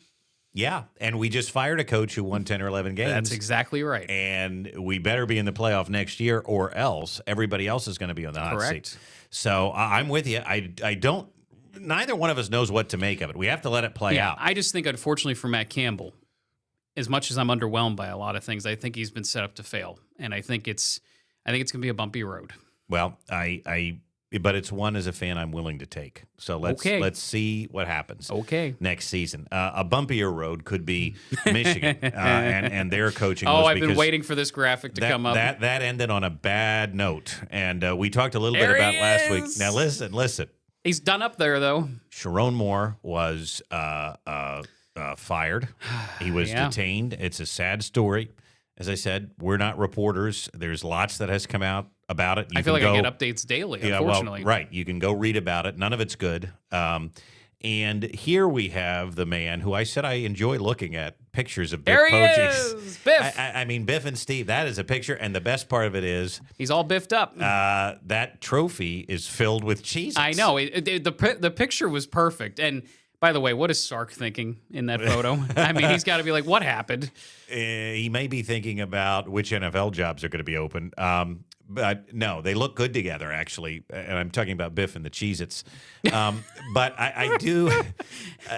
yeah, and we just fired a coach who won 10 or 11 games. that's exactly right. And we better be in the playoff next year, or else everybody else is going to be on the hot Correct. seat. So I'm with you. I don't. Neither one of us knows what to make of it. We have to let it play out. I just think, unfortunately, for Matt Campbell, as much as I'm underwhelmed by a lot of things, I think he's been set up to fail, and I think it's going to be a bumpy road. Well, but it's one as a fan I'm willing to take. So let's see what happens. Okay. Next season, a bumpier road could be Michigan and their coaching. Oh, was I've been because waiting for this graphic to come up. That ended on a bad note, and we talked a little bit There about he last week. is. Now listen. He's done up there, though. Sharon Moore was fired. He was Yeah. detained. It's a sad story. As I said, we're not reporters. There's lots that has come out about it. You I feel like can I go- get updates daily, Yeah, unfortunately. well, right. You can go read about it. None of it's good. And here we have the man who I said I enjoy looking at pictures of Biff There he Poggi. is, Biff. I mean, Biff and Steve, that is a picture. And the best part of it is He's all biffed up. that trophy is filled with cheese. I know. The picture was perfect. And by the way, what is Sark thinking in that photo? I mean, he's got to be like, what happened? He may be thinking about which NFL jobs are going to be open. But no, they look good together, actually. And I'm talking about Biff and the Cheez-Its. But I do.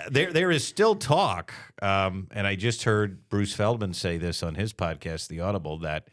There is still talk, and I just heard Bruce Feldman say this on his podcast, The Audible, that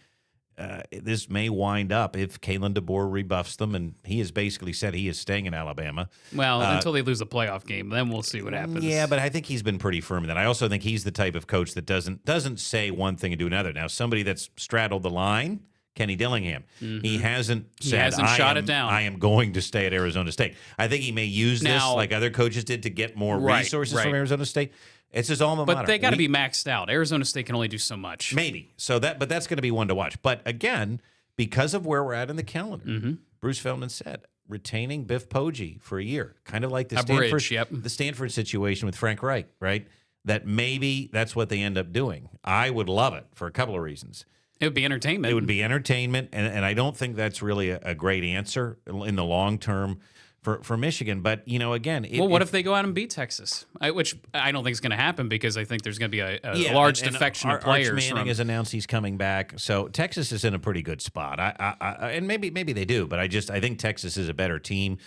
this may wind up if Kalen DeBoer rebuffs them, and he has basically said he is staying in Alabama. Well, until they lose a playoff game, then we'll see what happens. Yeah, but I think he's been pretty firm in that. I also think he's the type of coach that doesn't say one thing and do another. Now, somebody that's straddled the line, Kenny Dillingham, he hasn't said, shot it down. I am going to stay at Arizona State. I think he may use this Now- like other coaches did to get more Right, resources right. from Arizona State. It's his alma mater. But they got to be maxed out. Arizona State can only do so much. Maybe. But that's going to be one to watch. But again, because of where we're at in the calendar, Bruce Feldman said retaining Biff Poggi for a year, kind of like the A Stanford, bridge, yep. the Stanford situation with Frank Reich, right? That maybe that's what they end up doing. I would love it for a couple of reasons. It would be entertainment. It would be entertainment, and I don't think that's really a great answer in the long term for Michigan. But, again... Well, what if they go out and beat Texas? Which I don't think is going to happen because I think there's going to be a large and defection of Arch players. Manning has announced he's coming back, so Texas is in a pretty good spot. And maybe they do, but I think Texas is a better team.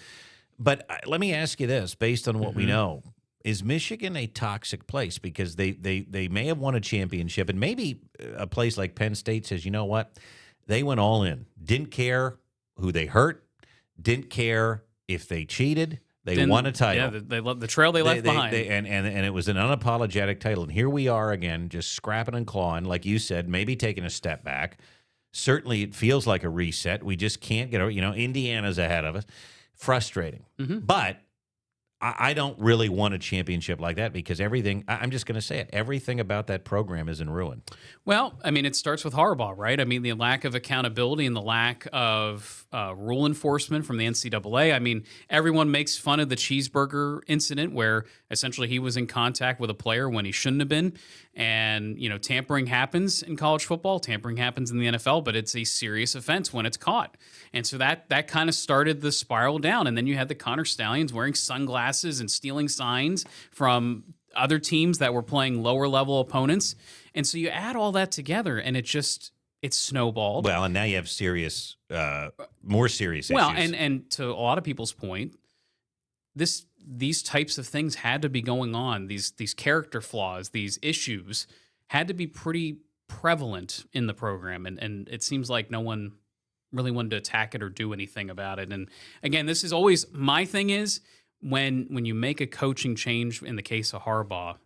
But let me ask you this, based on what we know. Is Michigan a toxic place? Because they may have won a championship, and maybe a place like Penn State says, you know what? They went all in. Didn't care who they hurt. Didn't care if they cheated. They won a title. Yeah, they love the trail they left behind. And it was an unapologetic title. And here we are again, just scrapping and clawing, like you said, maybe taking a step back. Certainly, it feels like a reset. We just can't get over. Indiana's ahead of us. Frustrating. But I don't really want a championship like that because I'm just going to say it, everything about that program is in ruin. Well, I mean, it starts with Harbaugh, right? I mean, the lack of accountability and the lack of rule enforcement from the NCAA. I mean, everyone makes fun of the cheeseburger incident where essentially he was in contact with a player when he shouldn't have been. And, tampering happens in college football, tampering happens in the NFL, but it's a serious offense when it's caught. And so that kind of started the spiral down. And then you had the Connor Stallions wearing sunglasses and stealing signs from other teams that were playing lower level opponents. And so you add all that together and it's snowballed. Well, and now you have more serious issues. Well, and to a lot of people's point, these types of things had to be going on. These character flaws, these issues had to be pretty prevalent in the program. And it seems like no one really wanted to attack it or do anything about it. And again, this is always my thing is when you make a coaching change in the case of Harbaugh,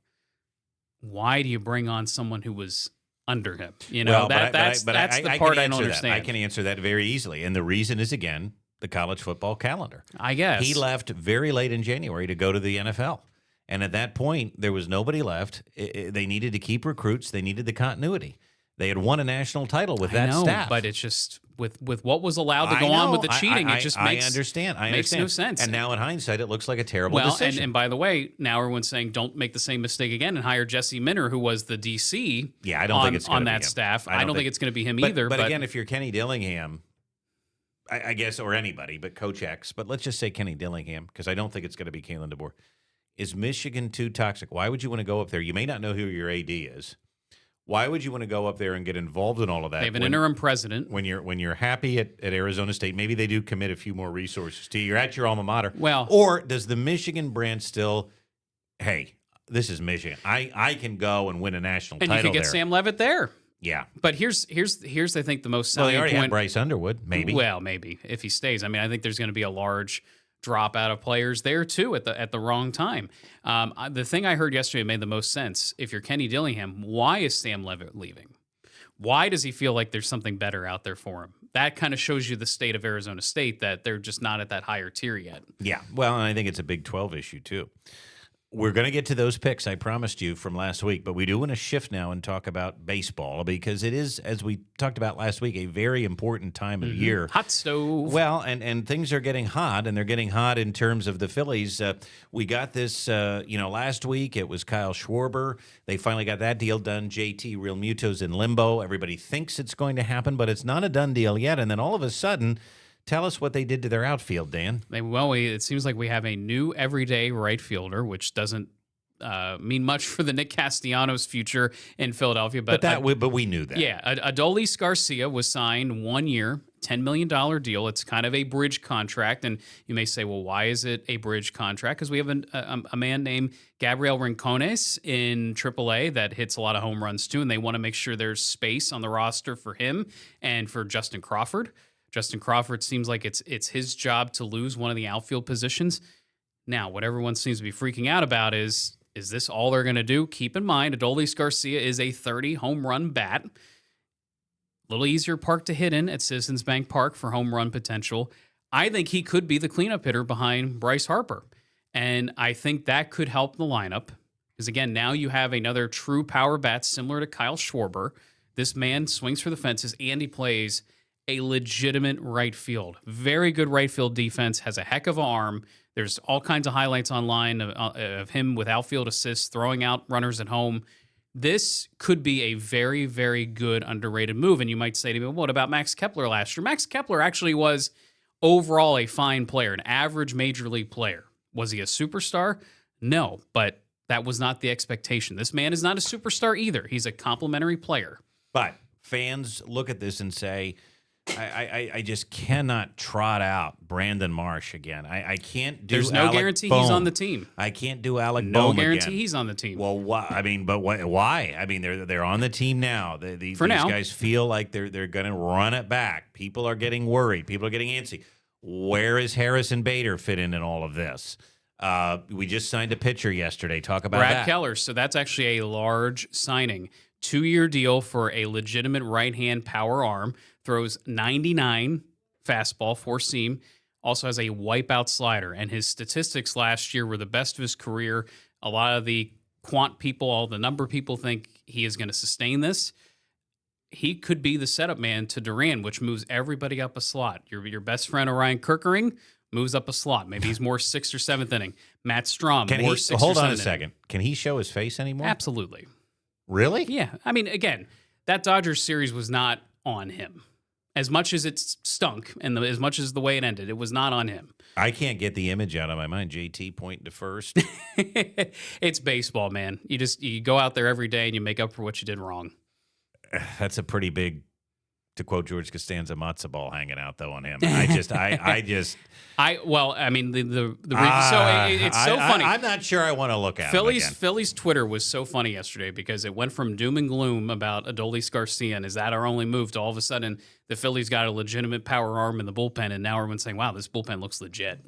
why do you bring on someone who was under him? That's the part I don't understand. I can answer that very easily. And the reason is, again, the college football calendar. I guess. He left very late in January to go to the NFL. And at that point, there was nobody left. They needed to keep recruits. They needed the continuity. They had won a national title with that staff. But it's just with what was allowed to go on with the cheating, it just makes makes no sense. And now in hindsight, it looks like a terrible decision. And by the way, now everyone's saying don't make the same mistake again and hire Jesse Minter, who was the DC. Yeah, I don't think it's on that staff. I don't think it's going to be him either. But again, if you're Kenny Dillingham, I guess, or anybody, but Coach X, but let's just say Kenny Dillingham, because I don't think it's going to be Kalen DeBoer. Is Michigan too toxic? Why would you want to go up there? You may not know who your AD is. Why would you want to go up there and get involved in all of that? They have an interim president. When you're happy at Arizona State, maybe they do commit a few more resources to you. You're at your alma mater. Well, or does the Michigan brand still, hey, this is Michigan. I can go and win a national title there. And you could get Sam Leavitt there. Yeah. But here's I think the most salient point. Well, they already have Bryce Underwood, maybe. Well, maybe if he stays. I mean, I think there's going to be a large drop out of players there too at the wrong time. The thing I heard yesterday made the most sense. If you're Kenny Dillingham, why is Sam Leavitt leaving? Why does he feel like there's something better out there for him? That kind of shows you the state of Arizona State, that they're just not at that higher tier yet. Yeah. Well, and I think it's a Big 12 issue too. We're going to get to those picks, I promised you, from last week, but we do want to shift now and talk about baseball because it is, as we talked about last week, a very important time of year. Hot stove. Well, and things are getting hot, and they're getting hot in terms of the Phillies. We got this, last week. It was Kyle Schwarber. They finally got that deal done. JT Realmuto's in limbo. Everybody thinks it's going to happen, but it's not a done deal yet. And then all of a sudden, tell us what they did to their outfield, Dan. It seems like we have a new everyday right fielder, which doesn't mean much for the Nick Castellanos' future in Philadelphia. But we knew that. Yeah, Adolis Garcia was signed 1 year, $10 million deal. It's kind of a bridge contract. And you may say, well, why is it a bridge contract? Because we have a man named Gabriel Rincones in AAA that hits a lot of home runs too, and they want to make sure there's space on the roster for him and for Justin Crawford. Justin Crawford seems like it's his job to lose one of the outfield positions. Now, what everyone seems to be freaking out about is this all they're going to do? Keep in mind, Adolis Garcia is a 30 home run bat. A little easier park to hit in at Citizens Bank Park for home run potential. I think he could be the cleanup hitter behind Bryce Harper. And I think that could help the lineup. Because again, now you have another true power bat similar to Kyle Schwarber. This man swings for the fences and he plays a legitimate right field. Very good right field defense, has a heck of an arm. There's all kinds of highlights online of him with outfield assists, throwing out runners at home. This could be a very, very good underrated move. And you might say to me, well, what about Max Kepler last year? Max Kepler actually was overall a fine player, an average major league player. Was he a superstar? No, but that was not the expectation. This man is not a superstar either. He's a complimentary player. But fans look at this and say, I just cannot trot out Brandon Marsh again. I can't do. There's no Alec guarantee Bohm. He's on the team. I can't do Alec No Bohm guarantee again. he's on the team. Well, why? I mean, but why? I mean, they're on the team now. These now. guys feel like they're going to run it back. People are getting worried. People are getting antsy. Where is Harrison Bader fit in all of this? We just signed a pitcher yesterday. Talk about Brad that. Keller. So that's actually a large signing. 2-year deal for a legitimate right-hand power arm. Throws 99 fastball, 4-seam. Also has a wipeout slider. And his statistics last year were the best of his career. A lot of the quant people, all the number people think he is going to sustain this. He could be the setup man to Duran, which moves everybody up a slot. Your best friend, Orion Kerkering, moves up a slot. Maybe he's more 6th or 7th inning. Matt Strom, more 6th or 7th inning. Hold on a second. Can he show his face anymore? Absolutely. Really? Yeah. I mean, again, that Dodgers series was not on him. As much as it stunk and as much as the way it ended, it was not on him. I can't get the image out of my mind. JT pointing to first. It's baseball, man. You go out there every day and you make up for what you did wrong. That's a pretty big, to quote George Costanza, matzo ball hanging out though on him. I mean, it's so funny. I'm not sure I want to look at Phillies Twitter was so funny yesterday because it went from doom and gloom about Adolis Garcia and is that our only move to all of a sudden the Phillies got a legitimate power arm in the bullpen and now everyone's saying, wow, this bullpen looks legit.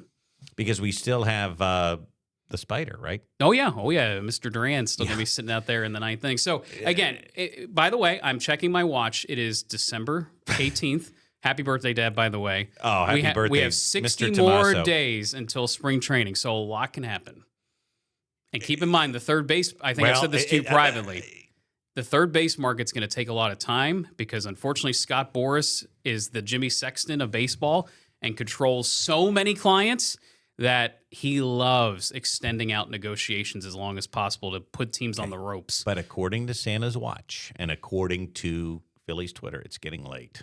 Because we still have the Spider, right? Oh yeah. Mr. Duran's still going to be sitting out there in the 9th inning. So again, by the way, I'm checking my watch. It is December 18th. Happy birthday, Dad, by the way. Oh, happy birthday, We have 60 Mr. more Tomaso. days until spring training, so a lot can happen. And keep in mind, the third base, I think I've said this to you privately, the third base market's going to take a lot of time because, unfortunately, Scott Boras is the Jimmy Sexton of baseball and controls so many clients that he loves extending out negotiations as long as possible to put teams on the ropes. But according to Santa's watch and according to Phillies Twitter, it's getting late.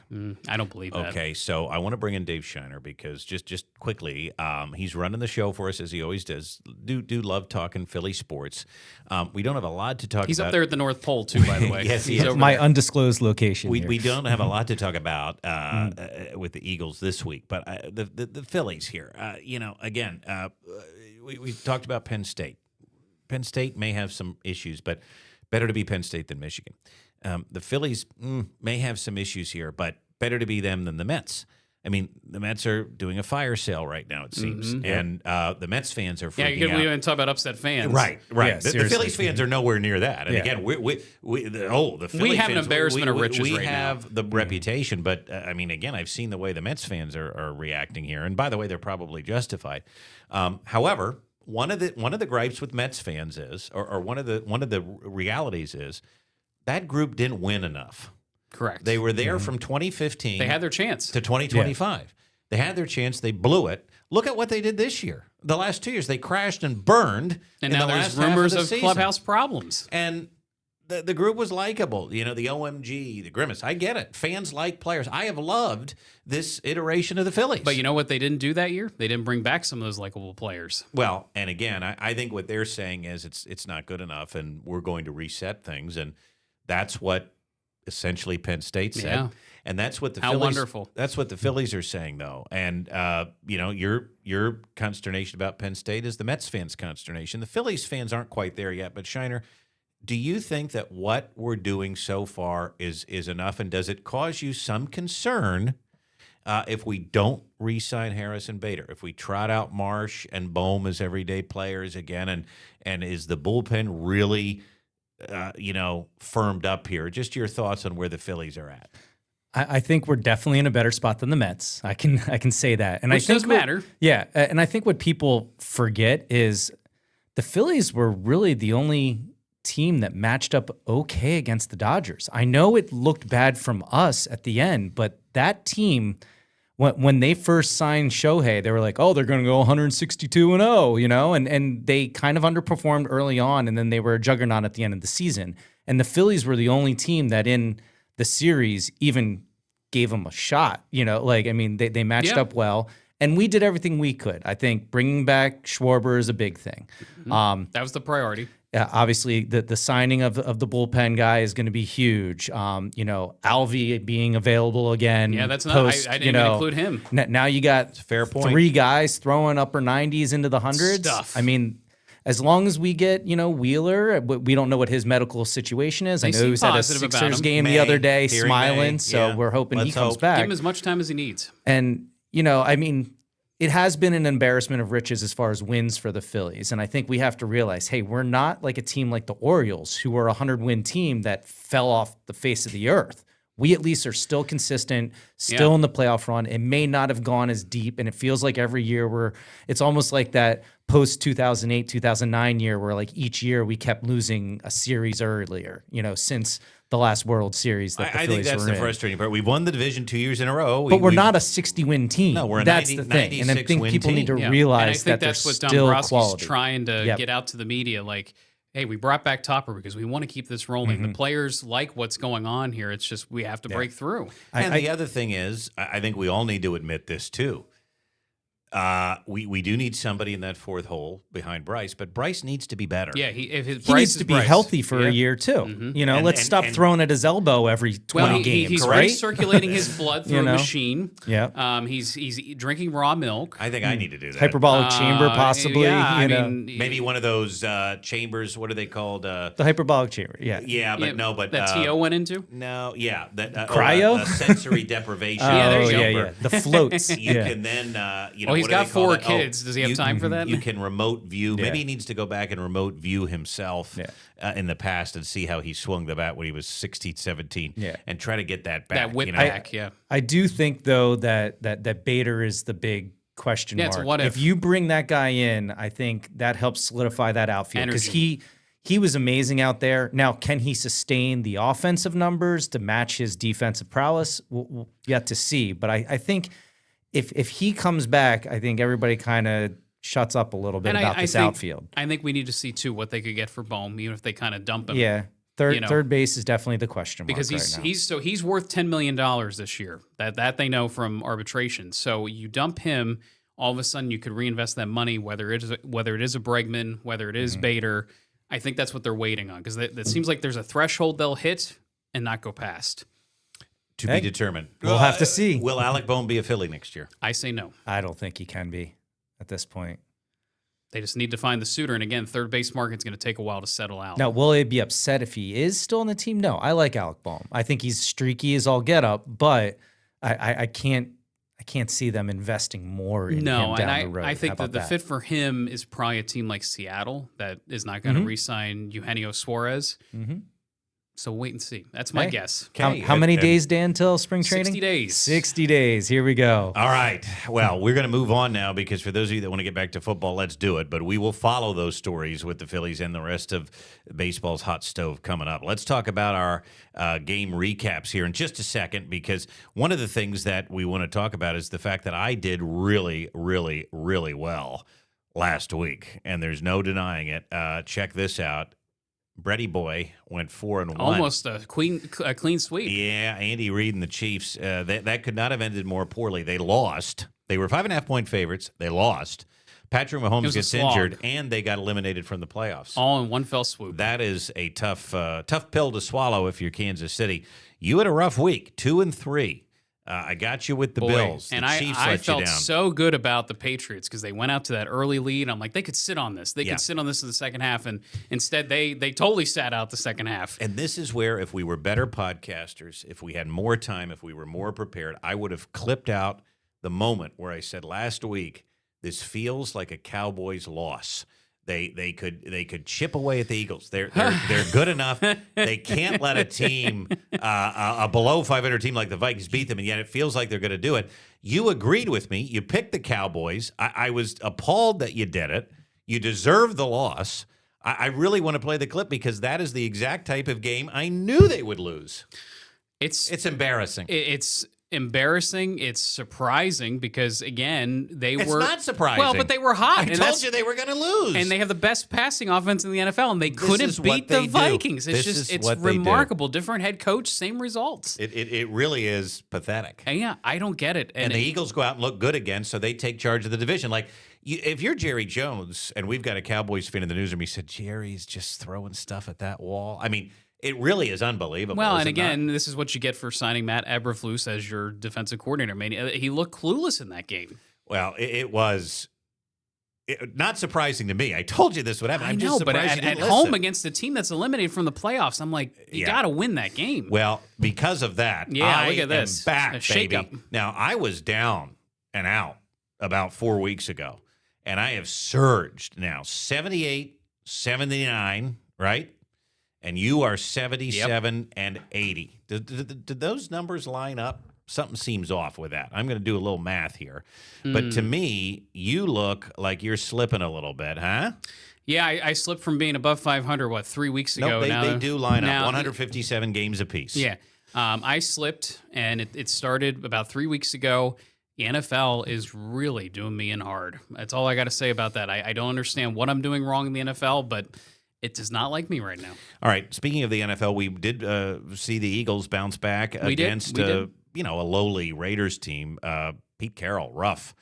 I don't believe that. Okay, so I want to bring in Dave Shiner because just quickly, he's running the show for us as he always does. Do love talking Philly sports. We don't have a lot to talk about. He's up there at the North Pole too, by the way. Yes, he's over My there. undisclosed location. We don't have a lot to talk about with the Eagles this week, but the Phillies here. Again, we talked about Penn State. Penn State may have some issues, but better to be Penn State than Michigan. The Phillies may have some issues here, but better to be them than the Mets. I mean, the Mets are doing a fire sale right now, it seems, and the Mets fans are freaking out. We didn't talk about upset fans. Right. Yeah, the Phillies fans are nowhere near that. And Yeah. again, the Philly have an fans, embarrassment of riches we right now. have the reputation, but I mean, again, I've seen the way the Mets fans are reacting here, and by the way, they're probably justified. However, one of the gripes with Mets fans is, or one of the realities is, that group didn't win enough. Correct. They were there from 2015 They had their chance. to 2025. They had their chance. They blew it. Look at what they did this year. The last 2 years, they crashed and burned. And in now the there's last half rumors the of season. clubhouse problems. And the group was likable. You know, the OMG, the Grimace. I get it. Fans like players. I have loved this iteration of the Phillies. But you know what they didn't do that year? They didn't bring back some of those likable players. Well, and again, I think what they're saying is it's not good enough, and we're going to reset things, and that's what essentially Penn State said. Yeah. And that's what the How Phillies, wonderful. That's what the Phillies are saying, though. And your consternation about Penn State is the Mets fans' consternation. The Phillies fans aren't quite there yet. But Shiner, do you think that what we're doing so far is enough? And does it cause you some concern if we don't re-sign Harrison Bader, if we trot out Marsh and Bohm as everyday players again, and is the bullpen really firmed up here? Just your thoughts on where the Phillies are at. I think we're definitely in a better spot than the Mets. I can say that, and Which I think does matter. Yeah, and I think what people forget is the Phillies were really the only team that matched up okay against the Dodgers. I know it looked bad from us at the end, but that team, when they first signed Shohei, they were like, oh, they're going to go 162-0, and they kind of underperformed early on, and then they were a juggernaut at the end of the season. And the Phillies were the only team that in the series even gave them a shot. They matched up well, and we did everything we could. I think bringing back Schwarber is a big thing. That was the priority. Obviously, the signing of the bullpen guy is going to be huge. Alvey being available again. Yeah, that's not. Post, I didn't even include him. Now you got fair point. 3 guys throwing upper 90s into the hundreds. Stuff. I mean, as long as we get Wheeler, we don't know what his medical situation is. I know he was at a positive about Sixers him. game the other day, Hearing smiling. May. So Yeah. we're hoping he Let's comes hope. back. Give him as much time as he needs. And it has been an embarrassment of riches as far as wins for the Phillies. And I think we have to realize, hey, we're not like a team like the Orioles, who are a 100-win team that fell off the face of the earth. We at least are still consistent, still in the playoff run. It may not have gone as deep, and it feels like every year it's almost like that post-2008, 2009 year where like each year we kept losing a series earlier, since the last World Series that the I Phillies think that's were the in. frustrating part. We've won the division 2 years in a row. But we're not a 60-win team. No, we're a that's 90, the thing. And I think 96-win people need to team. And I realize think that that's there's what still Dombrowski's quality. trying to get out to the media. Like, hey, we brought back Topper because we want to keep this rolling. The players like what's going on here. It's just we have to break through. And the other thing is, I think we all need to admit this too. We do need somebody in that fourth hole behind Bryce, but Bryce needs to be better. Yeah, he needs to be healthy for a year too. Let's stop throwing at his elbow every 20 games, he's right? recirculating his blood through a machine. Yeah. He's drinking raw milk. I think I need to do that. Hyperbolic chamber, possibly. Yeah, Maybe one of those chambers. What are they called? The hyperbolic chamber. Yeah. Yeah, but that T.O. went into. No, yeah, that cryo, sensory deprivation. Yeah, there you go. Yeah. The floats. You can then, Well, he's got 4 kids. Does he have time for that? You can remote view. Yeah. Maybe he needs to go back and remote view himself in the past and see how he swung the bat when he was 16, 17, and try to get that back. That whip back, I do think, though, that Bader is the big question mark. It's a what if. If you bring that guy in, I think that helps solidify that outfield. Because he was amazing out there. Now, can he sustain the offensive numbers to match his defensive prowess? We'll yet to see. But I think if he comes back, I think everybody kind of shuts up a little bit about this outfield. I think we need to see, too, what they could get for Bohm, even if they kind of dump him. Yeah. Third base is definitely the question mark because right now. he's worth $10 million this year. That they know from arbitration. So you dump him, all of a sudden you could reinvest that money, whether it is a Bregman, whether it is Bader. I think that's what they're waiting on, because it seems like there's a threshold they'll hit and not go past. To be determined. We'll have to see. Will Alec Bohm be a Philly next year? I say no. I don't think he can be at this point. They just need to find the suitor. And again, third base market's going to take a while to settle out. Now, will he be upset if he is still on the team? No, I like Alec Bohm. I think he's streaky as all get up, but I can't see them investing more in him down the road. I think that the fit for him is probably a team like Seattle that is not going to re-sign Eugenio Suarez. So wait and see. That's my guess. How many days, Dan, till spring training? 60 days. 60 days. Here we go. All right. Well, we're going to move on now, because for those of you that want to get back to football, let's do it. But we will follow those stories with the Phillies and the rest of baseball's hot stove coming up. Let's talk about our game recaps here in just a second, because one of the things that we want to talk about is the fact that I did really, really, really well last week, and there's no denying it. Check this out. Brady Boy went 4-1. Almost a clean sweep. Yeah, Andy Reid and the Chiefs. That could not have ended more poorly. They lost. They were 5.5-point favorites. They lost. Patrick Mahomes gets injured, and they got eliminated from the playoffs. All in one fell swoop. That is a tough pill to swallow if you're Kansas City. You had a rough week, 2-3. I got you with the Bills. And Chiefs I let felt you down. so good about the Patriots because they went out to that early lead. I'm like, they could sit on this. They could sit on this in the second half. And instead, they totally sat out the second half. And this is where, if we were better podcasters, if we had more time, if we were more prepared, I would have clipped out the moment where I said last week, this feels like a Cowboys loss. They could chip away at the Eagles. They're good enough. They can't let a team, a below 500 team like the Vikings, beat them, and yet it feels like they're going to do it. You agreed with me. You picked the Cowboys. I was appalled that you did it. You deserve the loss. I really want to play the clip because that is the exact type of game I knew they would lose. It's embarrassing. It's embarrassing. It's surprising because, again, It's not surprising. Well, but they were hot. I told you they were going to lose. And they have the best passing offense in the NFL, and they couldn't beat the Vikings. It's remarkable. Different head coach, same results. It really is pathetic. And yeah, I don't get it. And the Eagles go out and look good again, so they take charge of the division. Like, if you're Jerry Jones, and we've got a Cowboys fan in the newsroom, he said, Jerry's just throwing stuff at that wall. I mean, it really is unbelievable. Well, and again, this is what you get for signing Matt Eberflus as your defensive coordinator. I mean, he looked clueless in that game. Well, it was not surprising to me. I told you this would happen. I know, but at home against a team that's eliminated from the playoffs, I'm like, you got to win that game. Well, because of that, look at this. Am back, a shake-up. baby. Now, I was down and out about 4 weeks ago, and I have surged now 78, 79, right? And you are 77 and 80. Did those numbers line up? Something seems off with that. I'm going to do a little math here. But to me, you look like you're slipping a little bit, huh? Yeah, I slipped from being above 500, 3 weeks ago. No, they do line now, up. 157 games apiece. Yeah. I slipped, and it started about 3 weeks ago. The NFL is really doing me in hard. That's all I got to say about that. I don't understand what I'm doing wrong in the NFL, but it does not like me right now. All right. Speaking of the NFL, we did see the Eagles bounce back against a lowly Raiders team. Pete Carroll, rough.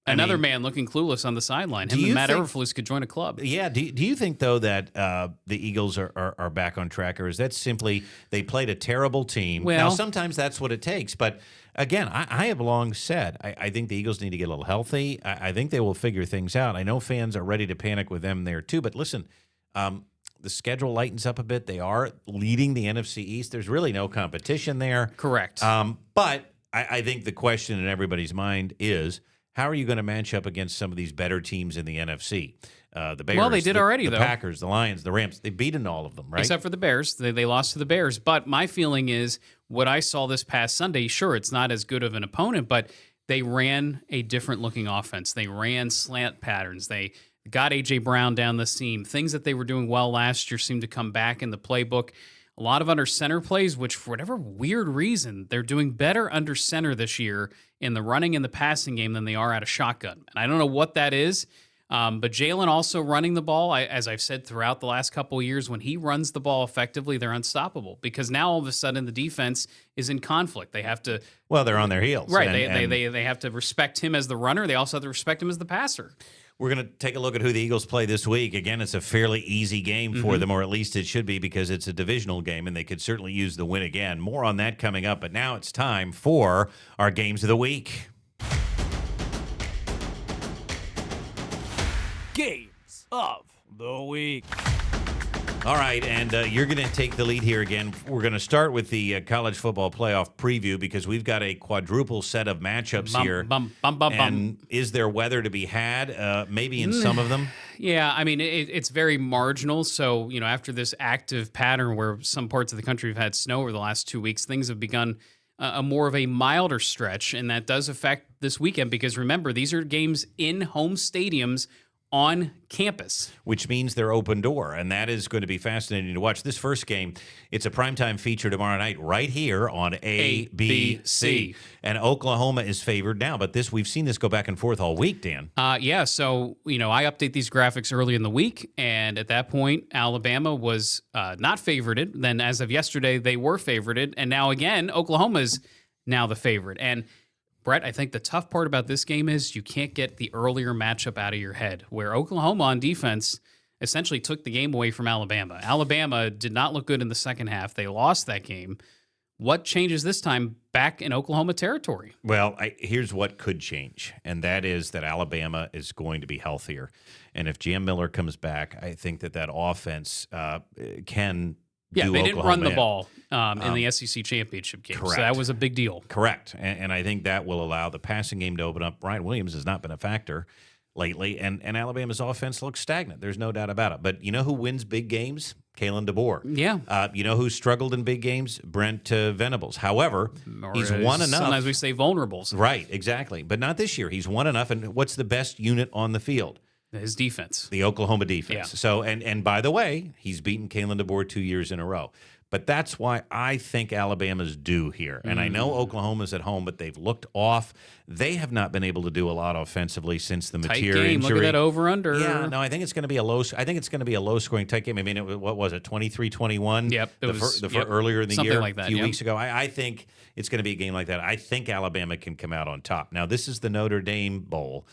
Another man looking clueless on the sideline. Him and Matt Eberflus could join a club. Yeah. Do you think, though, that the Eagles are back on track, or is that simply they played a terrible team? Well, now, sometimes that's what it takes. But, again, I have long said I think the Eagles need to get a little healthy. I think they will figure things out. I know fans are ready to panic with them there, too. But, listen, the schedule lightens up a bit. They are leading the NFC East. There's really no competition there. Correct. But I think the question in everybody's mind is, how are you going to match up against some of these better teams in the NFC? The Bears. Well, they did already, the though. Packers, the Lions, the Rams. They've beaten all of them, right? Except for the Bears. They lost to the Bears. But my feeling is what I saw this past Sunday, sure, it's not as good of an opponent, but they ran a different-looking offense. They ran slant patterns. They got A.J. Brown down the seam. Things that they were doing well last year seemed to come back in the playbook. A lot of under center plays, which for whatever weird reason, they're doing better under center this year in the running and the passing game than they are out of shotgun. And I don't know what that is, but Jalen also running the ball, as I've said throughout the last couple of years, when he runs the ball effectively, they're unstoppable because now all of a sudden the defense is in conflict. They have to... Well, they're on their heels. Right. They have to respect him as the runner. They also have to respect him as the passer. We're going to take a look at who the Eagles play this week. Again, it's a fairly easy game for them, or at least it should be because it's a divisional game, and they could certainly use the win again. More on that coming up, but now it's time for our Games of the Week. Games of the Week. All right, and you're going to take the lead here again. We're going to start with the college football playoff preview because we've got a quadruple set of matchups here. And is there weather to be had? Maybe in some of them? Yeah, I mean, it's very marginal. So, after this active pattern where some parts of the country have had snow over the last 2 weeks, things have begun a more of a milder stretch, and that does affect this weekend because, remember, these are games in home stadiums on campus. Which means they're open door, and that is going to be fascinating to watch. This first game, it's a primetime feature tomorrow night right here on ABC. And Oklahoma is favored now, but we've seen this go back and forth all week, Dan. Yeah, so, I update these graphics early in the week, and at that point, Alabama was not favorited. Then as of yesterday, they were favorited, and now again, Oklahoma is now the favorite. And Brett, I think the tough part about this game is you can't get the earlier matchup out of your head, where Oklahoma on defense essentially took the game away from Alabama. Alabama did not look good in the second half. They lost that game. What changes this time back in Oklahoma territory? Well, here's what could change, and that is that Alabama is going to be healthier. And if Jam Miller comes back, I think that offense can Yeah, they didn't run the ball in the SEC championship game. Correct. So that was a big deal. Correct. And I think that will allow the passing game to open up. Ryan Williams has not been a factor lately, and Alabama's offense looks stagnant. There's no doubt about it. But you know who wins big games? Kalen DeBoer. Yeah. You know who struggled in big games? Brent Venables. However, he's won enough. Sometimes we say vulnerables. Right, exactly. But not this year. He's won enough. And what's the best unit on the field? His defense. The Oklahoma defense. Yeah. So, and by the way, he's beaten Kalen DeBoer 2 years in a row. But that's why I think Alabama's due here. And I know Oklahoma's at home, but they've looked off. They have not been able to do a lot offensively since the Tight Mateer game. injury. Look at that over-under. Yeah, no, I think it's going to be a low. I think it's going to be a low-scoring tight game. I mean, what was it, 23-21? Yep, it was earlier in the something year, like that, a few weeks ago. I think it's going to be a game like that. I think Alabama can come out on top. Now, this is the Notre Dame Bowl.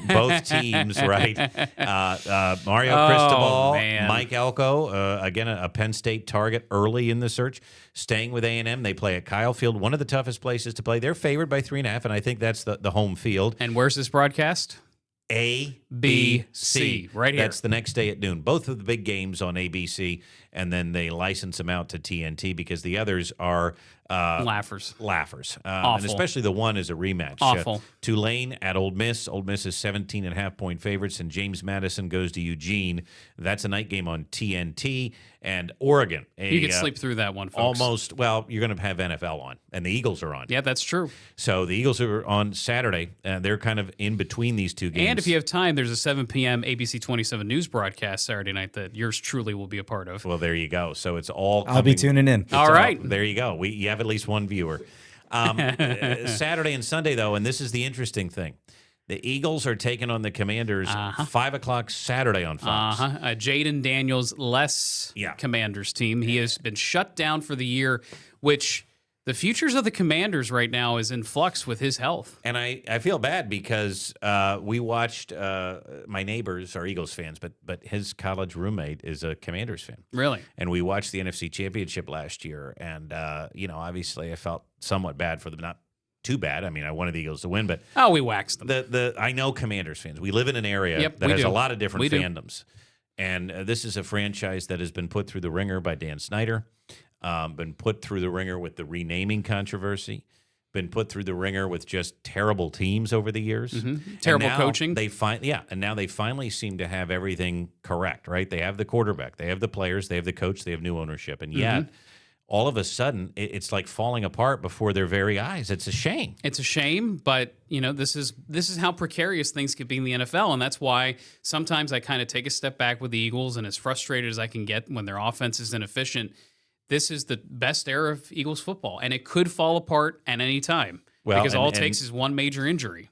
Both teams, right? Mario Cristobal, man. Mike Elko, again a Penn State target early in the search. Staying with A&M, they play at Kyle Field, one of the toughest places to play. They're favored by 3.5, and I think that's the home field. And where's this broadcast? ABC. Right here. That's the next day at noon. Both of the big games on ABC, and then they license them out to TNT because the others are Laughers. And especially the one is a rematch. Awful. Tulane at Ole Miss. Ole Miss is 17.5-point favorites, and James Madison goes to Eugene. That's a night game on TNT. And Oregon. You could sleep through that one, folks. Almost. Well, you're going to have NFL on, and the Eagles are on. Yeah, that's true. So the Eagles are on Saturday. They're kind of in between these two games. And if you have time, there's a 7 p.m. ABC 27 news broadcast Saturday night that yours truly will be a part of. Well, there you go. So it's all I'll be tuning in. All right. There you go. You have at least one viewer. Saturday and Sunday, though, and this is the interesting thing. The Eagles are taking on the Commanders 5 o'clock Saturday on Fox. Jaden Daniels less Commanders team. He has been shut down for the year, which the futures of the Commanders right now is in flux with his health. And I feel bad because we watched my neighbors are Eagles fans, but his college roommate is a Commanders fan. Really? And we watched the NFC Championship last year, and obviously I felt somewhat bad for them. Not too bad. I mean, I wanted the Eagles to win, but we waxed them. I know Commanders fans. We live in an area that has a lot of different fandoms, and this is a franchise that has been put through the ringer by Dan Snyder, been put through the ringer with the renaming controversy, been put through the ringer with just terrible teams over the years, terrible coaching. And now they finally seem to have everything correct. Right? They have the quarterback, they have the players, they have the coach, they have new ownership, and yet. All of a sudden, it's like falling apart before their very eyes. It's a shame. It's a shame, but this is how precarious things could be in the NFL, and that's why sometimes I kind of take a step back with the Eagles, and as frustrated as I can get when their offense is inefficient, this is the best era of Eagles football, and it could fall apart at any time because all it takes is one major injury.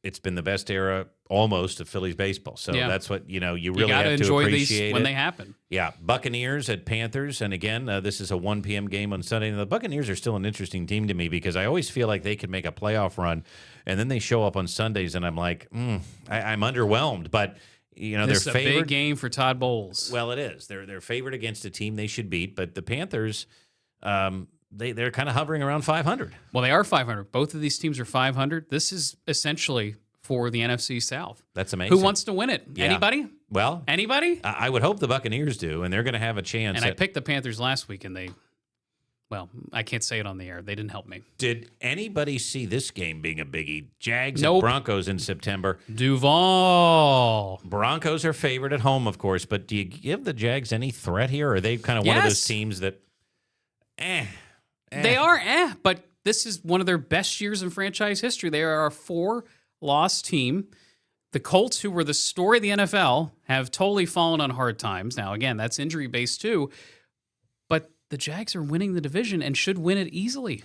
It's been the best era almost of Phillies baseball. So that's what, you really have to enjoy appreciate these when they happen. Yeah. Buccaneers at Panthers. And again, this is a 1 p.m. game on Sunday. And the Buccaneers are still an interesting team to me because I always feel like they could make a playoff run. And then they show up on Sundays and I'm like, I'm underwhelmed. But, this is a big game for Todd Bowles. Well, it is. They're favored against a team they should beat. But the Panthers, they're kind of hovering around 500. Well, they are 500. Both of these teams are 500. This is essentially for the NFC South. That's amazing. Who wants to win it? Yeah. Anybody? Well, anybody? I would hope the Buccaneers do, and they're going to have a chance. And I picked the Panthers last week, and I can't say it on the air. They didn't help me. Did anybody see this game being a biggie? Jags Nope. and Broncos in September. Duval. Broncos are favored at home, of course, but do you give the Jags any threat here? Or are they kind of one of those teams that, They are, but this is one of their best years in franchise history. They are a 4-loss team. The Colts, who were the story of the NFL, have totally fallen on hard times. Now, again, that's injury-based too, but the Jags are winning the division and should win it easily.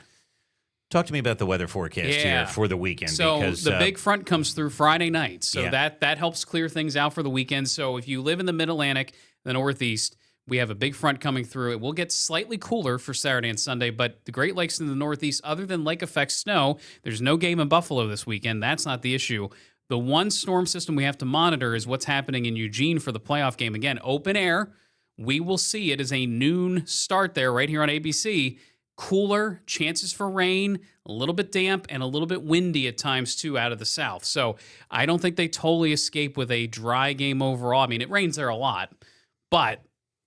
Talk to me about the weather forecast here for the weekend. So because, the big front comes through Friday night, so that helps clear things out for the weekend. So if you live in the Mid-Atlantic, the Northeast, we have a big front coming through. It will get slightly cooler for Saturday and Sunday, but the Great Lakes in the Northeast, other than lake effect snow, there's no game in Buffalo this weekend. That's not the issue. The one storm system we have to monitor is what's happening in Eugene for the playoff game. Again, open air. We will see it as a noon start there right here on ABC. Cooler, chances for rain, a little bit damp, and a little bit windy at times, too, out of the south. So I don't think they totally escape with a dry game overall. I mean, it rains there a lot, but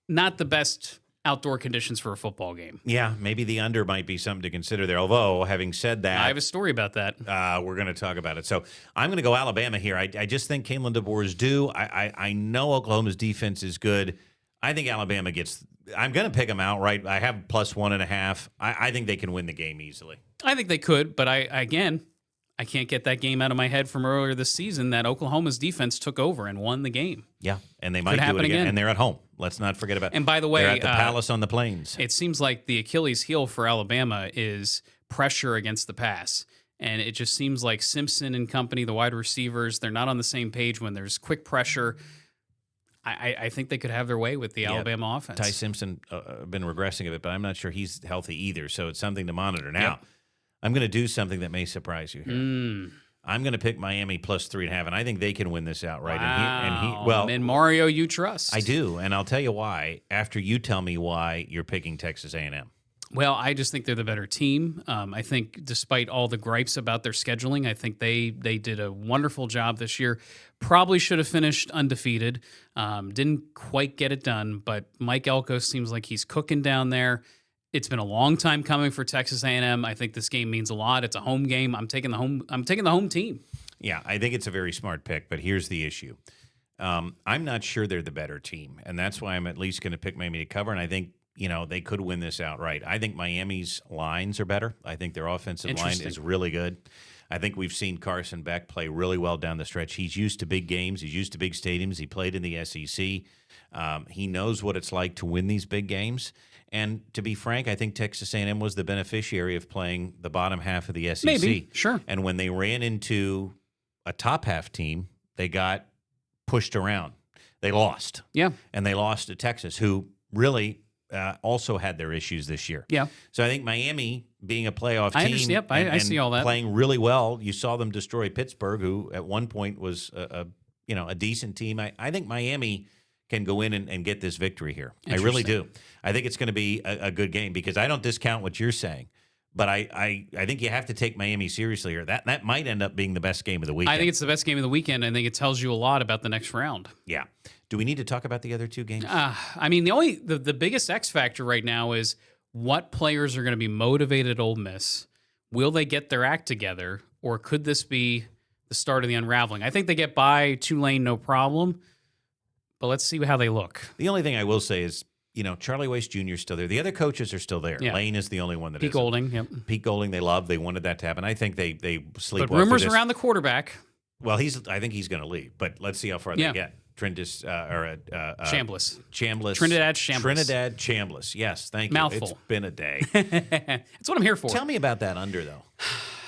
not the best outdoor conditions for a football game. Yeah, maybe the under might be something to consider there. Although, having said that, I have a story about that. We're going to talk about it. So I'm going to go Alabama here. I just think Kalen DeBoer is due. I know Oklahoma's defense is good. I think Alabama gets – I'm going to pick them outright. I have plus 1.5. I think they can win the game easily. I think they could, but I can't get that game out of my head from earlier this season that Oklahoma's defense took over and won the game. Yeah, and they might do it again. And they're at home. Let's not forget about it. And by the way, they're at the Palace on the Plains. It seems like the Achilles heel for Alabama is pressure against the pass. And it just seems like Simpson and company, the wide receivers, they're not on the same page when there's quick pressure. I think they could have their way with the Alabama offense. Ty Simpson been regressing a bit, but I'm not sure he's healthy either, so it's something to monitor. Now, I'm going to do something that may surprise you here. I'm going to pick Miami plus 3.5, and I think they can win this outright. Wow. And Mario, you trust. I do, and I'll tell you why after you tell me why you're picking Texas A&M. Well, I just think they're the better team. I think despite all the gripes about their scheduling, I think they did a wonderful job this year. Probably should have finished undefeated. Didn't quite get it done, but Mike Elko seems like he's cooking down there. It's been a long time coming for Texas A&M. I think this game means a lot. It's a home game. I'm taking the home team. Yeah, I think it's a very smart pick, but here's the issue. I'm not sure they're the better team, and that's why I'm at least going to pick Miami to cover, and I think they could win this outright. I think Miami's lines are better. I think their offensive line is really good. I think we've seen Carson Beck play really well down the stretch. He's used to big games. He's used to big stadiums. He played in the SEC. He knows what it's like to win these big games. And to be frank, I think Texas A&M was the beneficiary of playing the bottom half of the SEC. Maybe, sure. And when they ran into a top half team, they got pushed around. They lost. Yeah. And they lost to Texas, who really also had their issues this year. Yeah. So I think Miami, being a playoff team, I see all that. Playing really well. You saw them destroy Pittsburgh, who at one point was a decent team. I think Miami can go in and get this victory here. I really do. I think it's going to be a good game because I don't discount what you're saying. But I think you have to take Miami seriously here. That might end up being the best game of the weekend. I think it's the best game of the weekend. I think it tells you a lot about the next round. Yeah. Do we need to talk about the other two games? I mean, the biggest X factor right now is what players are going to be motivated at Ole Miss. Will they get their act together, or could this be the start of the unraveling? I think they get by Tulane, no problem. But let's see how they look. The only thing I will say is, Charlie Weiss Jr. is still there. The other coaches are still there. Yeah. Lane is the only one that Pete isn't. Golding, yep. Pete Golding, they love. They wanted that to happen. I think they sleep. But well rumors through this. around the quarterback. Well, I think he's going to leave. But let's see how far they get. Chambliss. Trinidad Chambliss. Trinidad Chambliss. Yes, thank you. Mouthful. It's been a day. That's what I'm here for. Tell me about that under, though.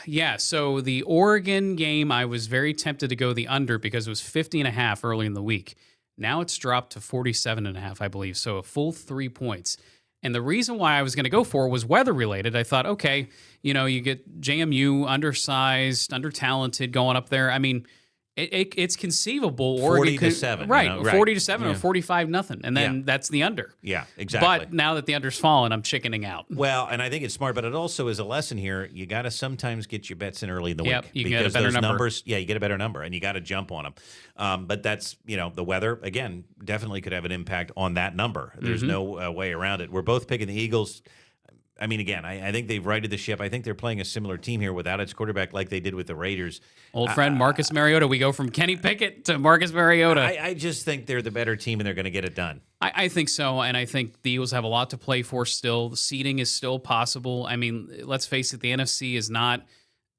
Yeah, so the Oregon game, I was very tempted to go the under because it was 50.5 early in the week. Now it's dropped to 47.5, I believe, so a full 3 points. And the reason why I was going to go for was weather-related. I thought, okay, you get JMU, undersized, under-talented going up there. I mean, it's conceivable. 40-7. Right, 40-7 yeah. or 45-0. And then that's the under. Yeah, exactly. But now that the under's fallen, I'm chickening out. Well, and I think it's smart, but it also is a lesson here. You got to sometimes get your bets in early in the week. You because get a better those number. Numbers, you get a better number, and you got to jump on them. But that's, the weather, again, definitely could have an impact on that number. There's no way around it. We're both picking the Eagles. I mean, again, I think they've righted the ship. I think they're playing a similar team here without its quarterback like they did with the Raiders. Old friend Marcus Mariota. We go from Kenny Pickett to Marcus Mariota. I just think they're the better team, and they're going to get it done. I think so, and I think the Eagles have a lot to play for still. The seeding is still possible. I mean, let's face it, the NFC is not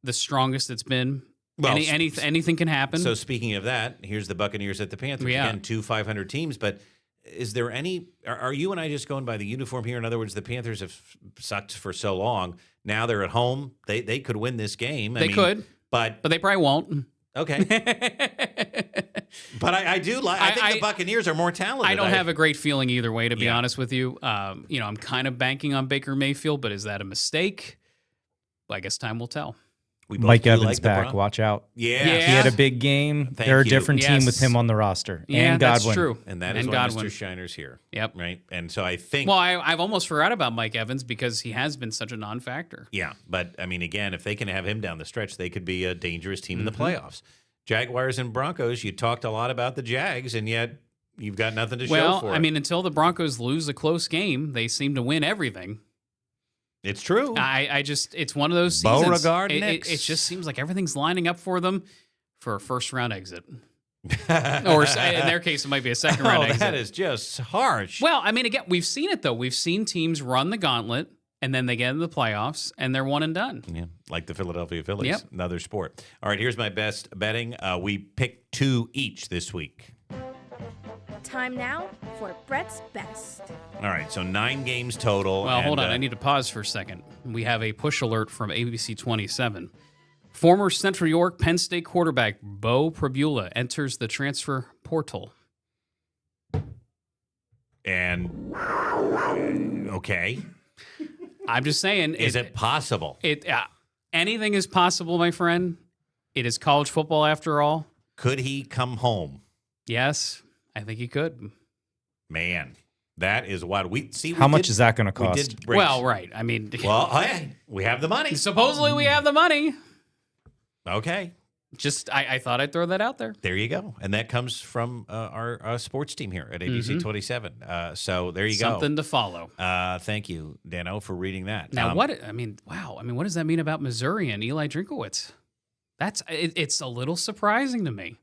the strongest it's been. Well, anything can happen. So speaking of that, here's the Buccaneers at the Panthers. Yeah. Again, 2 500 teams, but is there any – are you and I just going by the uniform here? In other words, the Panthers have sucked for so long. Now they're at home. They could win this game. They could. But they probably won't. Okay. But I do like – I think the Buccaneers are more talented. I don't have a great feeling either way, to be honest with you. I'm kind of banking on Baker Mayfield, but is that a mistake? Well, I guess time will tell. Mike Evans back. Watch out. Yeah. He had a big game. They're a different team with him on the roster. Yeah, and Godwin. That's true. And that is why Mr. Shiner's here. Yep. Right? And so I think... Well, I've almost forgot about Mike Evans because he has been such a non-factor. Yeah. But, I mean, again, if they can have him down the stretch, they could be a dangerous team in the playoffs. Jaguars and Broncos, you talked a lot about the Jags, and yet you've got nothing to show for it. Well, I mean, until the Broncos lose a close game, they seem to win everything. It's true. It's one of those seasons. Beauregard It just seems like everything's lining up for them for a first-round exit. Or in their case, it might be a second-round exit. That is just harsh. Well, I mean, again, we've seen it, though. We've seen teams run the gauntlet, and then they get into the playoffs, and they're one and done. Yeah, like the Philadelphia Phillies. Yep. Another sport. All right, here's my best betting. We picked 2 each this week. Time now for Brett's Best. All right, so 9 games total. Well, hold on. I need to pause for a second. We have a push alert from ABC 27. Former Central York Penn State quarterback Bo Prabula enters the transfer portal. And, okay. I'm just saying. Is it possible? Anything is possible, my friend. It is college football after all. Could he come home? Yes, I think he could. Man, that is wild. How much is that going to cost? Well, right. I mean, well, hey, we have the money. Supposedly we have the money. Okay. I thought I'd throw that out there. There you go. And that comes from our sports team here at ABC 27. So there you go. Something to follow. Thank you, Dano, for reading that. Now, what does that mean about Missouri and Eli Drinkowitz? It's a little surprising to me.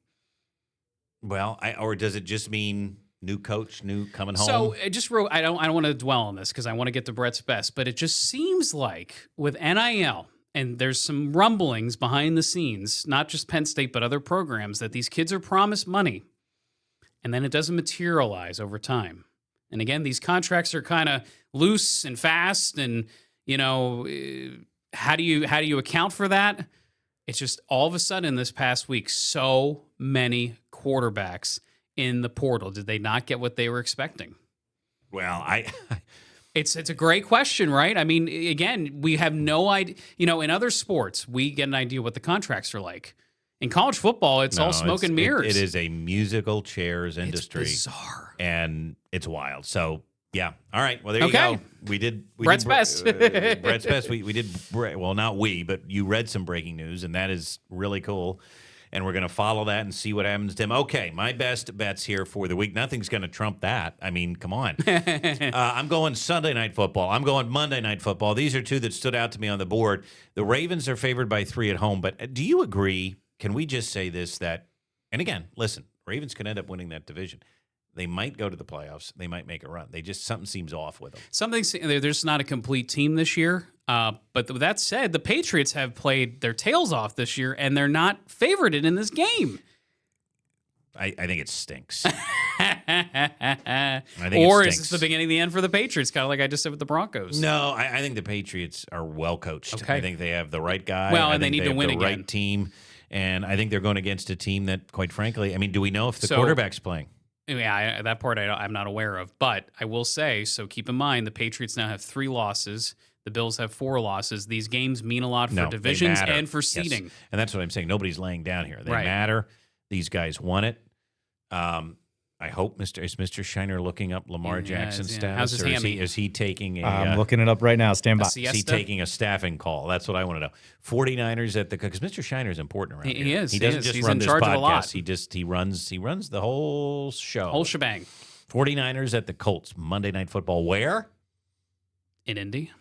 Well, or does it just mean new coach, new coming home? So it just wrote. I don't want to dwell on this because I want to get to Brett's best. But it just seems like with NIL, and there's some rumblings behind the scenes, not just Penn State but other programs, that these kids are promised money, and then it doesn't materialize over time. And again, these contracts are kind of loose and fast, and how do you account for that? It's just all of a sudden this past week, so many quarterbacks in the portal. Did they not get what they were expecting? Well, It's a great question, right? I mean, again, we have no idea. In other sports, we get an idea what the contracts are like. In college football, it's all smoke and mirrors. It is a musical chairs industry. It's bizarre. And it's wild. So, yeah. All right. Well, there you go. We did Brett's best. Brett's best. We did, well, not we, but you read some breaking news, and that is really cool. And we're going to follow that and see what happens to him. Okay, my best bets here for the week. Nothing's going to trump that. I mean, come on. I'm going Sunday Night Football. I'm going Monday Night Football. These are two that stood out to me on the board. The Ravens are favored by 3 at home. But do you agree? Can we just say this, that, and again, listen, Ravens can end up winning that division. They might go to the playoffs. They might make a run. Something seems off with them. There's not a complete team this year. But with that said, the Patriots have played their tails off this year, and they're not favorited in this game. I think it stinks. Or is this the beginning of the end for the Patriots, kind of like I just said with the Broncos? No, I think the Patriots are well coached. Okay. I think they have the right guy. Well, and they need to win the again. Right team, and I think they're going against a team that, quite frankly, I mean, do we know if the quarterback's playing? Yeah, that part I'm not aware of. But I will say, so keep in mind, the Patriots now have 3 losses. The Bills have 4 losses. These games mean a lot for divisions and for seeding. Yes. And that's what I'm saying. Nobody's laying down here. They Right. matter. These guys won it. I hope is Mr. Shiner looking up Lamar Jackson's status? How's his hammy? Is he taking a... I'm looking it up right now. Stand by. A Is he siesta? taking a staffing call? That's what I want to know. 49ers at the... Because Mr. Shiner is important around here. He is. He doesn't just He's run in this charge of a podcast. lot. He runs the whole show. Whole shebang. 49ers at the Colts. Monday Night Football. Where? In Indy.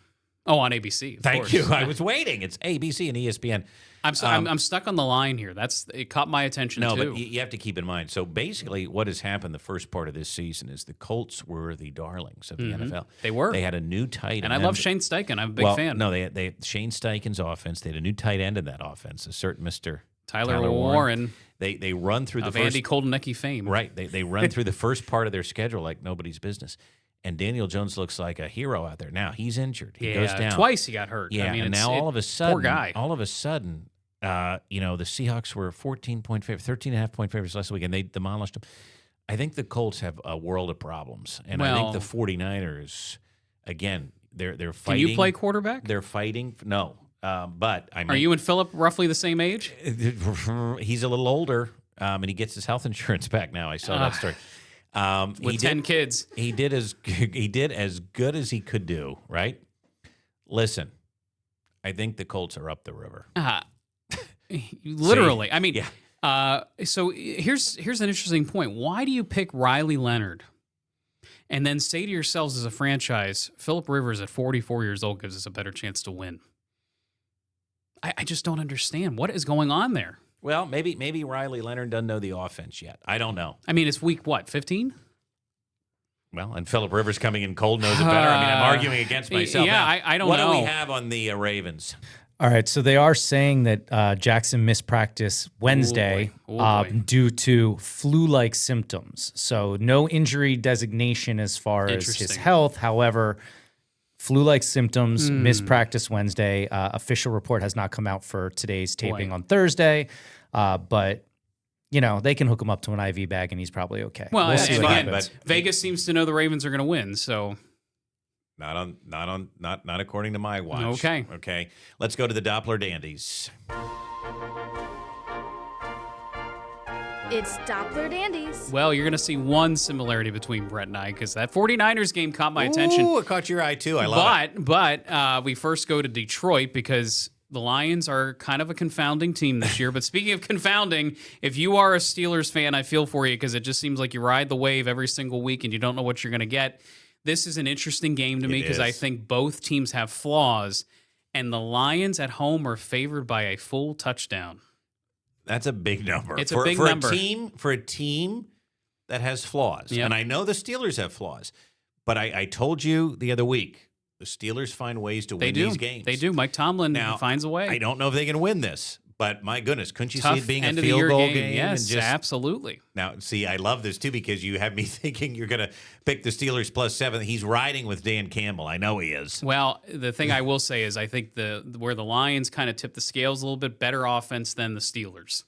Oh, on ABC. Of Thank course. you. I was waiting. It's ABC and ESPN. I'm stuck on the line here. It caught my attention No, too. but you have to keep in mind. So basically, what has happened the first part of this season is the Colts were the darlings of the NFL. They were. They had a new tight end. and I love Shane Steichen. I'm a big fan. No, they Shane Steichen's offense. They had a new tight end in that offense, a certain Mr. Tyler Warren They run through the of first Andy Koldenecki fame. right. They run through the first part of their schedule like nobody's business. And Daniel Jones looks like a hero out there. Now he's injured. He goes down twice. He got hurt. Yeah, I mean, and now all of a sudden, poor guy. the Seahawks were 14-point favorites, 13.5-point favorites last week, and they demolished them. I think the Colts have a world of problems, and I think the 49ers, again, they're fighting. Can you play quarterback? They're fighting. No, but I mean, Are you and Philip roughly the same age? he's a little older, and he gets his health insurance back now. I saw that story. With 10 kids. He did as good as he could do. Right. Listen, I think the Colts are up the river. Literally. See? I mean, Yeah. So here's an interesting point. Why do you pick Riley Leonard and then say to yourselves as a franchise, Phillip Rivers at 44 years old gives us a better chance to win? I just don't understand. What is going on there? Well, maybe Riley Leonard doesn't know the offense yet. I don't know. I mean, it's week, 15? Well, and Phillip Rivers coming in cold knows it better. I mean, I'm arguing against myself. Yeah, Now, I don't what know. What do we have on the Ravens? All right, so they are saying that Jackson missed practice Wednesday Oh, boy. due to flu-like symptoms. So no injury designation as far as his Interesting. health. However, flu-like symptoms, missed practice Wednesday. Official report has not come out for today's taping Boy. on Thursday, but they can hook him up to an IV bag and he's probably okay. Well, We'll see and what again, happens. Vegas seems to know the Ravens are going to win, so Not according to my watch. Okay. Let's go to the Doppler Dandies. It's Doppler Dandies. well, you're going to see one similarity between Brett and I because that 49ers game caught my attention. Ooh, it caught your eye too. I love it. But we first go to Detroit because the Lions are kind of a confounding team this year. But speaking of confounding, if you are a Steelers fan, I feel for you because it just seems like you ride the wave every single week and you don't know what you're going to get. This is an interesting game to me because I think both teams have flaws, and the Lions at home are favored by a full touchdown. That's a big number. It's a big number. For a team that has flaws. Yep. And I know the Steelers have flaws, but I told you the other week, the Steelers find ways to win these games. They do. Mike Tomlin finds a way. I don't know if they can win this, but my goodness, couldn't you Tough see it being end a of the field year goal game? game? Yes, and absolutely. Now, see, I love this too because you have me thinking you're going to pick the Steelers +7. He's riding with Dan Campbell. I know he is. Well, the thing I will say is I think where the Lions kind of tip the scales a little bit, better offense than the Steelers.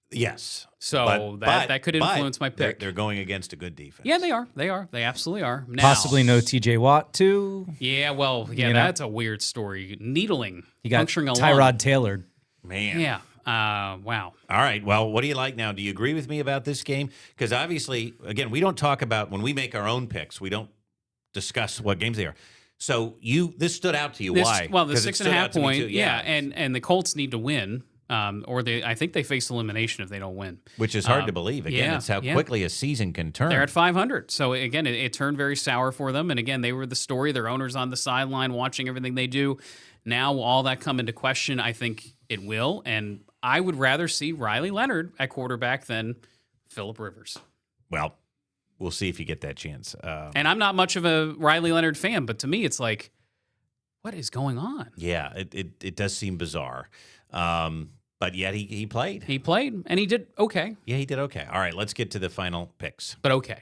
Yes. So that could influence my pick. They're going against a good defense. Yeah, they are. They absolutely are. Now, Possibly no TJ Watt, too. Yeah, well, You know? that's a weird story. Needling. You got puncturing a lung. Tyrod Taylor. Man. Yeah. Wow. All right. Well, what do you like now? Do you agree with me about this game? Because obviously, again, we don't talk about when we make our own picks. We don't discuss what games they are. So this stood out to you. Why? Well, the 'Cause it stood 6.5 out to me point. too. Yeah, and the Colts need to win. I think they face elimination if they don't win. Which is hard to believe. Again, it's how quickly a season can turn. They're at 500. So, again, it turned very sour for them. And, again, they were the story. Their owner's on the sideline watching everything they do. Now, will all that come into question? I think it will. And I would rather see Riley Leonard at quarterback than Phillip Rivers. Well, we'll see if you get that chance. And I'm not much of a Riley Leonard fan, but to me, it's like, what is going on? Yeah, it does seem bizarre. But yet he played. He played, and he did okay. Yeah, he did okay. All right, let's get to the final picks. But okay.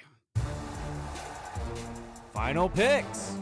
Final picks.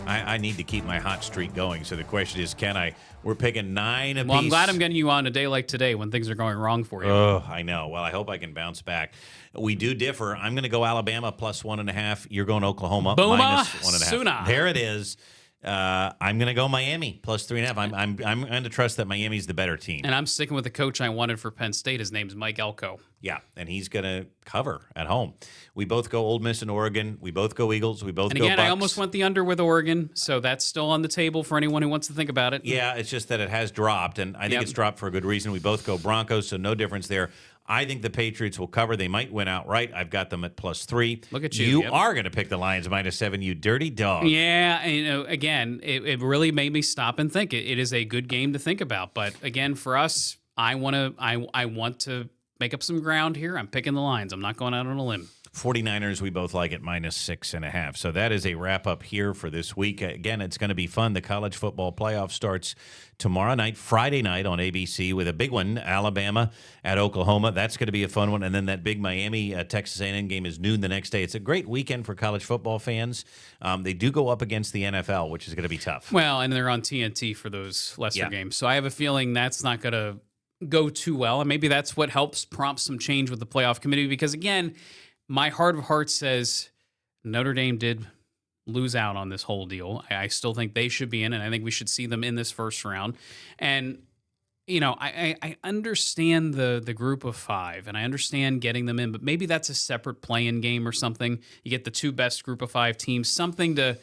I need to keep my hot streak going. So the question is, can I? We're picking 9 apiece. Well, I'm glad I'm getting you on a day like today when things are going wrong for you. Oh, I know. Well, I hope I can bounce back. We do differ. I'm going to go Alabama +1.5. You're going Oklahoma Booma -1.5. Suna. There it is. I'm going to go Miami +3.5. I'm going to trust that Miami's the better team. And I'm sticking with the coach I wanted for Penn State. His name's Mike Elko. Yeah, and he's going to cover at home. We both go Ole Miss and Oregon. We both go Eagles. We both And go again, Bucks. I almost went the under with Oregon, so that's still on the table for anyone who wants to think about it. Yeah, it's just that it has dropped, and I think it's dropped for a good reason. We both go Broncos, so no difference there. I think the Patriots will cover. They might win outright. I've got them at +3. Look at you. You Yep. are going to pick the Lions -7, you dirty dog. Yeah, and, again, it really made me stop and think. It is a good game to think about, but again, for us, I want to make up some ground here. I'm picking the Lions. I'm not going out on a limb. 49ers, we both like at -6.5. So that is a wrap up here for this week. Again, it's going to be fun. The college football playoff starts tomorrow night, Friday night on ABC with a big one, Alabama at Oklahoma. That's going to be a fun one. And then that big Miami Texas A&M game is noon the next day. It's a great weekend for college football fans. They do go up against the NFL, which is going to be tough. Well, and they're on TNT for those lesser games. So I have a feeling that's not going to go too well. And maybe that's what helps prompt some change with the playoff committee because, again, my heart of hearts says Notre Dame did lose out on this whole deal. I still think they should be in, and I think we should see them in this first round. And, I understand the group of 5, and I understand getting them in, but maybe that's a separate play-in game or something. You get the 2 best group of 5 teams, something to,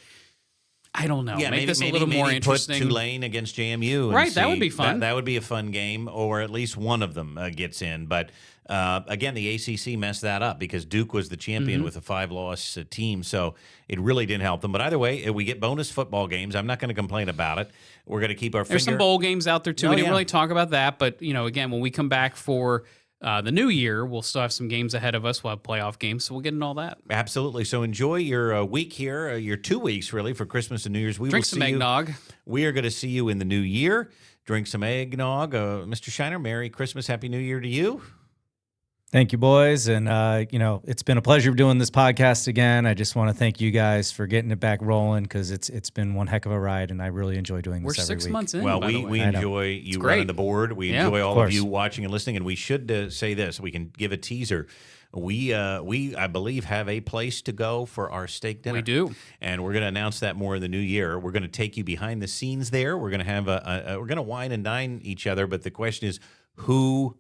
I don't know, make this a little more interesting. Put Tulane against JMU. And right, that would be fun. That would be a fun game, or at least one of them gets in. But again, the ACC messed that up because Duke was the champion with a 5-loss team, so it really didn't help them. But either way, we get bonus football games. I'm not going to complain about it. We're going to keep our There's some bowl games out there, too. We didn't really talk about that, but, again, when we come back for the new year, we'll still have some games ahead of us. We'll have playoff games, so we'll get into all that. Absolutely. So enjoy your week here, your 2 weeks, really, for Christmas and New Year's. Drink some eggnog. We are going to see you in the new year. Drink some eggnog. Mr. Shiner, Merry Christmas, Happy New Year to you. Thank you, boys. And, it's been a pleasure doing this podcast again. I just want to thank you guys for getting it back rolling because it's been one heck of a ride, and I really enjoy doing this every week. We're 6 months in, Well, by the way. we enjoy you running the board. We enjoy all of you watching and listening. And we should say this. We can give a teaser. We I believe, have a place to go for our steak dinner. We do. And we're going to announce that more in the new year. We're going to take you behind the scenes there. We're going to have we're going to wine and dine each other. But the question is, who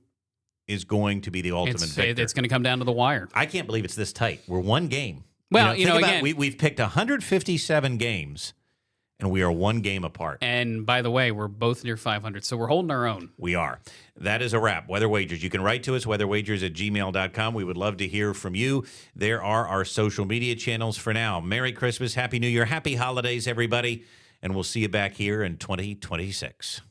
is going to be the ultimate victor? It's going to come down to the wire. I can't believe it's this tight. We're one game. Well, think about again, we've picked 157 games, and we are one game apart. And by the way, we're both near 500, so we're holding our own. We are. That is a wrap. Weather Wagers. You can write to us, weatherwagers@gmail.com. We would love to hear from you. There are our social media channels for now. Merry Christmas, Happy New Year, Happy Holidays, everybody, and we'll see you back here in 2026.